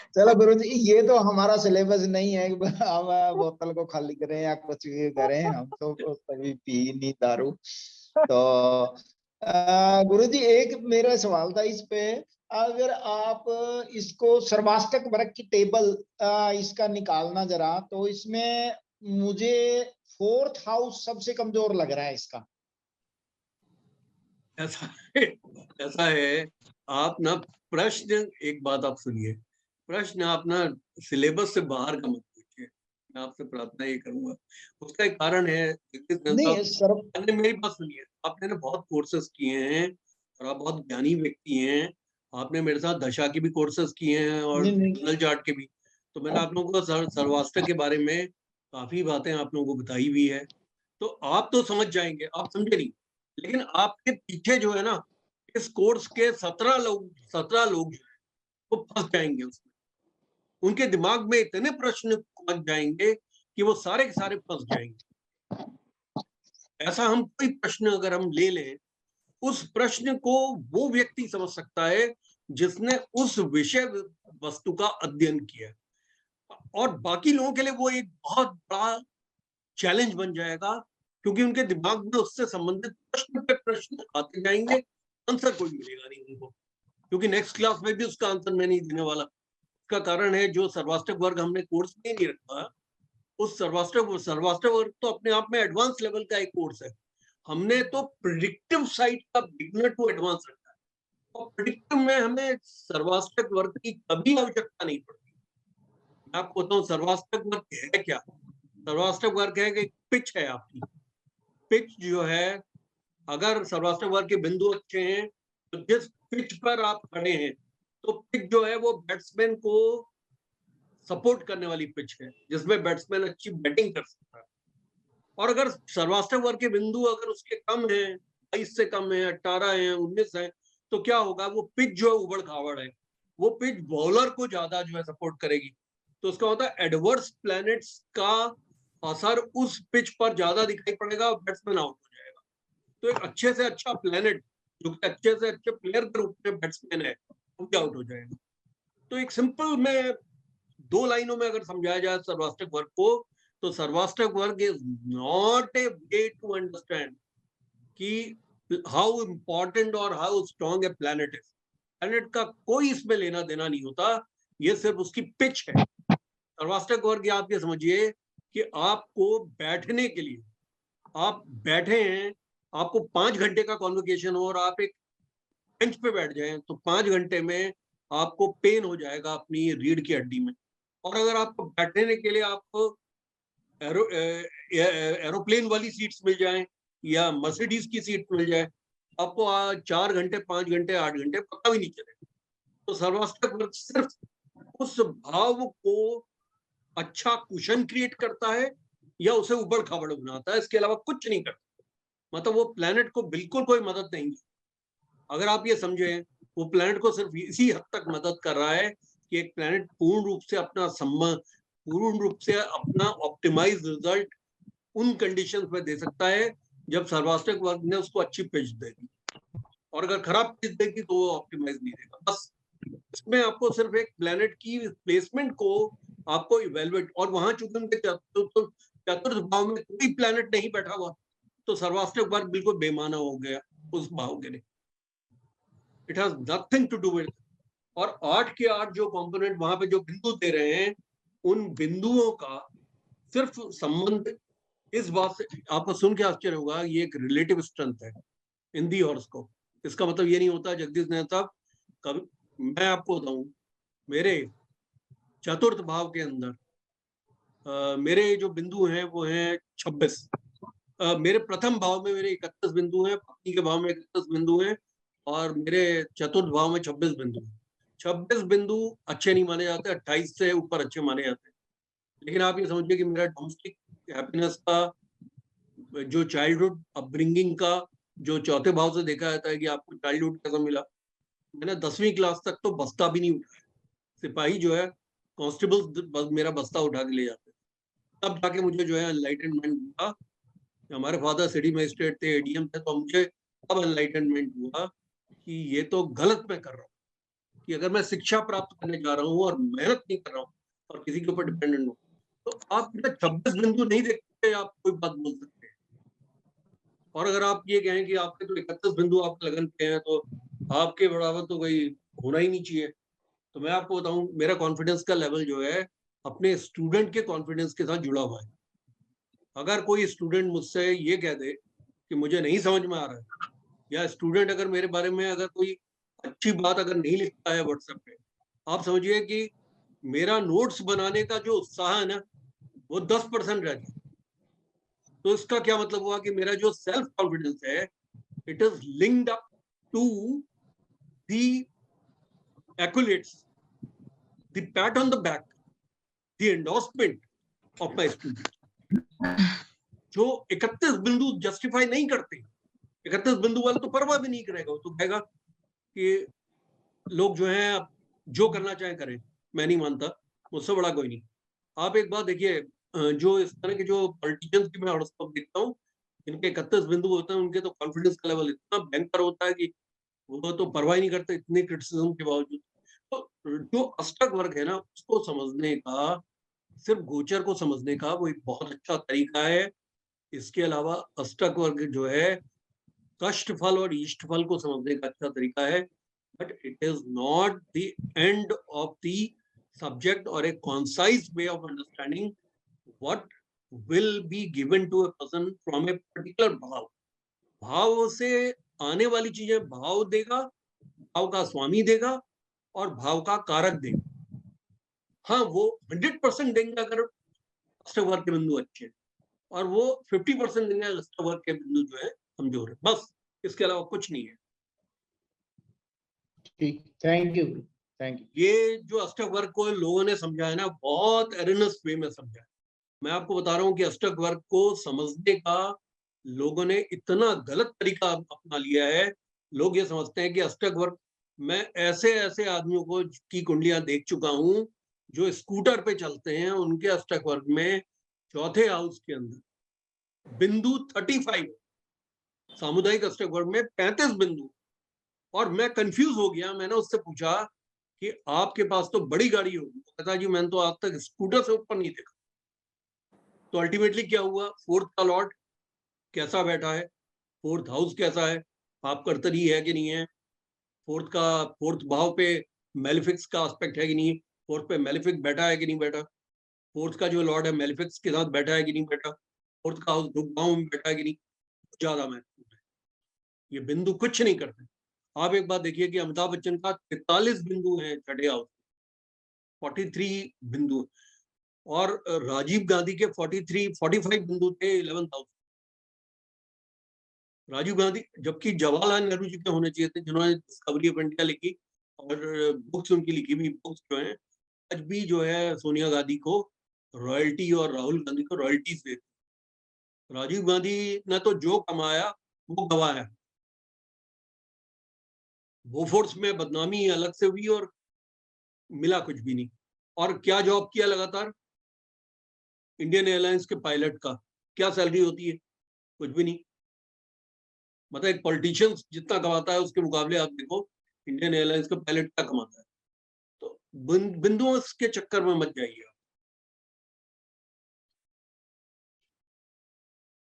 चलो गुरु जी, ये तो हमारा सिलेबस नहीं है कि हम बोतल को खाली करें या कुछ भी करें, हम तो कभी पी नहीं दारू। तो गुरु जी एक मेरा सवाल था इस पे, अगर आप इसको सर्वाष्टक वर्ग की टेबल इसका निकालना जरा, तो इसमें मुझे 4th हाउस सबसे कमजोर लग रहा है इसका। ऐसा है, आप ना प्रश्न, एक बात आप सुनिए, प्रश्न आप ना सिलेबस से बाहर का मत पूछिए, मैं आपसे प्रार्थना ये करूंगा। उसका एक कारण है, नहीं सर, आपने मेरी बात सुनिए, आपने ना बहुत कोर्सेज किए हैं और आप बहुत ज्ञानी व्यक्ति हैं, आपने मेरे साथ दशा के भी कोर्सेज किए हैं और नहीं सिग्नल चार्ट के भी, तो मैंने आप लोगों को सर्वाष्टक के बारे में काफी बातें आप लोगों को बताई हुई है, तो आप तो समझ जाएंगे, आप समझे नहीं, लेकिन आपके पीछे जो है ना, इस कोर्स के 17 लोग जो है वो फंस जाएंगे उसमें, उनके दिमाग में इतने प्रश्न लग जाएंगे कि वो सारे के सारे फंस जाएंगे। ऐसा हम कोई प्रश्न अगर हम ले लें, उस प्रश्न को वो व्यक्ति समझ सकता है जिसने उस विषय वस्तु का अध्ययन किया, और बाकी लोगों के लिए वो एक बहुत बड़ा चैलेंज बन जाएगा, क्योंकि उनके दिमाग में उससे संबंधित प्रश्न पे प्रश्न आते जाएंगे, आंसर कोई मिलेगा नहीं उनको, क्योंकि नेक्स्ट क्लास में भी उसका आंसर मैं नहीं देने वाला। इसका कारण है जो सर्वाष्टक वर्ग हमने कोर्स में नहीं रखा, उस सर्वाष्टक वर्ग तो अपने आप में एडवांस लेवल का एक कोर्स है, हमने तो प्रिडिक्टिव साइड का बिगिनर टू एडवांस रखा है, और प्रिडिक्टिव में हमें सर्वाष्टक वर्ग की कभी आवश्यकता नहीं पड़ती। मैं आपको बताऊं सर्वाष्टक वर्ग है क्या। सर्वाष्टक वर्ग है कि पिच है आपकी, पिच जो है, अगर सर्वाष्टक वर्ग के बिंदु अच्छे हैं तो जिस पिच पर आप खड़े हैं, तो पिच जो है वो बैट्समैन को सपोर्ट करने वाली पिच है, जिसमें बैट्समैन अच्छी बैटिंग कर सकता है। और अगर सर्वाष्टक वर्ग के बिंदु अगर उसके कम है, 22 से कम है, 18 है, 19 है, तो क्या होगा, वो पिच जो है उबड़ खाबड़ है, वो पिच बॉलर को ज्यादा जो है सपोर्ट करेगी, तो उसका होता है एडवर्स प्लैनेट्स का असर उस पिच पर ज्यादा दिखाई पड़ेगा और बैट्समैन आउट हो जाएगा। तो एक अच्छे से अच्छा प्लैनेट जो कि अच्छे से अच्छे प्लेयर के रूप में बैट्समैन है, वो भी आउट हो जाएगा। तो एक सिंपल में 2 लाइनों में अगर समझाया जाए सर्वाष्टक वर्ग को, तो सर्वाष्टक वर्ग is not a way to understand कि हाउ इंपॉर्टेंट और how strong a planet is. Planet का कोई इसमें लेना देना नहीं होता, ये सिर्फ उसकी पिच है। सर्वाष्टक वर्ग आप ये समझिए कि आपको बैठने के लिए, आप बैठे हैं, आपको 5 घंटे का कॉन्वोकेशन हो और आप एक बेंच पे बैठ जाएं, तो 5 घंटे में आपको पेन हो जाएगा अपनी रीढ़ की हड्डी में। और अगर आपको बैठने के लिए आपको एरोप्लेन वाली सीट्स मिल जाएं या मर्सिडीज की सीट मिल जाए, आपको 4 घंटे, 5 घंटे, 8 घंटे पता भी नहीं चलेगा। तो सर्वाष्टक वर्ग सिर्फ उस भाव को अच्छा कुशन क्रिएट करता है या उसे उबड़ खाबड़ बनाता है, इसके अलावा कुछ नहीं करता। मतलब वो प्लैनेट को बिल्कुल कोई मदद नहीं। अगर आप ये समझें, वो प्लैनेट को सिर्फ इसी हद तक मदद कर रहा है कि एक प्लैनेट पूर्ण रूप से अपना ऑप्टिमाइज रिजल्ट उन कंडीशंस में दे सकता है जब सर्वाष्टक वर्ग ने उसको अच्छी पिच देगी, और अगर खराब पिच देगी तो वो ऑप्टिमाइज नहीं देगा। बस इसमें आपको सिर्फ एक प्लैनेट की प्लेसमेंट को आपको इवेलुएट, और वहां चूंकि उनके चतुर्थ भाव में कोई प्लैनेट नहीं बैठा हुआ, तो सर्वाष्टक वर्ग बिल्कुल बेमाना हो गया उस भाव के लिए। It has nothing to do with. और 8 के 8 जो कंपोनेंट वहां पे जो बिंदु दे रहे हैं, उन बिंदुओं का सिर्फ संबंध इस बात से, आपको सुन के आश्चर्य होगा, ये एक रिलेटिव स्ट्रेंथ है इन दी हॉरोस्कोप। इसका मतलब ये नहीं होता जगदीश ने साहब, कभी मैं आपको बताऊं, मेरे चतुर्थ भाव के अंदर मेरे जो बिंदु हैं वो हैं 26। मेरे प्रथम भाव में मेरे 31 बिंदु हैं, पत्नी के भाव में 31 बिंदु हैं, और मेरे चतुर्थ भाव में 26 बिंदु। 26 बिंदु अच्छे नहीं माने जाते, 28 से ऊपर अच्छे माने जाते हैं। लेकिन आप ये समझिए कि मेरा डोमेस्टिक हैप्पीनेस का, जो चाइल्डहुड अपब्रिंगिंग का, जो चौथे भाव से देखा जाता है कि आपको चाइल्डहुड कैसा मिला, मैंने 10वीं क्लास तक तो बस्ता भी नहीं उठाया। सिपाही जो है, कांस्टेबल मेरा बस्ता उठा के ले जाते, तब जाके मुझे जो है एनलाइटनमेंट हुआ। हमारे फादर सिटी मजिस्ट्रेट थे, एडीएम थे, तो मुझे अब एनलाइटनमेंट हुआ कि ये तो गलत मैं कर रहा हूँ, कि अगर मैं शिक्षा प्राप्त करने जा रहा हूँ और मेहनत नहीं कर रहा हूँ और किसी के ऊपर डिपेंडेंट हूँ, तो आप 26 बिंदु नहीं देखते, आप कोई बात बोल सकते हैं। और अगर आप ये कहें कि आपके तो 31 बिंदु आप लगन पे हैं, तो आपके बराबर तो कोई होना ही नहीं चाहिए। तो मैं आपको बताऊं, मेरा कॉन्फिडेंस का लेवल जो है अपने स्टूडेंट के कॉन्फिडेंस के साथ जुड़ा हुआ है। अगर कोई स्टूडेंट मुझसे ये कह दे कि मुझे नहीं समझ में आ रहा है, या स्टूडेंट अगर मेरे बारे में अगर कोई अच्छी बात अगर नहीं लिखता है व्हाट्सएप पे, आप समझिए कि मेरा नोट्स बनाने का जो उत्साह है ना वो 10% रह जाए। तो इसका क्या मतलब हुआ कि मेरा जो सेल्फ कॉन्फिडेंस है it is linked up to the accolades, the pat on the back, the endorsement of my student. जो 31 बिंदु जस्टिफाई नहीं करते, 31 बिंदु वाला तो परवाह भी नहीं करेगा, वो तो कहेगा कि लोग जो हैं जो करना चाहे करें, मैं नहीं मानता, मुझसे बड़ा कोई नहीं। आप एक बात देखिए, जो इस तरह के जो पॉलिटिशियंस की मैं व्हाट्सएप देखता हूँ, इनके 31 बिंदु होते हैं, उनके तो कॉन्फिडेंस का लेवल इतना भयंकर होता है कि वो तो परवाह ही नहीं करते इतनी क्रिटिसिज्म के बावजूद। तो जो अष्टक वर्ग है ना उसको समझने का, सिर्फ गोचर को समझने का वो एक बहुत अच्छा तरीका है। इसके अलावा अष्टक वर्ग जो है कष्ट फल और इष्ट फल को समझने का अच्छा तरीका है, but it is not the end of the subject और a concise way of understanding what will be given to a person from a particular bhav. भाव से आने वाली चीजें भाव देगा, भाव का स्वामी देगा और भाव का कारक देंगे। हाँ, वो 100% देंगे अगर अष्टक वर्ग के बिंदु अच्छे हैं, और वो 50% देंगे अष्टक वर्ग के बिंदु जो है कमजोर है, बस इसके अलावा कुछ नहीं है। ठीक, थैंक यू, थैंक यू। ये जो अष्टक वर्ग को लोगों ने समझा है ना, बहुत एरनस वे में समझा है। मैं आपको बता रहा हूँ कि अष्टक वर्ग को समझने का लोगों ने इतना गलत तरीका अपना लिया है। लोग ये समझते हैं कि अष्टक वर्ग, मैं ऐसे ऐसे आदमियों को की कुंडलियां देख चुका हूं जो स्कूटर पे चलते हैं, उनके अष्टक वर्ग में चौथे हाउस के अंदर बिंदु 35, सामुदायिक अष्टक वर्ग में 35 बिंदु। और मैं कंफ्यूज हो गया, मैंने उससे पूछा कि आपके पास तो बड़ी गाड़ी होगी, कहता जी मैंने तो आज तक स्कूटर से ऊपर नहीं देखा। तो अल्टीमेटली क्या हुआ, फोर्थ का लॉर्ड कैसा बैठा है, फोर्थ हाउस कैसा है, आप कर्तरी है कि नहीं है, फोर्थ भाव पे मेलिफिक्स का एस्पेक्ट है कि नहीं, फोर्थ पे मेलिफिक बैठा है कि नहीं बैठा, फोर्थ का जो लॉर्ड है मेलिफिक्स के साथ बैठा है कि नहीं बैठा, फोर्थ का हाउस रुक भाव में बैठा है कि नहीं, ज्यादा महत्वपूर्ण है। ये बिंदु कुछ नहीं करते। आप एक बात देखिए कि अमिताभ बच्चन का 43 बिंदु है छठे हाउस, 43 बिंदु, और राजीव गांधी के 45 बिंदु थे 11th हाउस। राजीव गांधी, जबकि जवाहरलाल नेहरू जी के होने चाहिए थे, जिन्होंने डिस्कवरी ऑफ इंडिया लिखी और बुक्स उनकी लिखी हुई बुक्स जो हैं आज भी जो है सोनिया गांधी को रॉयल्टी और राहुल गांधी को रॉयल्टी से। राजीव गांधी ने तो जो कमाया वो गवाया, वो फोर्स में बदनामी अलग से हुई और मिला कुछ भी नहीं। और क्या जॉब किया लगातार, इंडियन एयरलाइंस के पायलट का क्या सैलरी होती है, कुछ भी नहीं। मतलब एक पॉलिटिशियन जितना कमाता है उसके मुकाबले आप देखो इंडियन एयरलाइंस का पायलट क्या कमाता है। तो बिंदुओं के चक्कर में मत जाइए।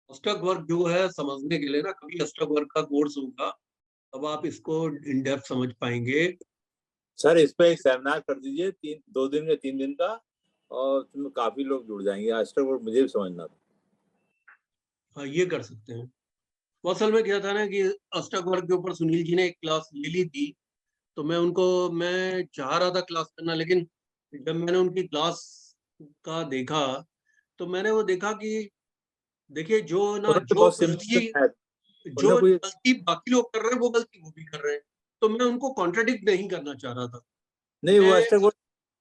अष्टक वर्ग जो है समझने के लिए ना, कभी अष्टक वर्ग का कोर्स होगा तब आप इसको इन डेप्थ समझ पाएंगे। सर इस पे एक सेमिनार कर दीजिए 2 दिन या 3 दिन का, और उसमें काफी लोग जुड़ जाएंगे। अष्टक वर्ग मुझे भी समझना था। हाँ, ये कर सकते हैं। वो असल में क्या था ना कि अष्टक वर्ग के ऊपर सुनील जी ने एक क्लास ले ली थी, तो मैं चाह रहा था क्लास करना, लेकिन जब मैंने उनकी क्लास का देखा तो मैंने वो देखा कि देखिए जो ना जो गलती बाकी लोग कर रहे हैं वो गलती वो भी कर रहे हैं, तो मैं उनको कॉन्ट्राडिक्ट नहीं करना चाह रहा था। नहीं, वो अष्टक वर्ग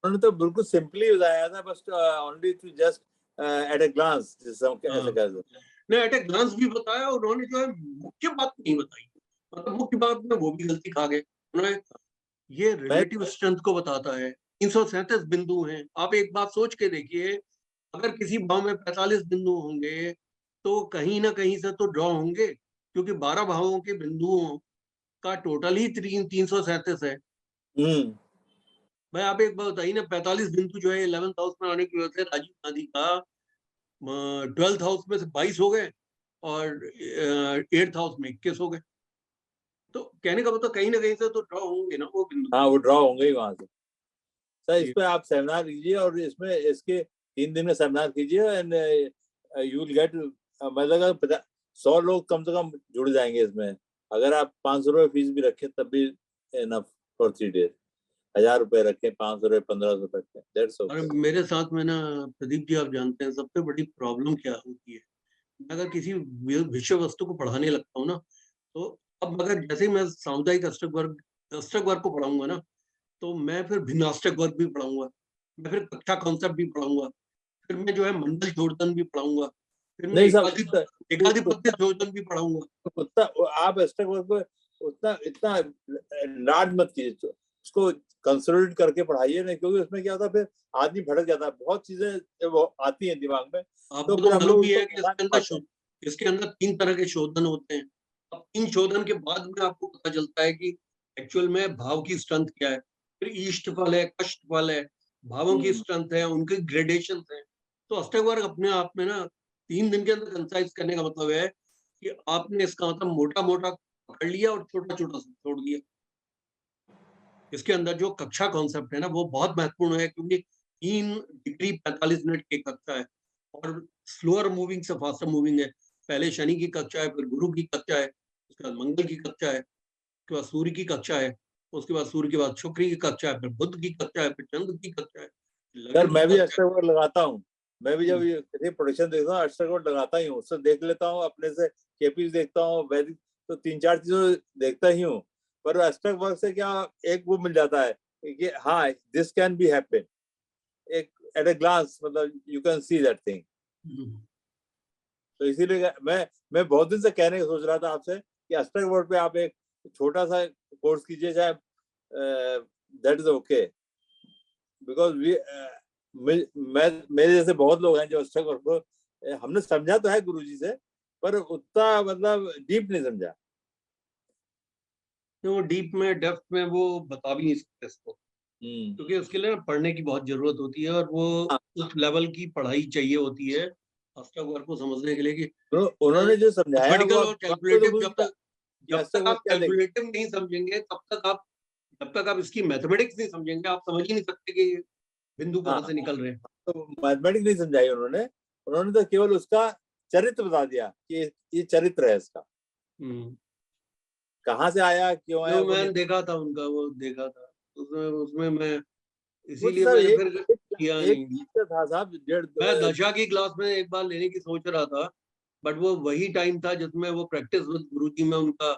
उन्होंने तो बिल्कुल सिंपली बताया था, बस only to just at a glance, ऐसे कह दो। नहीं, एट अ ग्लांस भी बताया, उन्होंने जो है मुख्य बात नहीं बताई, मतलब मुख्य बात में वो भी गलती खा गए उन्होंने। ये रिलेटिव स्ट्रेंथ को बताता है। 337 बिंदु हैं। आप एक बात सोच के देखिए, अगर किसी भाव में 45 बिंदु होंगे तो कहीं ना कहीं से तो ड्रॉ होंगे, क्योंकि 12 भावों के बिंदुओं का टोटल ही 337 है। भाई आप एक बात बताइए ना, 45 बिंदु जो है 11th हाउस में आने की वजह से राजीव गांधी का 12th हाउस में से 22 हो गए और 8th हाउस में 21 हो गए। तो कहने का मतलब कहीं ना कहीं से तो ड्रॉ होंगे ना वो बिंदु। हाँ, वो ड्रॉ होंगे ही वहां से। सर इस पे आप सेमिनार कीजिए, और इसमें इसके 3 दिन में सेमिनार कीजिए, एंड यू विल गेट, मतलब 100 लोग कम से कम जुड़ जाएंगे इसमें। अगर आप 500 रुपये फीस भी रखें तब भी इनफ फॉर 3 days। 1000 रुपये रखें, 500 रुपये, 1500 रखें, दैट्स और ओके। मेरे साथ में ना प्रदीप जी, आप जानते हैं सबसे बड़ी प्रॉब्लम क्या होती है, मैं अगर किसी विषय वस्तु को पढ़ाने लगता हूँ ना, तो अब अगर जैसे ही मैं सामुदायिक अष्टक वर्ग को पढ़ाऊंगा ना, तो मैं फिर भिन्नाष्टक वर्ग भी पढ़ाऊंगा, मैं फिर कक्षा कॉन्सेप्ट भी पढ़ाऊंगा, फिर मैं जो है मंडल जोड़न भी पढ़ाऊंगा, फिर मैं नहीं साहब, एकाधिपत्य जोड़न भी पढ़ाऊंगा। उतना आप अष्टक वर्ग को उतना इतना लाड मत कीजिए, उसको कंसोलिडेट करके पढ़ाइए ना, क्योंकि उसमें क्या होता है फिर आदमी भटक जाता है, बहुत चीजें वो आती हैं दिमाग में। आपको तो तो फिर हम मालूम लोग भी है उसको कि इसके अंदर 3 तरह के शोधन होते हैं। अब 3 शोधन के बाद में आपको पता चलता है कि एक्चुअल में भाव की स्ट्रेंथ क्या है, फिर इष्टफल है, कष्टफल है, भावों की स्ट्रेंथ है, उनके ग्रेडेशन है। तो अष्टक वर्ग अपने आप में ना 3 दिन के अंदर कंसाइज करने का मतलब है कि आपने इसका मतलब मोटा मोटा पकड़ लिया और छोटा छोटा छोड़ दिया। इसके अंदर जो कक्षा कॉन्सेप्ट है ना, वो बहुत महत्वपूर्ण है, क्योंकि 3 डिग्री 45 मिनट की कक्षा है और स्लोअर मूविंग से फास्टर मूविंग है। पहले शनि की कक्षा है, फिर गुरु की कक्षा है, उसके बाद मंगल की कक्षा है, उसके बाद सूर्य की कक्षा है, उसके बाद सूर्य के बाद शुक्र की कक्षा है, फिर बुध की कक्षा है, फिर चंद्र की कक्षा है, सर मैं भी अष्टक वर्ग लगाता हूँ। मैं भी जब ये प्रोडक्शन देखता हूँ अष्टक वर्ग लगाता ही हूँ, उससे देख लेता हूँ, अपने से केपीज देखता हूँ, वैदिक तो 3-4 चीजों देखता ही हूँ। पर अष्टक वर्ग से क्या एक वो मिल जाता है कि हाँ दिस कैन बी हैपन, एक एट ए ग्लांस, मतलब you can see that thing. तो इसीलिए मैं बहुत दिन से कहने की सोच रहा था आपसे कि अष्टक वर्ग पे आप एक छोटा सा कोर्स कीजिए, चाहे दैट इज ओके, बिकॉज मेरे जैसे बहुत लोग हैं जो अष्टक वर्ग को हमने समझा तो है गुरुजी से, पर उतना मतलब डीप नहीं समझा। तो डीप में डेप्थ में वो बता भी नहीं सकते इसको, क्योंकि उसके लिए पढ़ने की बहुत जरूरत होती है और वो उस लेवल की पढ़ाई चाहिए होती है अष्टक वर्ग को समझने के लिए कि उन्होंने जो समझाया मैथमेटिकल और कैलकुलेटिव जब तक आप कैलकुलेटिव नहीं समझेंगे जब तक आप इसकी मैथमेटिक्स नहीं समझेंगे, आप समझ ही नहीं सकते कि बिंदु कहाँ से निकल रहे हैं। तो मैथमेटिक्स नहीं समझाई उन्होंने तो केवल उसका चरित्र बता दिया कि ये चरित्र है इसका, कहाँ से आया, क्यों आया। मैंने देखा था उनका, वो देखा था उसमें मैं इसीलिए मैंने फिर किया नहीं। था साहब, मैं दशा की क्लास में एक बार लेने की सोच रहा था, बट वो वही टाइम था जिसमें वो प्रैक्टिस विद गुरुजी में उनका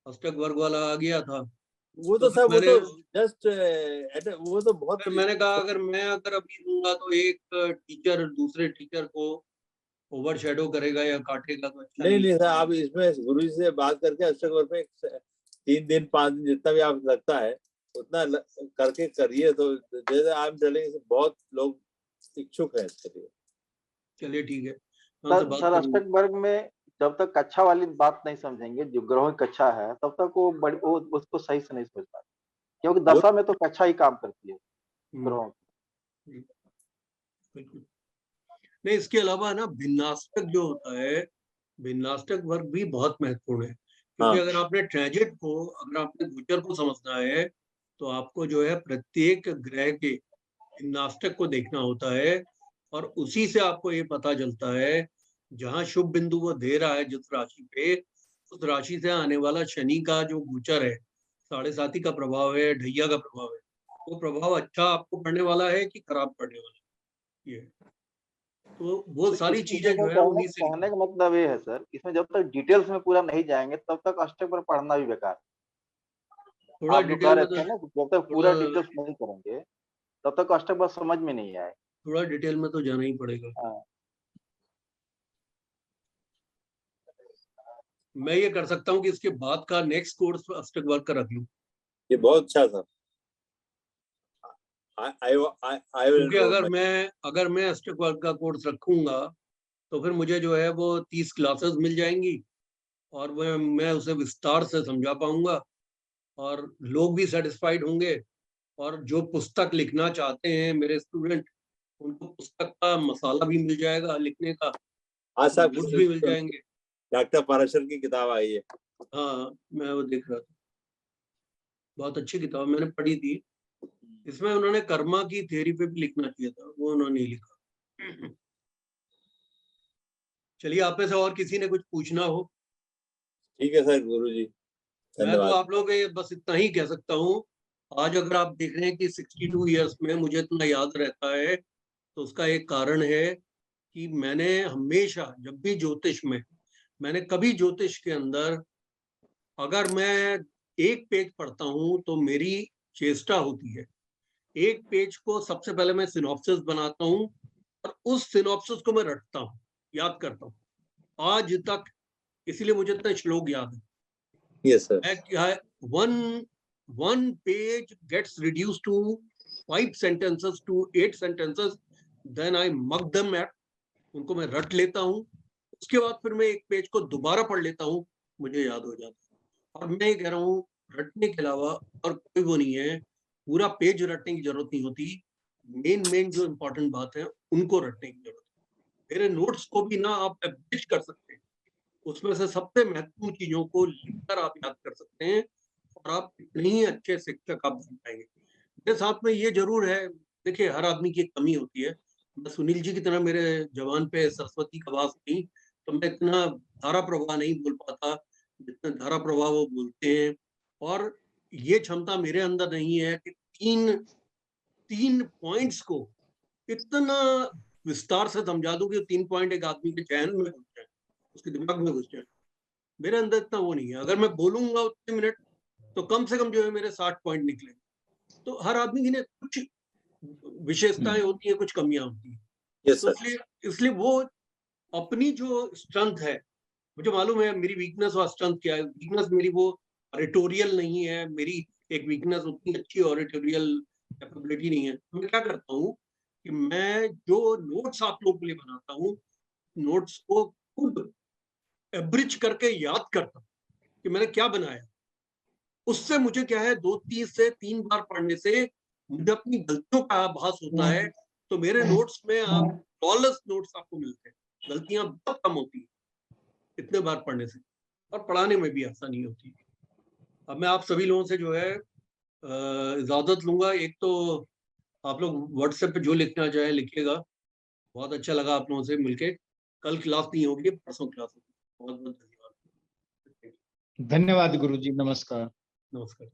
अष्टक वर्ग वाला आ गया था। वो तो सब वो तो जस्ट वो तो बहुत। फिर मैंने कहा अगर अभी दूंगा तो एक टीचर दूसरे टीचर को ओवरशैडो करेगा या काटेगा तो अच्छा नहीं सर, आप इसमें गुरुजी से बात करके अष्टक वर्ग में 3 दिन 5 दिन जितना भी आप लगता है उतना करके करिए, तो जैसे आई एम टेलिंग बहुत लोग इच्छुक है इसके लिए। चलिए ठीक है सर अष्टक वर्ग में जब तक कक्षा वाली बात नहीं समझेंगे, जो ग्रहों की कक्षा है, तब तक वो उसको सही से नहीं समझ पाते, क्योंकि दशा में तो कक्षा ही काम करती है ग्रहों की। नहीं, इसके अलावा ना भिन्नाष्टक जो होता है, भिन्नाष्टक वर्ग भी बहुत महत्वपूर्ण है, क्योंकि अगर आपने ट्रांजिट को, अगर आपने गोचर को समझना है तो आपको जो है प्रत्येक ग्रह के भिन्नाष्टक को देखना होता है, और उसी से आपको ये पता चलता है जहां शुभ बिंदु वो दे रहा है जिस राशि पे, उस राशि से आने वाला शनि का जो गोचर है, 7.5 का प्रभाव है, ढैया का प्रभाव है, वो प्रभाव अच्छा आपको पड़ने वाला है कि खराब पड़ने वाला है। ये तो वो सारी चीजें जो है उन्हीं से कहने का मतलब ये है सर, इसमें जब तक डिटेल्स में पूरा नहीं जाएंगे तब तक अष्टक पर पढ़ना भी बेकार है। थोड़ा आप जो कह डिटेल रहे में थे ना, जब तक पूरा डिटेल्स नहीं करेंगे तब तक अष्टक पर समझ में नहीं आए। थोड़ा डिटेल में तो जाना ही पड़ेगा। मैं ये कर सकता हूँ कि इसके बाद का नेक्स्ट कोर्स अष्टक वर्ग का रख लूं। ये बहुत अच्छा था। क्योंकि अगर मैं अष्टक वर्ग का कोर्स रखूंगा तो फिर मुझे जो है वो 30 क्लासेस मिल जाएंगी और मैं उसे विस्तार से समझा पाऊंगा और लोग भी सेटिस्फाइड होंगे, और जो पुस्तक लिखना चाहते हैं मेरे स्टूडेंट, उनको पुस्तक का मसाला भी मिल जाएगा लिखने का, नोट्स भी मिल जाएंगे। डॉक्टर पाराशर की किताब आई है। हाँ, मैं वो देख रहा था, बहुत अच्छी किताब मैंने पढ़ी थी। इसमें उन्होंने कर्मा की थ्योरी पे भी लिखना चाहिए था, वो उन्होंने नहीं लिखा। चलिए, आप में से और किसी ने कुछ पूछना हो? ठीक है सर गुरुजी, मैं तो धन्यवाद। आप लोगों को बस इतना ही कह सकता हूँ, आज अगर आप देख रहे हैं कि 62 इयर्स में मुझे इतना याद रहता है, तो उसका एक कारण है कि मैंने हमेशा जब भी ज्योतिष में, मैंने कभी ज्योतिष के अंदर अगर मैं एक पेज पढ़ता हूँ तो मेरी चेष्टा होती है, एक पेज को सबसे पहले मैं सिनॉप्सिस बनाता हूँ और उस सिनॉप्सिस को मैं रटता हूँ, याद करता हूँ आज तक, इसीलिए मुझे इतना श्लोक याद है। Yes sir. one page gets reduced to 5 sentences to 8 sentences, then I mug them at, उनको मैं रट लेता हूँ, उसके बाद फिर मैं एक पेज को दोबारा पढ़ लेता हूँ, मुझे याद हो जाता है। और मैं ये कह रहा हूँ, रटने के अलावा और कोई वो नहीं है, पूरा पेज रटने की जरूरत नहीं होती, मेन जो इम्पोर्टेंट बात है उनको रटने की जरूरत है। मेरे नोट्स को भी ना आप एब्रिज कर सकते हैं, उसमें से सबसे महत्वपूर्ण चीजों को लिखकर आप याद कर सकते हैं और आप इतने ही अच्छे शिक्षक आप बन पाएंगे। मेरे साथ में ये जरूर है, देखिए हर आदमी की एक कमी होती है, मैं सुनील जी की तरह मेरे जवान पे सरस्वती का वास नहीं, तो मैं इतना धारा प्रवाह नहीं बोल पाता जितना धारा प्रवाह वो बोलते हैं, और ये क्षमता मेरे अंदर नहीं है कि तीन पॉइंट्स को इतना विस्तार से समझा दूं कि 3 पॉइंट एक आदमी के चयन में घुस जाए, उसके दिमाग में घुस जाए। मेरे अंदर इतना वो नहीं है, अगर मैं बोलूंगा उतने मिनट तो कम से कम जो है मेरे 60 पॉइंट निकले। तो हर आदमी की ने कुछ विशेषताएं होती हैं, कुछ कमियां होती हैं। यस तो सर। इसलिए वो अपनी जो स्ट्रेंथ है, मुझे मालूम है मेरी वीकनेस और स्ट्रेंथ क्या है। वीकनेस मेरी वो ऑडिटोरियल नहीं है, मेरी एक वीकनेस उतनी अच्छी ऑडिटोरियल कैपेबिलिटी नहीं है। मैं क्या करता हूँ कि मैं जो नोट्स आप लोगों के लिए बनाता हूँ, नोट्स को खुद एब्रिज करके याद करता हूँ कि मैंने क्या बनाया। उससे मुझे क्या है, 2 से 3 बार पढ़ने से मुझे अपनी गलतियों का आभास होता है, तो मेरे नोट्स में आप फ्लॉलेस नोट्स आपको मिलते हैं, गलतियां बहुत कम होती है इतने बार पढ़ने से, और पढ़ाने में भी आसानी होती है। अब मैं आप सभी लोगों से जो है इजाजत लूंगा। एक तो आप लोग व्हाट्सएप पे जो लिखना चाहे लिखिएगा, बहुत अच्छा लगा आप लोगों से मिलके। कल क्लास नहीं होगी, परसों क्लास होगी। बहुत बहुत धन्यवाद। धन्यवाद गुरुजी, नमस्कार। नमस्कार।